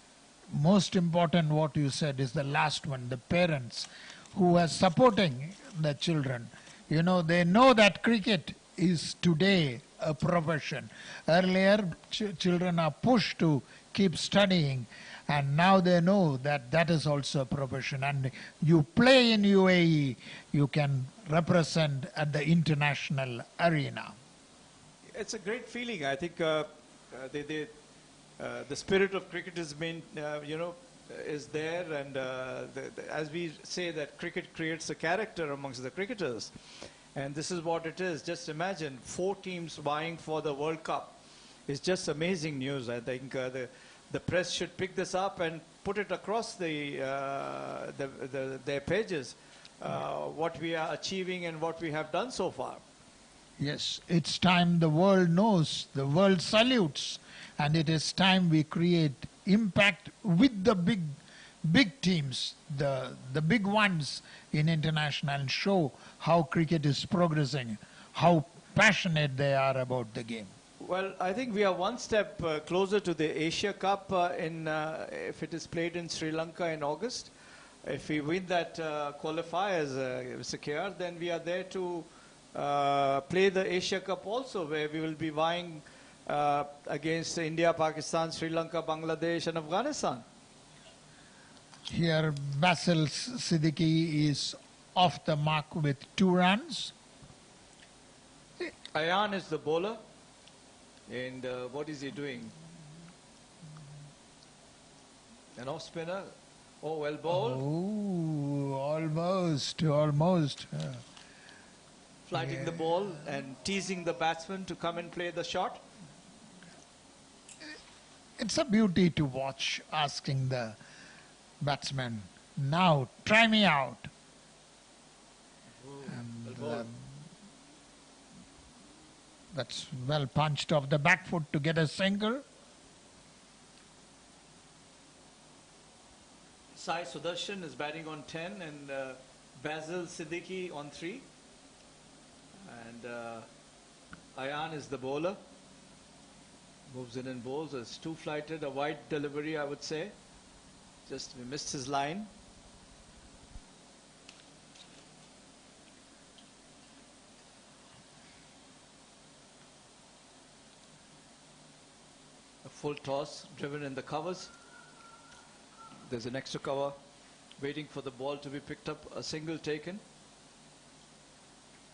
Most important what you said is the last one, the parents who are supporting the children. They know that cricket is today a profession. Earlier, children are pushed to keep studying, and now they know that that is also a profession. And you play in UAE, you can represent at the international arena. It's a great feeling. I think the spirit of cricket has been, is there, and as we say that cricket creates a character amongst the cricketers, and this is what it is. Just imagine 4 teams vying for the World Cup. It's just amazing news. I think the press should pick this up and put it across their pages, what we are achieving and what we have done so far. Yes, it's time the world knows, the world salutes, and it is time we create impact with the big teams, the big ones in international, and show how cricket is progressing, how passionate they are about the game. Well, I think we are one step closer to the Asia Cup if it is played in Sri Lanka in August. If we win that qualifiers, Mr. KR, then we are there to play the Asia Cup also, where we will be vying against India, Pakistan, Sri Lanka, Bangladesh, and Afghanistan. Here, Basil Siddiqui is off the mark with 2 runs. Ayan is the bowler. And what is he doing? An off spinner. Oh, well bowled. Oh, almost. Flighting the ball and teasing the batsman to come and play the shot. It's a beauty to watch, asking the batsman, now try me out. That's well punched off the back foot to get a single. Sai Sudarshan is batting on 10 and Basil Siddiqui on 3. And Ayan is the bowler. Moves in and bowls. It's two-flighted, a wide delivery, I would say. Just we missed his line. A full toss, driven in the covers. There's an extra cover, waiting for the ball to be picked up, a single taken.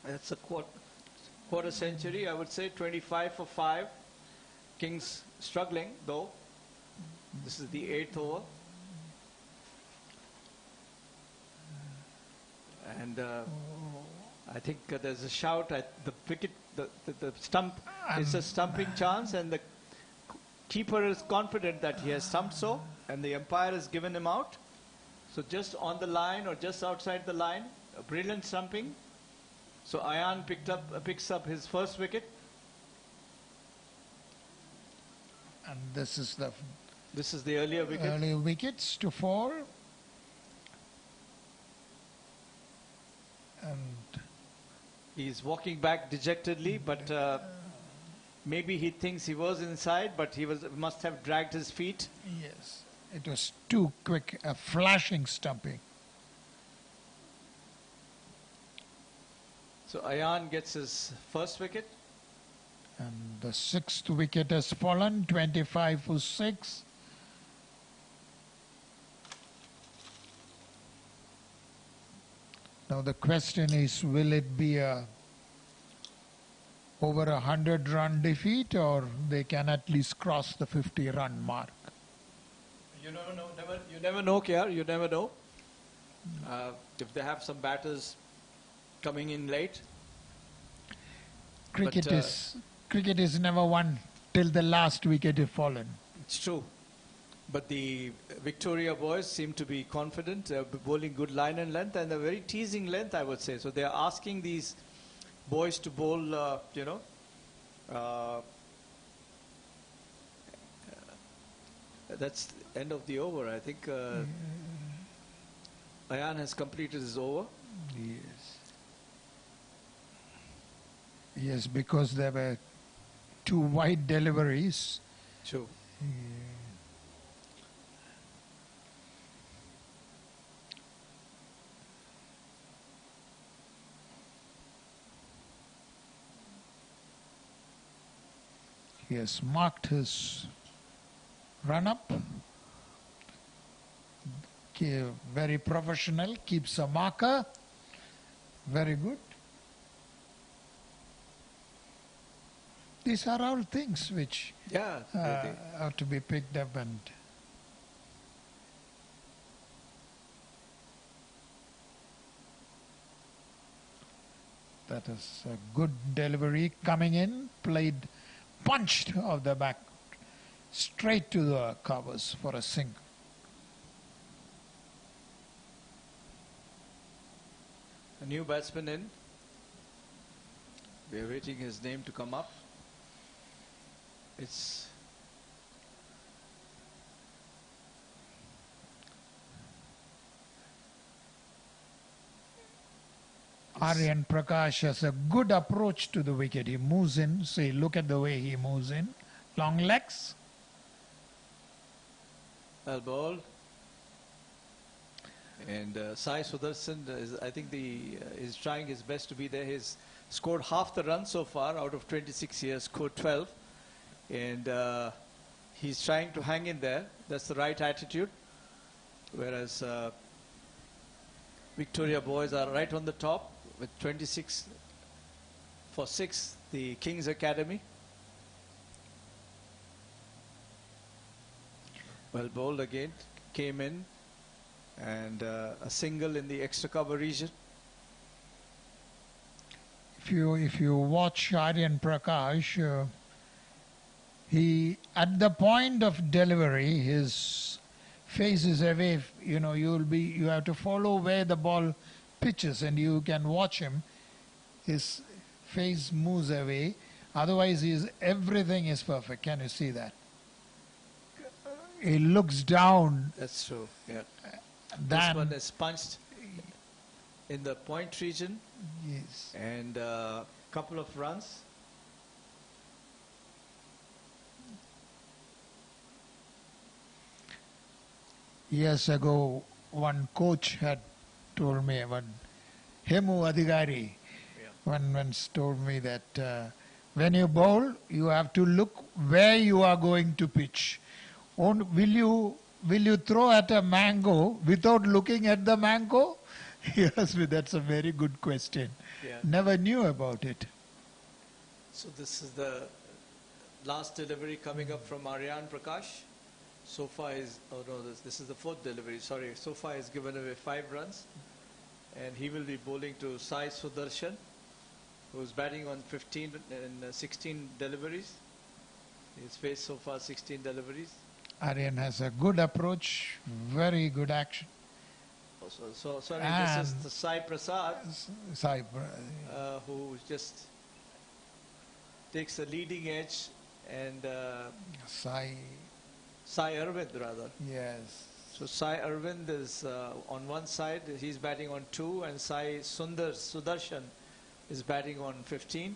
That's a quarter century, I would say, 25 for 5. Kings struggling, though. This is the 8th over. And I think there's a shout at the wicket, the stump. It's a stumping chance, and the keeper is confident that he has stumped so, and the umpire has given him out. So just on the line or just outside the line, a brilliant stumping. So Ayan picks up his first wicket. And this is the earlier wicket. Early wickets to fall. And he's walking back dejectedly, but maybe he thinks he was inside, but must have dragged his feet. Yes, it was too quick, a flashing stumping. So Ayan gets his first wicket. And the 6th wicket has fallen, 25 for 6. Now the question is, will it be a over 100-run defeat, or they can at least cross the 50-run mark? You never know. You never know, KR. You never know. If they have some batters coming in late. Cricket is never won till the last wicket is fallen. It's true. But the Victoria boys seem to be confident. They're bowling good line and length, and a very teasing length, I would say. So they're asking these boys to bowl, that's the end of the over. I think Ayan has completed his over. Yes. Yes, because there were 2 wide deliveries. True. He has marked his run-up. Very professional, keeps a marker. Very good. These are all things which have to be picked up, and that is a good delivery coming in, played punched off the back straight to the covers for a single. A new batsman in. We are waiting his name to come up. It's Aryan Prakash has a good approach to the wicket. He moves in. See, look at the way he moves in. Long legs. well bowled. And Sai Sudarshan is trying his best to be there. He's scored half the runs so far out of 26 years, scored 12. And he's trying to hang in there. That's the right attitude. Whereas Victoria boys are right on the top with 26 for 6, the Kings Academy. Well bowled again, came in, and a single in the extra cover region. If you watch Aryan Prakash, he at the point of delivery, his face is away. You have to follow where the ball pitches, and you can watch him. His face moves away, Otherwise, everything is perfect. Can you see that? He looks down. That's true. Yeah. Then, This one is punched in the point region yes. and couple of runs. Years ago, one coach had told me, Hemu Adhigari, once told me that when you bowl, you have to look where you are going to pitch. Will you throw at a mango without looking at the mango? He asked me, that's a very good question. Yeah. Never knew about it. So this is the last delivery coming up from Aryan Prakash. So far this is the fourth delivery, sorry. So far he's given away 5 runs. And he will be bowling to Sai Sudarshan, who's batting on 15 and 16 deliveries. He's faced so far 16 deliveries. Aryan has a good approach, very good action. So sorry, And this is the Sai Prasad, Sai, who just takes the leading edge, and Sai, Sai Arvind rather. yes. So Sai Arvind is on one side, he's batting on 2, and Sai Sudarshan is batting on 15.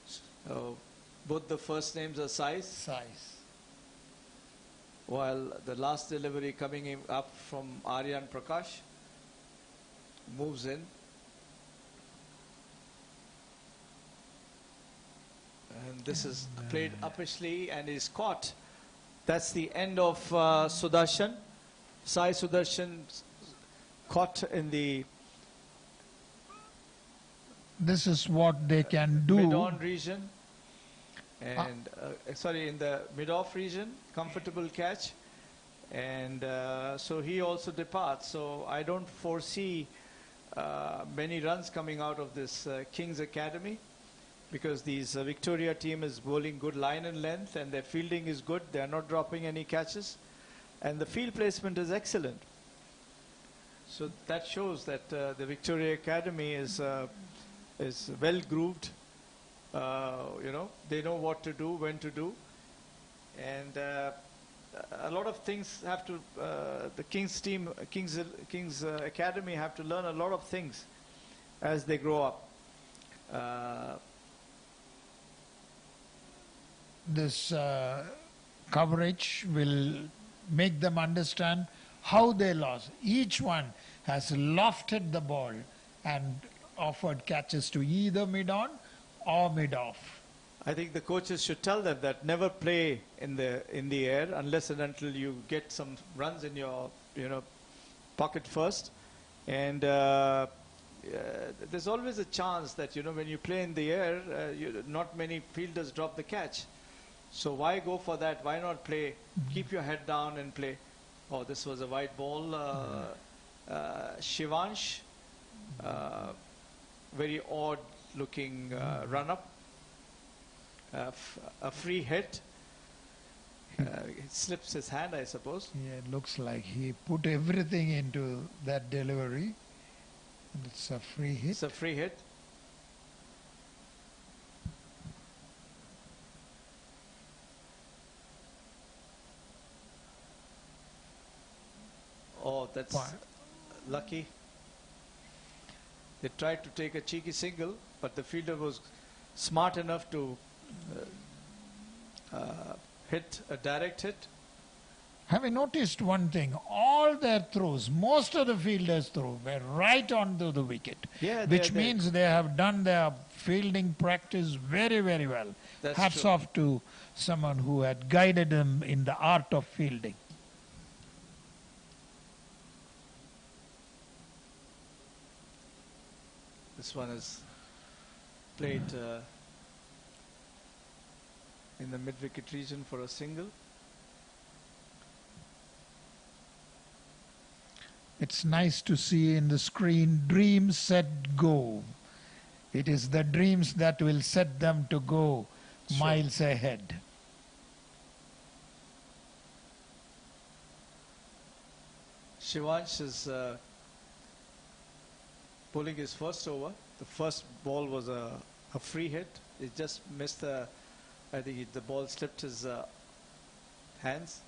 So both the first names are Sais, Sais. while the last delivery coming up from Aryan Prakash moves in. And this is played uppishly and is caught. That's the end of Sudarshan. Sai Sudarshan caught in the This is what they can do. mid-on region. And sorry, in the mid-off region, comfortable catch. And so he also departs. So I don't foresee many runs coming out of this King's Academy, because these Victoria team is bowling good line and length, and their fielding is good. They are not dropping any catches, and the field placement is excellent. So that shows that the Victoria Academy is well grooved. They know what to do, when to do, and a lot of things have to. The King's team, King's Academy, have to learn a lot of things as they grow up. This coverage will make them understand how they lost. Each one has lofted the ball and offered catches to either mid-on or mid-off. I think the coaches should tell them that never play in the air unless and until you get some runs in your pocket first. And there's always a chance that when you play in the air, not many fielders drop the catch. So why go for that? Why not play? Keep your head down and play. Oh, this was a wide ball. Shivansh, very odd looking run up. A free hit. It slips his hand, I suppose. Yeah, it looks like he put everything into that delivery. And it's a free hit. It's a free hit. Oh, that's lucky. They tried to take a cheeky single, but the fielder was smart enough to hit a direct hit. Have you noticed one thing? All their throws, most of the fielders' throws were right onto the wicket. Yeah, which means they have done their fielding practice very, very well. That's Hats true. off to someone who had guided them in the art of fielding. This one is played in the mid-wicket region for a single. It's nice to see in the screen, dream, set, go. It is the dreams that will set them to go miles ahead. Shivansh is bowling his first over. The first ball was a a free hit. He just missed the, I think the ball slipped his hands.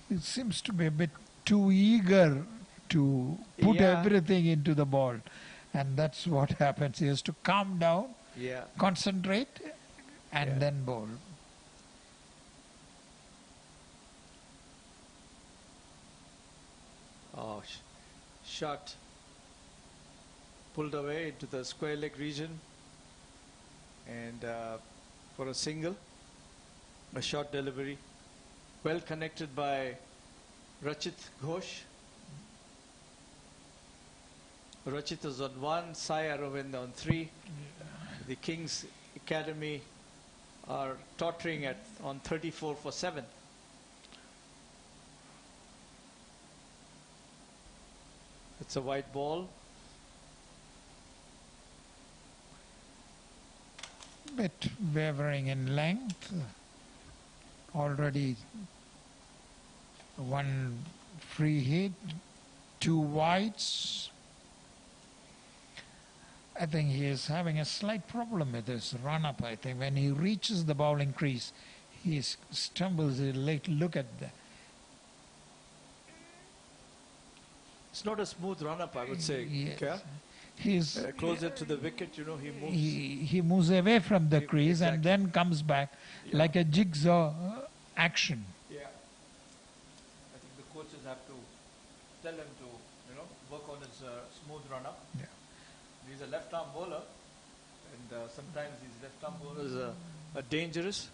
He seems to be a bit too eager to put Yeah. everything into the ball. And that's what happens. He has to calm down, Yeah. concentrate, and Yeah. then bowl. Oh, shot pulled away into the square leg region, and for a single, a short delivery, well connected by Rachit Ghosh. Rachit is on 1, Sai Aravind on 3. The King's Academy are tottering on 34 for 7. It's a white ball. Bit wavering in length. Already one free hit, 2 wides. I think he is having a slight problem with his run-up. I think when he reaches the bowling crease, he stumbles. Look at that. It's not a smooth run-up, I would say. Yes. Kya? He's Closer to the wicket, he moves. he moves away from the crease and exactly. then comes back Yeah. like a jigsaw action. Yeah. I think the coaches have to tell him to, work on his smooth run-up. Yeah. He's a left-arm bowler, and sometimes these left-arm bowlers are dangerous.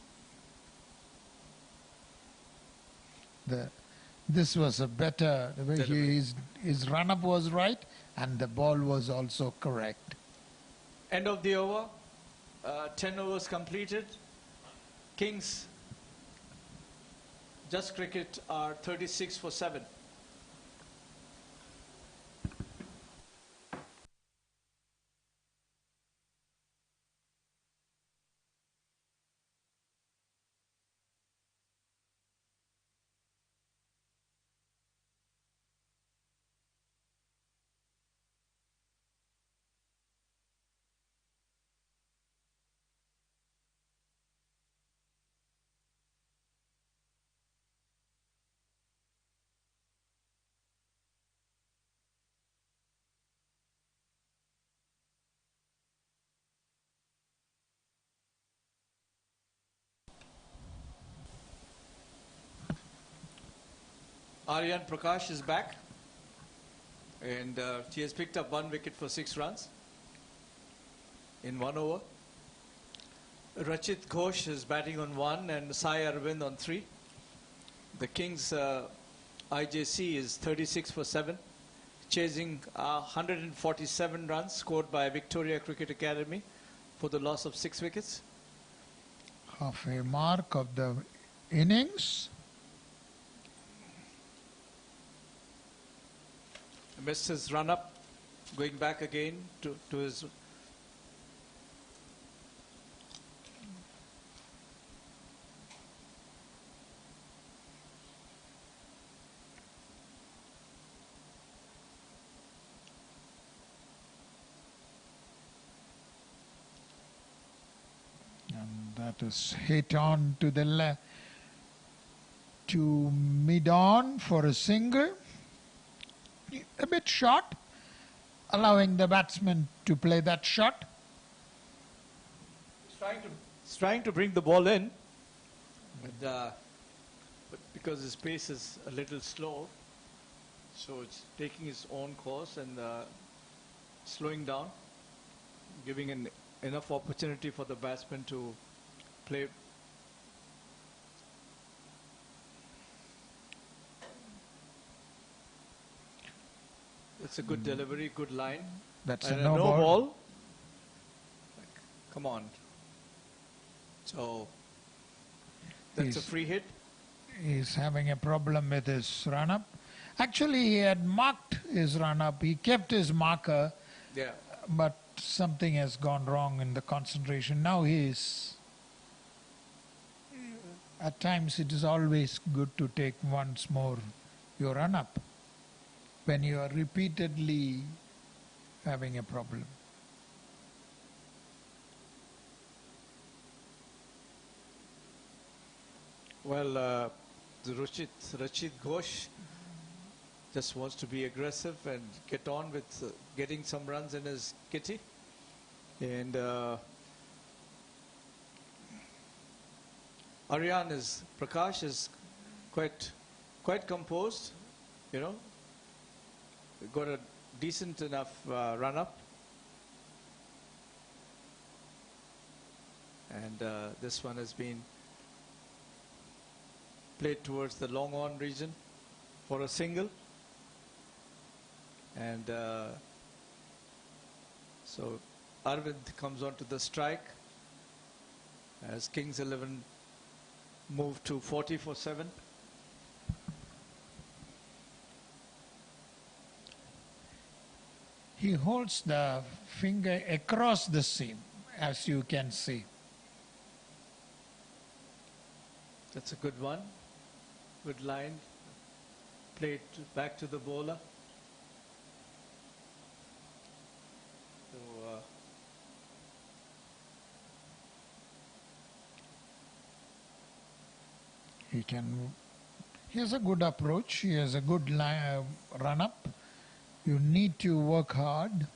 This was a better. Delivery. His run-up was right, and the ball was also correct. End of the over. 10 overs completed. Kings Just Cricket are 36 for 7. Aryan Prakash is back, and he has picked up 1 wicket for 6 runs in 1 over. Rachit Ghosh is batting on 1 and Sai Arvind on 3. The Kings IJC is 36 for 7, chasing 147 runs scored by Victoria Cricket Academy for the loss of 6 wickets. Half a mark of the innings. Missed his run up, going back again to his. And that is hit on to the left, to mid-on for a single. A bit short, allowing the batsman to play that shot. He's trying to bring the ball in, but because his pace is a little slow, so it's taking its own course and slowing down, giving enough opportunity for the batsman to play. It's a good delivery, good line. That's And a no ball. Like, come on. So that's a He's- free hit. He's having a problem with his run-up. Actually, he had marked his run-up. He kept his marker, Yeah. but something has gone wrong in the concentration. Now he is. At times, it is always good to take once more your run-up. when you are repeatedly having a problem? Well, the Rachid Ghosh just wants to be aggressive and get on with getting some runs in his kitty. And Prakash is quite composed, you know, got a decent enough run up. And this one has been played towards the long on region for a single. And so Arvind comes on to the strike as Kings 11 move to 40 for 7. He holds the finger across the seam, as you can see. That's a good one. Good line. Played back to the bowler. So, he has a good approach, he has a good run up. You need to work hard.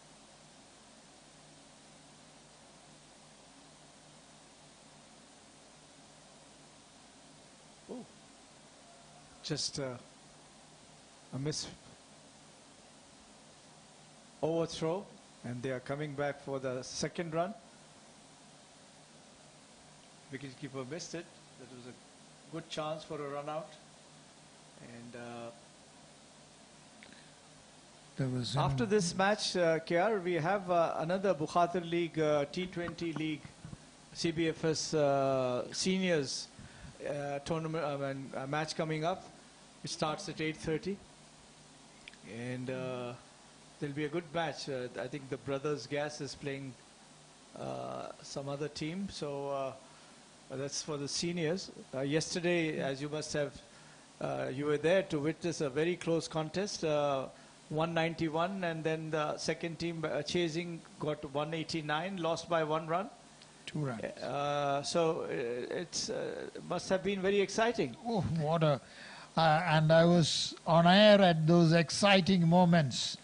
oh, just a miss overthrow, and they are coming back for the second run. Wicketkeeper missed it. That was a good chance for a run out. And There was after this match, KR, we have another Bukhatir League T20 League CBFS seniors tournament match coming up. It starts at 8:30, and there'll be a good match. I think the Brothers Gas is playing some other team, so that's for the seniors. Yesterday, as you must have, you were there to witness a very close contest. 191, and then the second team chasing got 189, lost by 1 run. 2 runs. So it's must have been very exciting. Oh, what a... and I was on air at those exciting moments.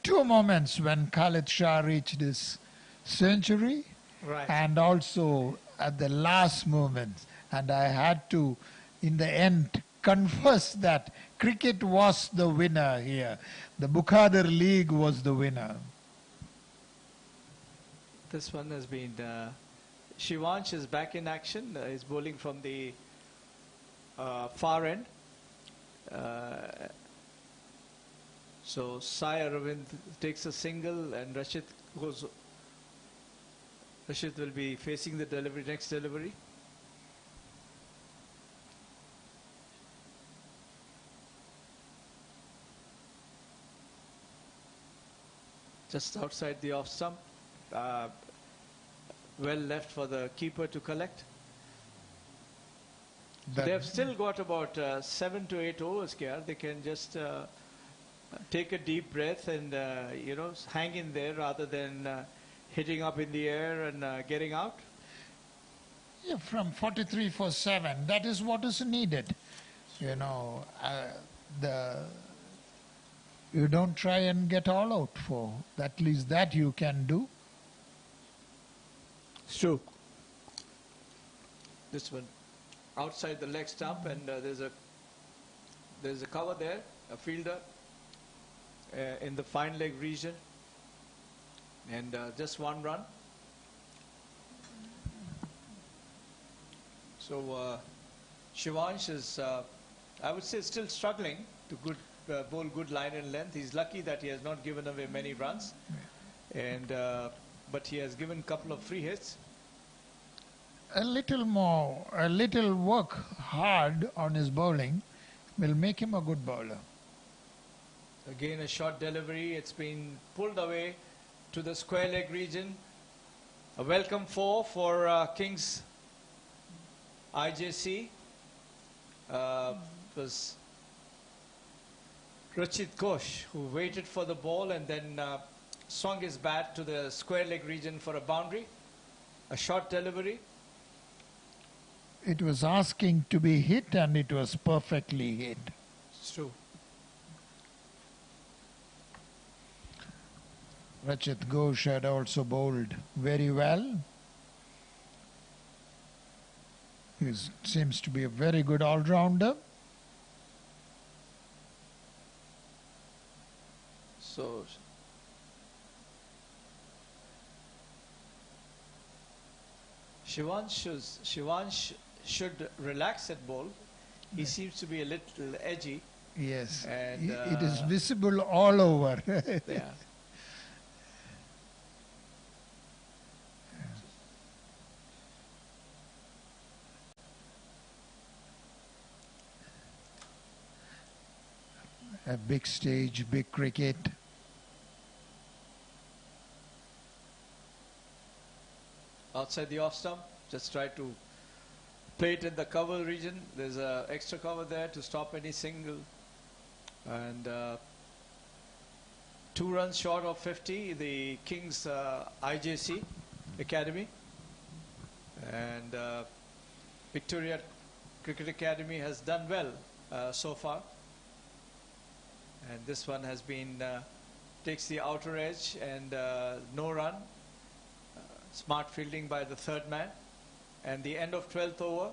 2 moments when Khalid Shah reached his century, Right. and also at the last moment. And I had to, in the end, confess that cricket was the winner here. The Bukhadir League was the winner. This one has been Shivansh is back in action. He's bowling from the far end. So Sai Aravind takes a single, and Rashid will be facing the delivery, next delivery. Just outside the off stump. Well left for the keeper to collect. They've still got about 7 to 8 overs here. They can just take a deep breath and hang in there rather than hitting up in the air and getting out. Yeah, from 43 for 7, that is what is needed. You know, you don't try and get all out for, at least that you can do. It's true. This one outside the leg stump, and there's a cover there, a fielder in the fine leg region, and just 1 run. So Shivansh is, I would say, still struggling to bowl good line and length. He's lucky that he has not given away many runs, and but he has given a couple of free hits. A little work hard on his bowling will make him a good bowler. Again, a short delivery. It's been pulled away to the square leg region. A welcome 4 for Kings IJC. Was Rachit Ghosh, who waited for the ball and then swung his bat to the square leg region for a boundary. A short delivery. It was asking to be hit and it was perfectly hit. It's true. Rachit Ghosh had also bowled very well. He seems to be a very good all-rounder. So Shivansh should relax at ball. He seems to be a little edgy. Yes, And, it is visible all over. Yeah. A big stage, big cricket. Outside the off stump, just try to play it in the cover region. There's a extra cover there to stop any single. And 2 runs short of 50, the Kings IJC Academy. And Victoria Cricket Academy has done well so far. And this one has been, takes the outer edge and no run. Smart fielding by the third man. And the end of 12th over,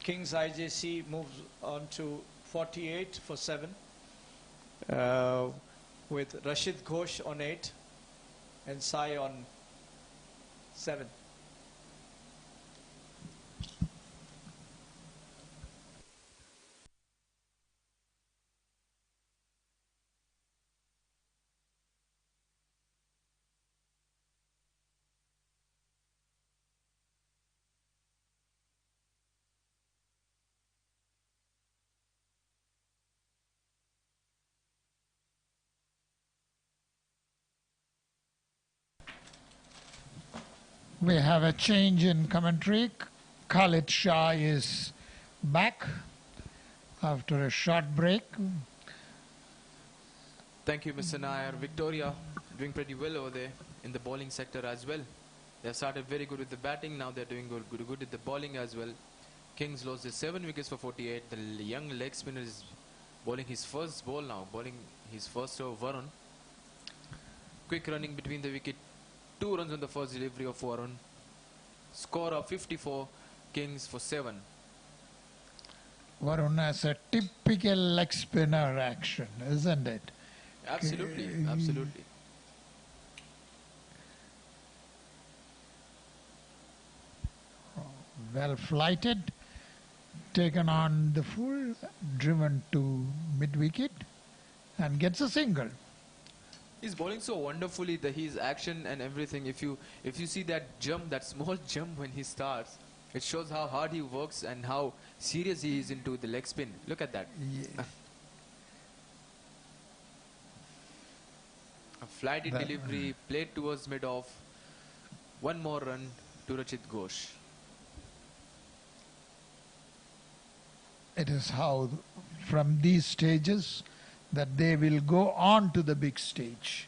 Kings IJC moves on to 48 for 7 with Rashid Ghosh on 8 and Sai on 7. We have a change in commentary. Khalid Shah is back after a short break. Thank you, Mr. Nair. Victoria doing pretty well over there in the bowling sector as well. They started very good with the batting. Now they're doing good with the bowling as well. Kings lost their 7 wickets for 48. The young leg spinner is bowling his first ball now, bowling his first over. Varun. Quick running between the wicket. 2 runs on the first delivery of Varun. Score of 54. Kings for 7. Varun has a typical leg spinner action, isn't it? Absolutely, absolutely. Well flighted, taken on the full, driven to mid-wicket and gets a single. He's bowling so wonderfully, his action and everything. If you see that jump, that small jump when he starts, it shows how hard he works and how serious he is into the leg spin. Look at that. Yeah. A flighted delivery, played towards mid-off. 1 more run to Rachit Ghosh. It is how from these stages that they will go on to the big stage.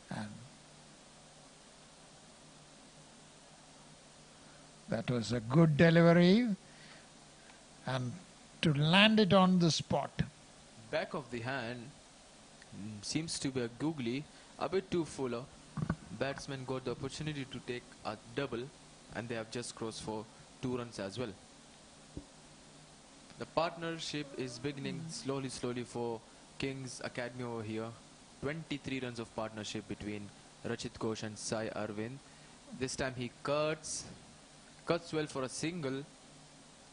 And that was a good delivery and to land it on the spot. Back of the hand seems to be a googly, a bit too fuller. Batsman got the opportunity to take a double and they have just crossed for 2 runs as well. The partnership is beginning slowly for Kings Academy over here. 23 runs of partnership between Rachit Ghosh and Sai Arvind. This time he cuts well for a single.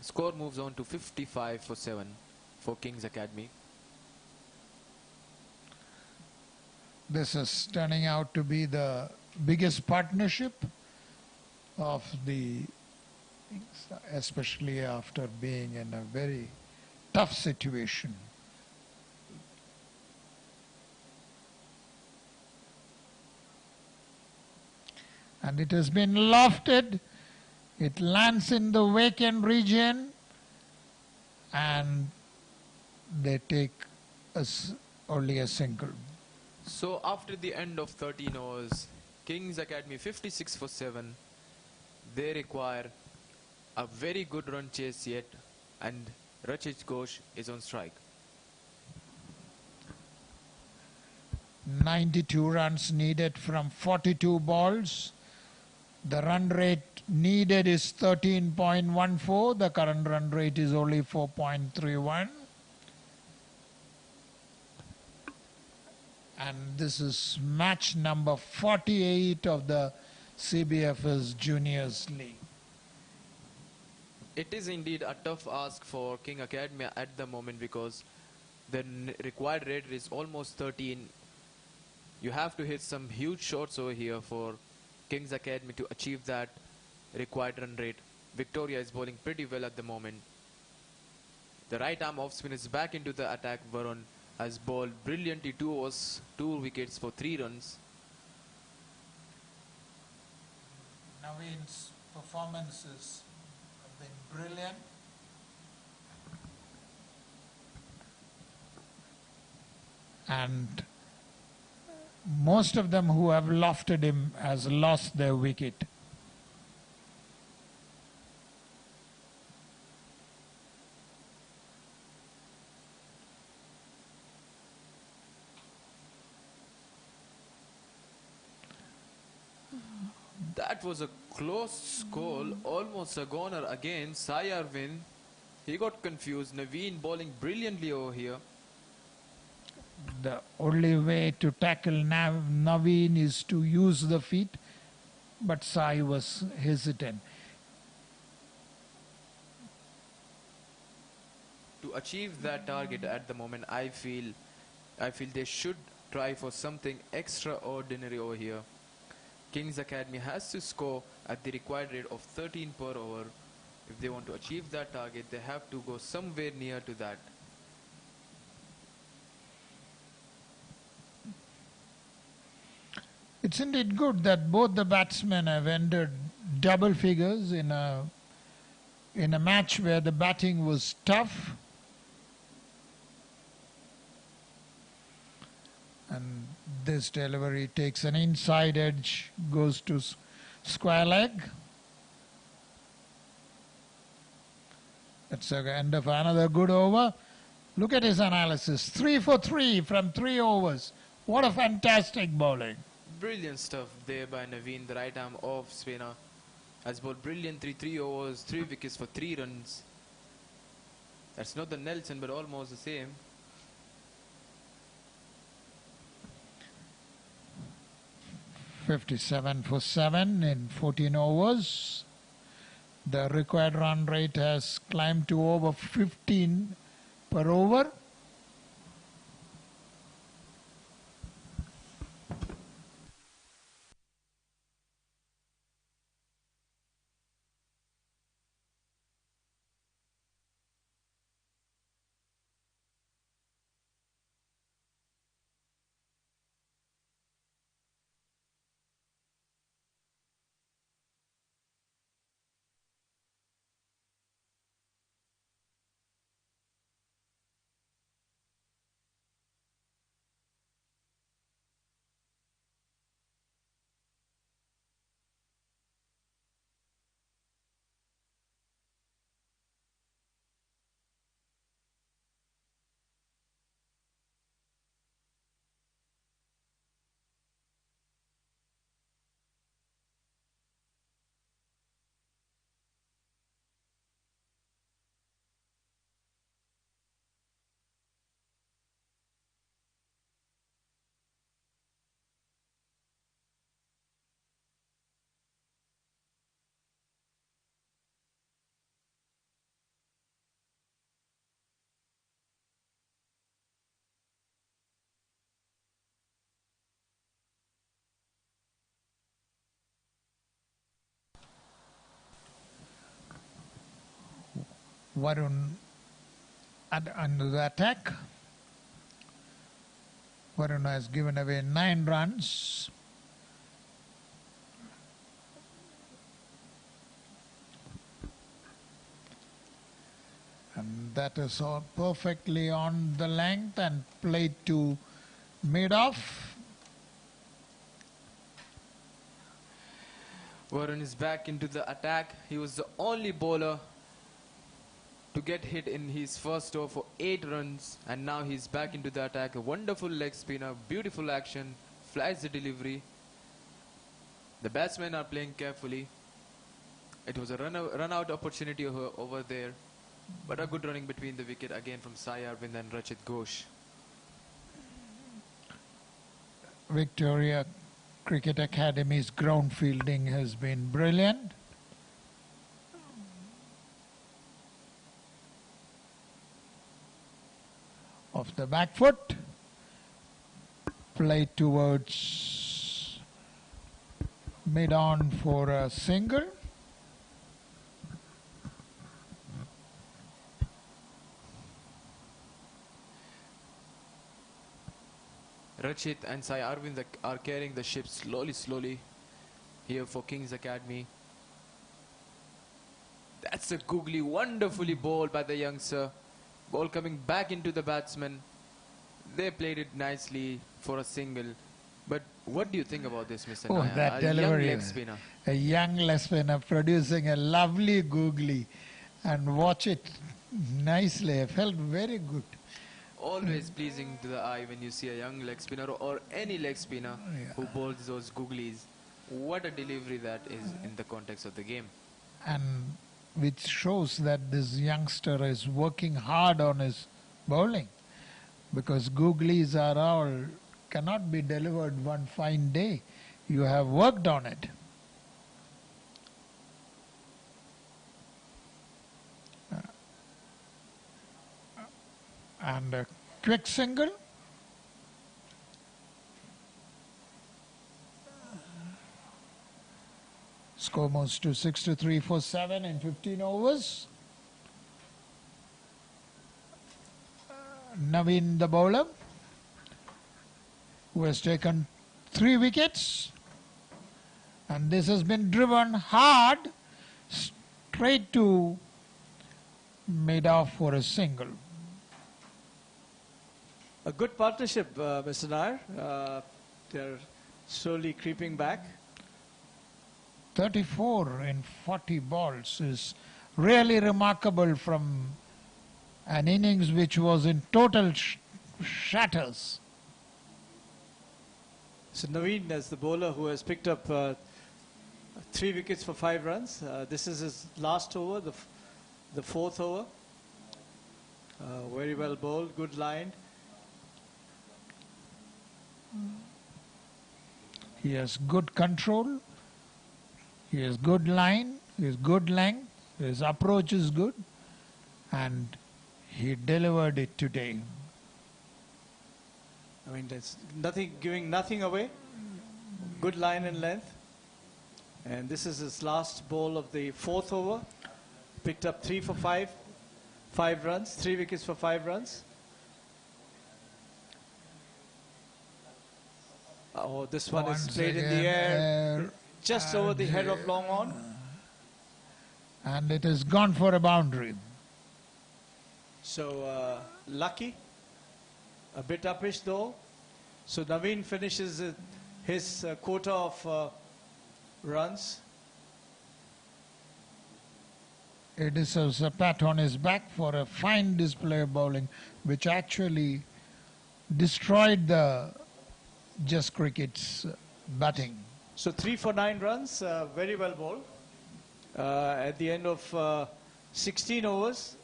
Score moves on to 55 for 7 for Kings Academy. This is turning out to be the biggest partnership of the, especially after being in a very tough situation. And it has been lofted. It lands in the vacant region and they take only a single. So after the end of 13 overs, Kings Academy 56 for 7. They require a very good run chase yet, and Rachit Ghosh is on strike. 92 runs needed from 42 balls. The run rate needed is 13.14. The current run rate is only 4.31. And this is match number 48 of the CBFS Juniors League. It is indeed a tough ask for King Academy at the moment because the required rate is almost 13. You have to hit some huge shots over here for Kings Academy to achieve that required run rate. Victoria is bowling pretty well at the moment. The right arm off spin is back into the attack. Varun has bowled brilliantly 2 overs, 2 wickets for 3 runs. Naveen's performances have been brilliant. And most of them who have lofted him has lost their wicket. That was a close call, almost a goner again. Sai Arvind, he got confused. Naveen bowling brilliantly over here. The only way to tackle Naveen is to use the feet, but Sai was hesitant. To achieve that target at the moment, I feel they should try for something extraordinary over here. Kings Academy has to score at the required rate of 13 per over. If they want to achieve that target, they have to go somewhere near to that. It's indeed good that both the batsmen have entered double figures in a match where the batting was tough. And this delivery takes an inside edge, goes to square leg. That's the end of another good over. Look at his analysis. 3 for 3 from 3 overs. What a fantastic bowling. Brilliant stuff there by Naveen, the right arm off spinner. Has bowled brilliantly 3 overs, 3 wickets for 3 runs. That's not the Nelson, but almost the same. .57 for 7 in 14 overs. The required run rate has climbed to over 15 per over. Varun under the attack. Varun has given away 9 runs. And That is all perfectly on the length and played to mid-off. Varun is back into the attack. He was the only bowler to get hit in his first over for 8 runs, and now he's back into the attack. A wonderful leg spinner, beautiful action, flies the delivery. The batsmen are playing carefully. It was a run out opportunity over there, but a good running between the wicket again from Sai Arvind and Rachit Ghosh. Victoria Cricket Academy's ground fielding has been brilliant. Off the back foot, play towards mid-on for a single. Rachit and Sai Arvind are carrying the ship slowly here for King's Academy. That's a googly, wonderfully bowled by the youngster. Ball coming back into the batsman. They played it nicely for a single. But what do you think about this, Mr. Oh, Naya? that A young delivery. leg spinner. A young leg spinner producing a lovely googly. And watch it nicely. I felt very good. Always pleasing to the eye when you see a young leg spinner or any leg spinner who bowls those googlies. What a delivery that is in the context of the game. And which shows that this youngster is working hard on his bowling, because googlies are all cannot be delivered one fine day. You have worked on it. And a quick single. Score moves to 6-3 for 7 in 15 overs. Naveen the bowler, who has taken 3 wickets, and this has been driven hard straight to mid-off for a single. A good partnership, Mr. Nair. They're slowly creeping back. 34 in 40 balls is really remarkable from an innings which was in total shatters. So Naveen as the bowler who has picked up 3 wickets for 5 runs. This is his last over, the 4th over. Very well bowled, good line. He has good control, he has good line, he has good length, his approach is good, and he delivered it today. I mean, that's nothing, giving nothing away. Good line and length. And this is his last ball of the 4th over. Picked up 3 for 5, 5 runs, 3 wickets for 5 runs. Oh, this one is Once played in the again, air, just over the head of long on. And it has gone for a boundary. So lucky, a bit uppish though. So Naveen finishes his quota of runs. He deserves a pat on his back for a fine display of bowling, which actually destroyed the Just Cricket's batting. So 3 for 9 runs, very well bowled. At the end of 16 overs,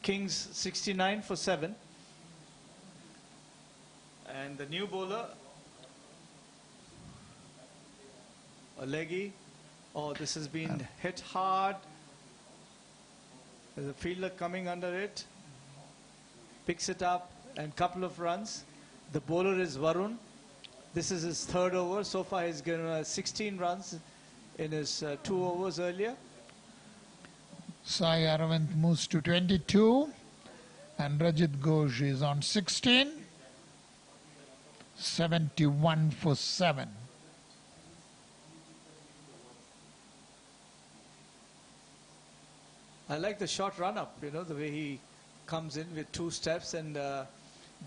Kings 69 for 7. And the new bowler, a leggy. Oh, this has been hit hard. There's a fielder coming under it. Picks it up and couple of runs. The bowler is Varun. This is his 3rd over. So far he's given 16 runs in his 2 overs earlier. Sai Arvind moves to 22 and Rajit Ghosh is on 16. 71 for 7. I like the short run-up, you know, the way he comes in with 2 steps and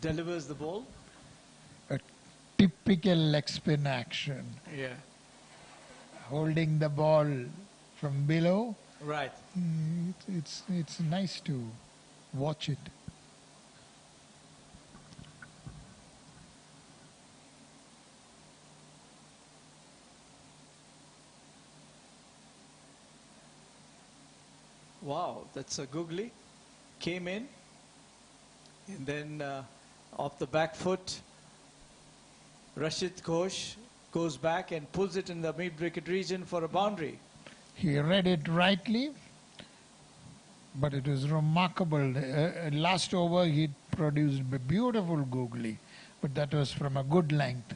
delivers the ball. A typical leg spin action. Yeah. Holding the ball from below. Right. It's nice to watch it. Wow, that's a googly. Came in, and then off the back foot, Rashid Ghosh goes back and pulls it in the mid-wicket region for a boundary. He read it rightly, but it was remarkable. Last over he produced a beautiful googly, but that was from a good length.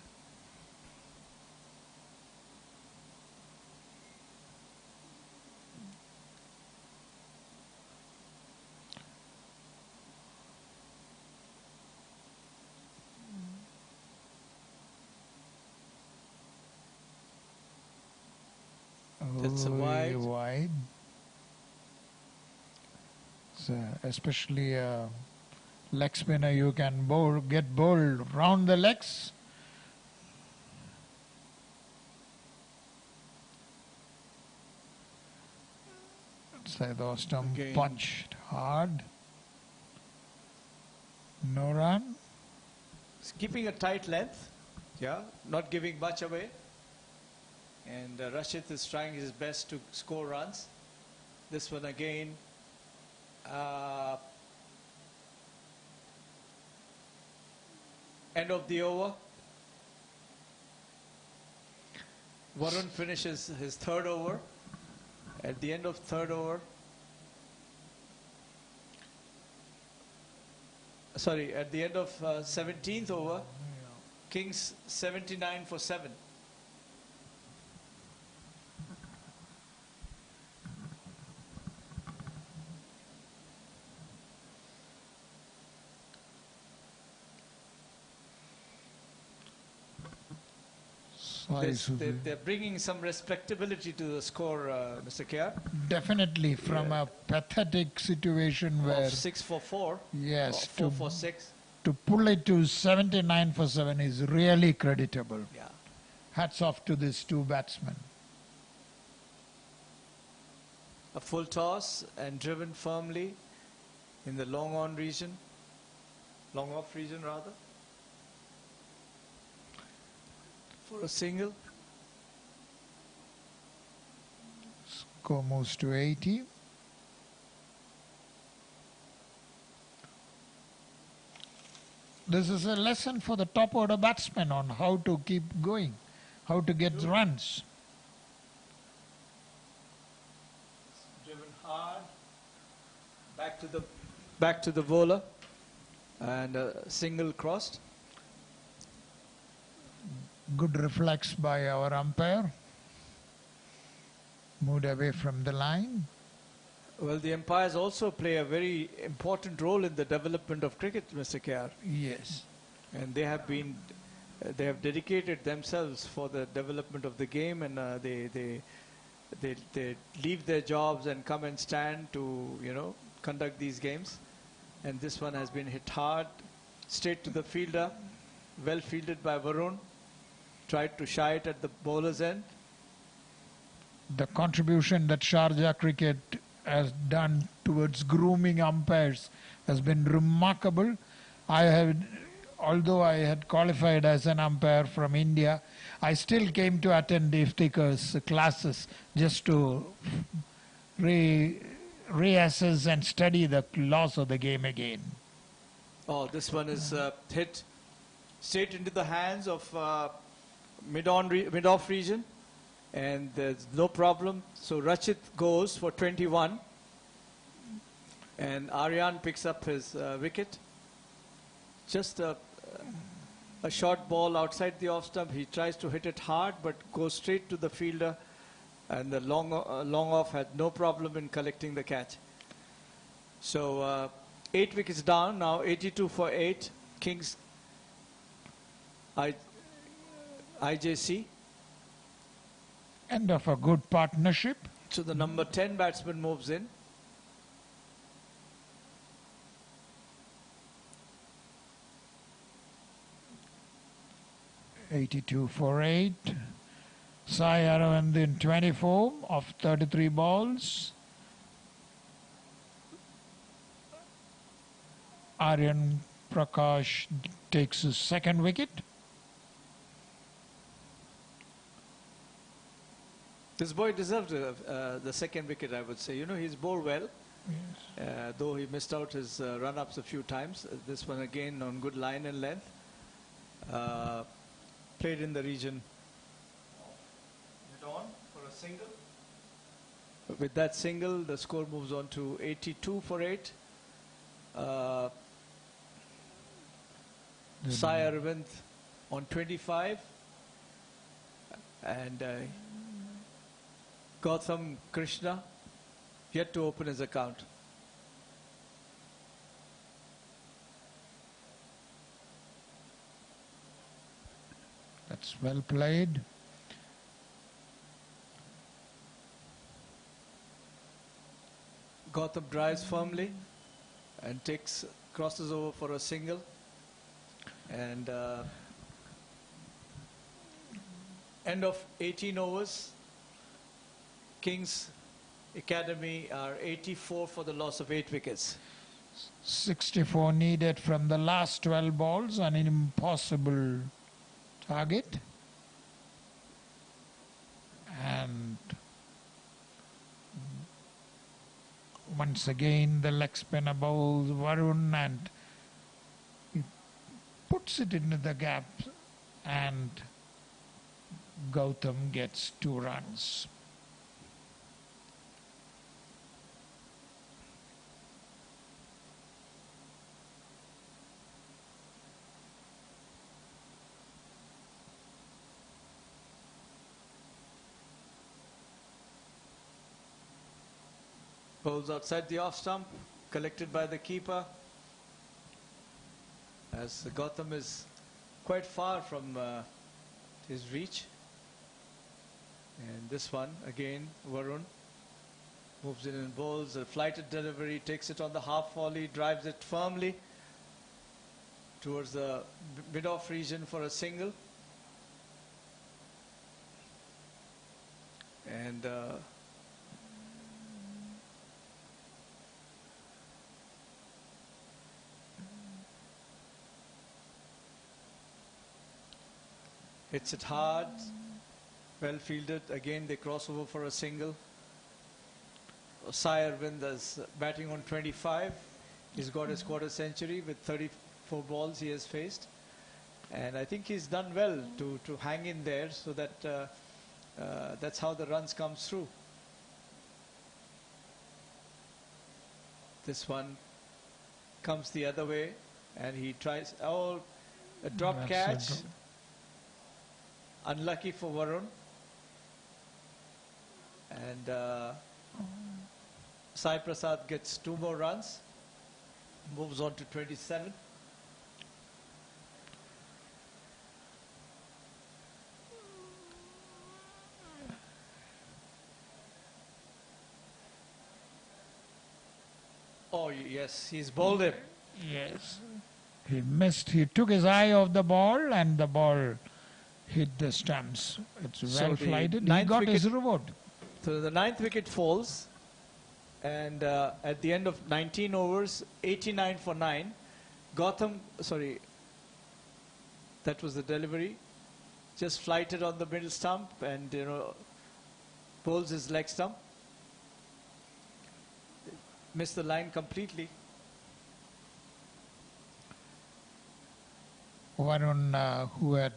That's a wide. Wide. So especially a leg spinner, you can get bowled round the legs. Said Ostam Again. punched hard. No run. He's keeping a tight length, yeah, not giving much away. And Rashid is trying his best to score runs. This one again. End of the over. Varun finishes his 3rd over. At the end of 3rd over. Sorry, at the end of 17th over, Kings 79 for 7. They're bringing some respectability to the score, Mr. Kr. Definitely from a pathetic situation where... Of 6 for 4. Yes. Or 4 for 6. To pull it to 79 for 7 is really creditable. Yeah. Hats off to these 2 batsmen. A full toss and driven firmly in the long on region. Long off region rather. For a single. Score moves to 80. This is a lesson for the top order batsmen on how to keep going, how to get runs. Driven hard. Back to the bowler. And a single crossed. Good reflex by our umpire. Moved away from the line. Well, the umpires also play a very important role in the development of cricket, Mr. Kr. Yes. And they have dedicated themselves for the development of the game, and they leave their jobs and come and stand to, you know, conduct these games. And this one has been hit hard, straight to the fielder, well fielded by Varun. Tried to shy it at the bowler's end. The contribution that Sharjah cricket has done towards grooming umpires has been remarkable. Although I had qualified as an umpire from India, I still came to attend Iftikar's classes just to reassess and study the laws of the game again. Oh, this one is hit straight into the hands of mid-off region, and there's no problem. So Rachit goes for 21, and Aryan picks up his wicket. Just a short ball outside the off stump. He tries to hit it hard, but goes straight to the fielder, and the long off had no problem in collecting the catch. So 8 wickets down now, 82 for 8. Kings IJC. End of a good partnership. So the number 10 batsman moves in. 82 for 8. Sai Aravind in 24 of 33 balls. Aryan Prakash takes his second wicket. This boy deserved the second wicket, I would say. You know, he's bowled well, though he missed out his run-ups a few times. This one again on good line and length. Played in the region. On for a single. With that single, the score moves on to 82 for 8. Sai Aravind on 25. And Gautam Krishna yet to open his account. That's well played. Gautam drives firmly and crosses over for a single. And end of 18 overs. Kings Academy are 84 for the loss of 8 wickets. 64 needed from the last 12 balls, an impossible target. And once again the leg spinner bowls Varun and he puts it into the gap, and Gautam gets 2 runs. Bowls outside the off stump, collected by the keeper. As Gautam is quite far from his reach. And this one, again, Varun moves in and bowls a flighted delivery, takes it on the half volley, drives it firmly towards the mid-off region for a single. And hits it hard, well fielded. Again, they cross over for a single. Sai Aravind is batting on 25. He's got his quarter century with 34 balls he has faced. And I think he's done well to hang in there, so that that's how the runs come through. This one comes the other way, and he tries, a drop catch. Unlucky for Varun. And Sai Prasad gets 2 more runs, moves on to 27. Oh yes, he's bowled him. Yes. He missed. He took his eye off the ball and the ball hit the stumps. It's well flighted. He got his reward. So the 9th wicket falls, and at the end of 19 overs, 89 for 9. That was the delivery. Just flighted on the middle stump and bowls his leg stump. Missed the line completely. Varun, who had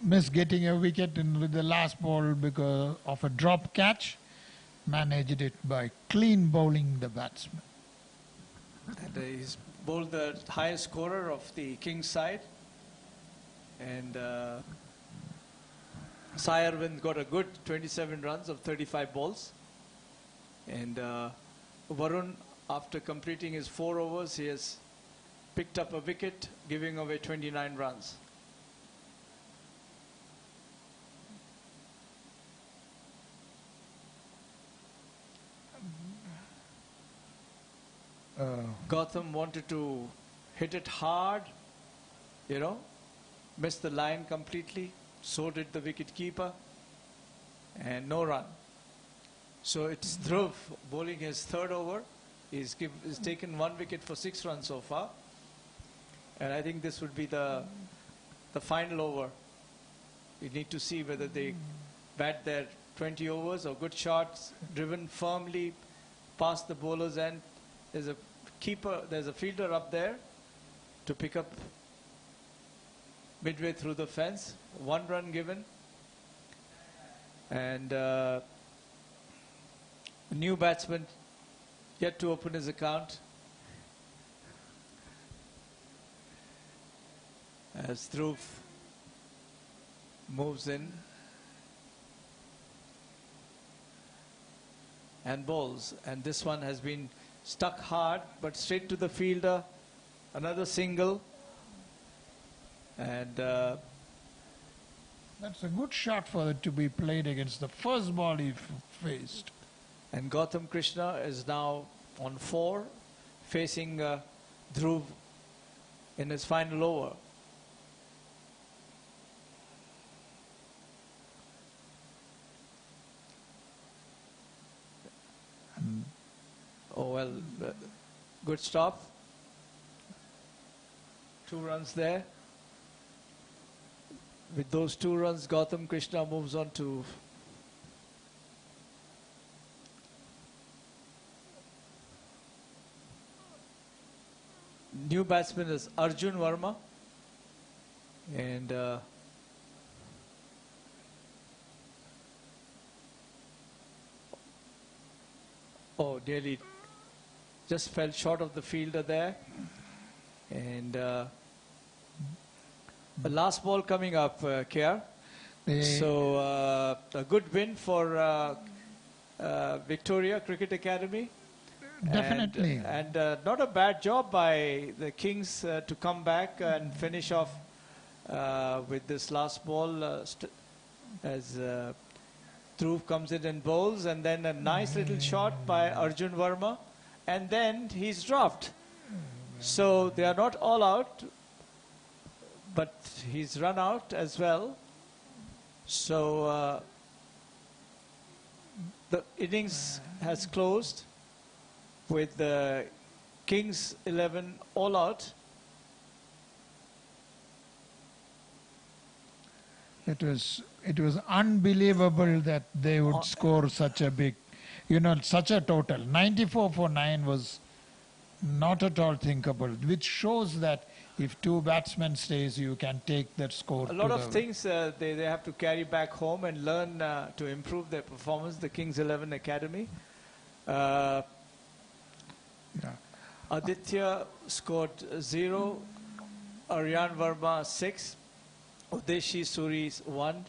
missed getting a wicket with the last ball because of a drop catch, managed it by clean bowling the batsman. And he's bowled the highest scorer of the Kings side. And Sai Aravind got a good 27 runs of 35 balls. And Varun, after completing his 4 overs, he has picked up a wicket, giving away 29 runs. Gautam wanted to hit it hard, missed the line completely. So did the wicket keeper. And no run. So it's Dhruv bowling his third over. He's taken 1 wicket for 6 runs so far. And I think this would be the final over. You need to see whether they bat their 20 overs or good shots, driven firmly past the bowler's end. There's a keeper, there's a fielder up there to pick up midway through the fence. 1 run given. And a new batsman yet to open his account. As Dhruv moves in and bowls. And this one has been stuck hard, but straight to the fielder. Another single. And that's a good shot for it to be played against the first ball he faced. And Gautam Krishna is now on 4, facing Dhruv in his final over. Oh well, good stop. 2 runs there. With those 2 runs, Gautam Krishna moves on to new batsman is Arjun Verma. And oh, nearly just fell short of the fielder there. And the last ball coming up, KR. So a good win for Victoria Cricket Academy. Definitely. And not a bad job by the Kings to come back and finish off with this last ball as Dhruv comes in and bowls, and then a nice little shot by Arjun Verma, and then he's dropped. So they are not all out, but he's run out as well. So the innings has closed with the Kings 11 all out. It was unbelievable that they would score such a big, such a total. 94 for 9 was not at all thinkable, which shows that if 2 batsmen stays, you can take that score. A lot of things they have to carry back home and learn to improve their performance, the Kings 11 Academy. Aditya scored 0, Aryan Verma 6, Udeshi Suri 1,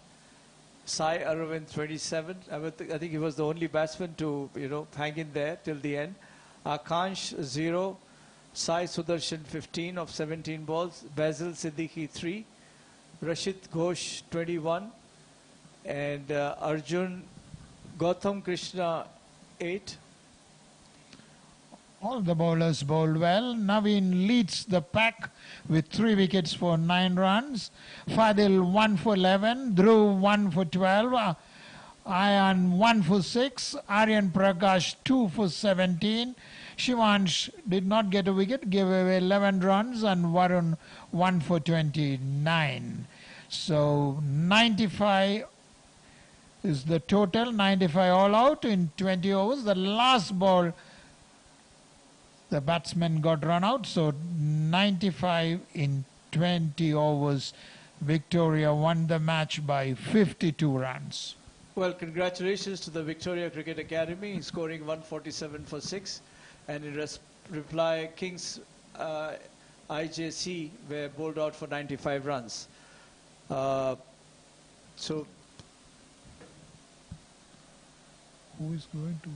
Sai Aravind 27. I think he was the only batsman to hang in there till the end. Akansh 0, Sai Sudarshan 15 of 17 balls, Basil Siddiqui 3, Rashid Ghosh 21, and Arjun Gautam Krishna 8. All the bowlers bowled well. Naveen leads the pack with 3 wickets for 9 runs. Fadil 1 for 11. Dhruv 1 for 12. Ayan 1 for 6. Aryan Prakash 2 for 17. Shivansh did not get a wicket, gave away 11 runs, and Varun 1 for 29. So 95 is the total, 95 all out in 20 overs. The last ball, the batsman got run out, so 95 in 20 overs. Victoria won the match by 52 runs. Well, congratulations to the Victoria Cricket Academy, scoring 147 for 6. And in reply, Kings IJC were bowled out for 95 runs. So, who is going to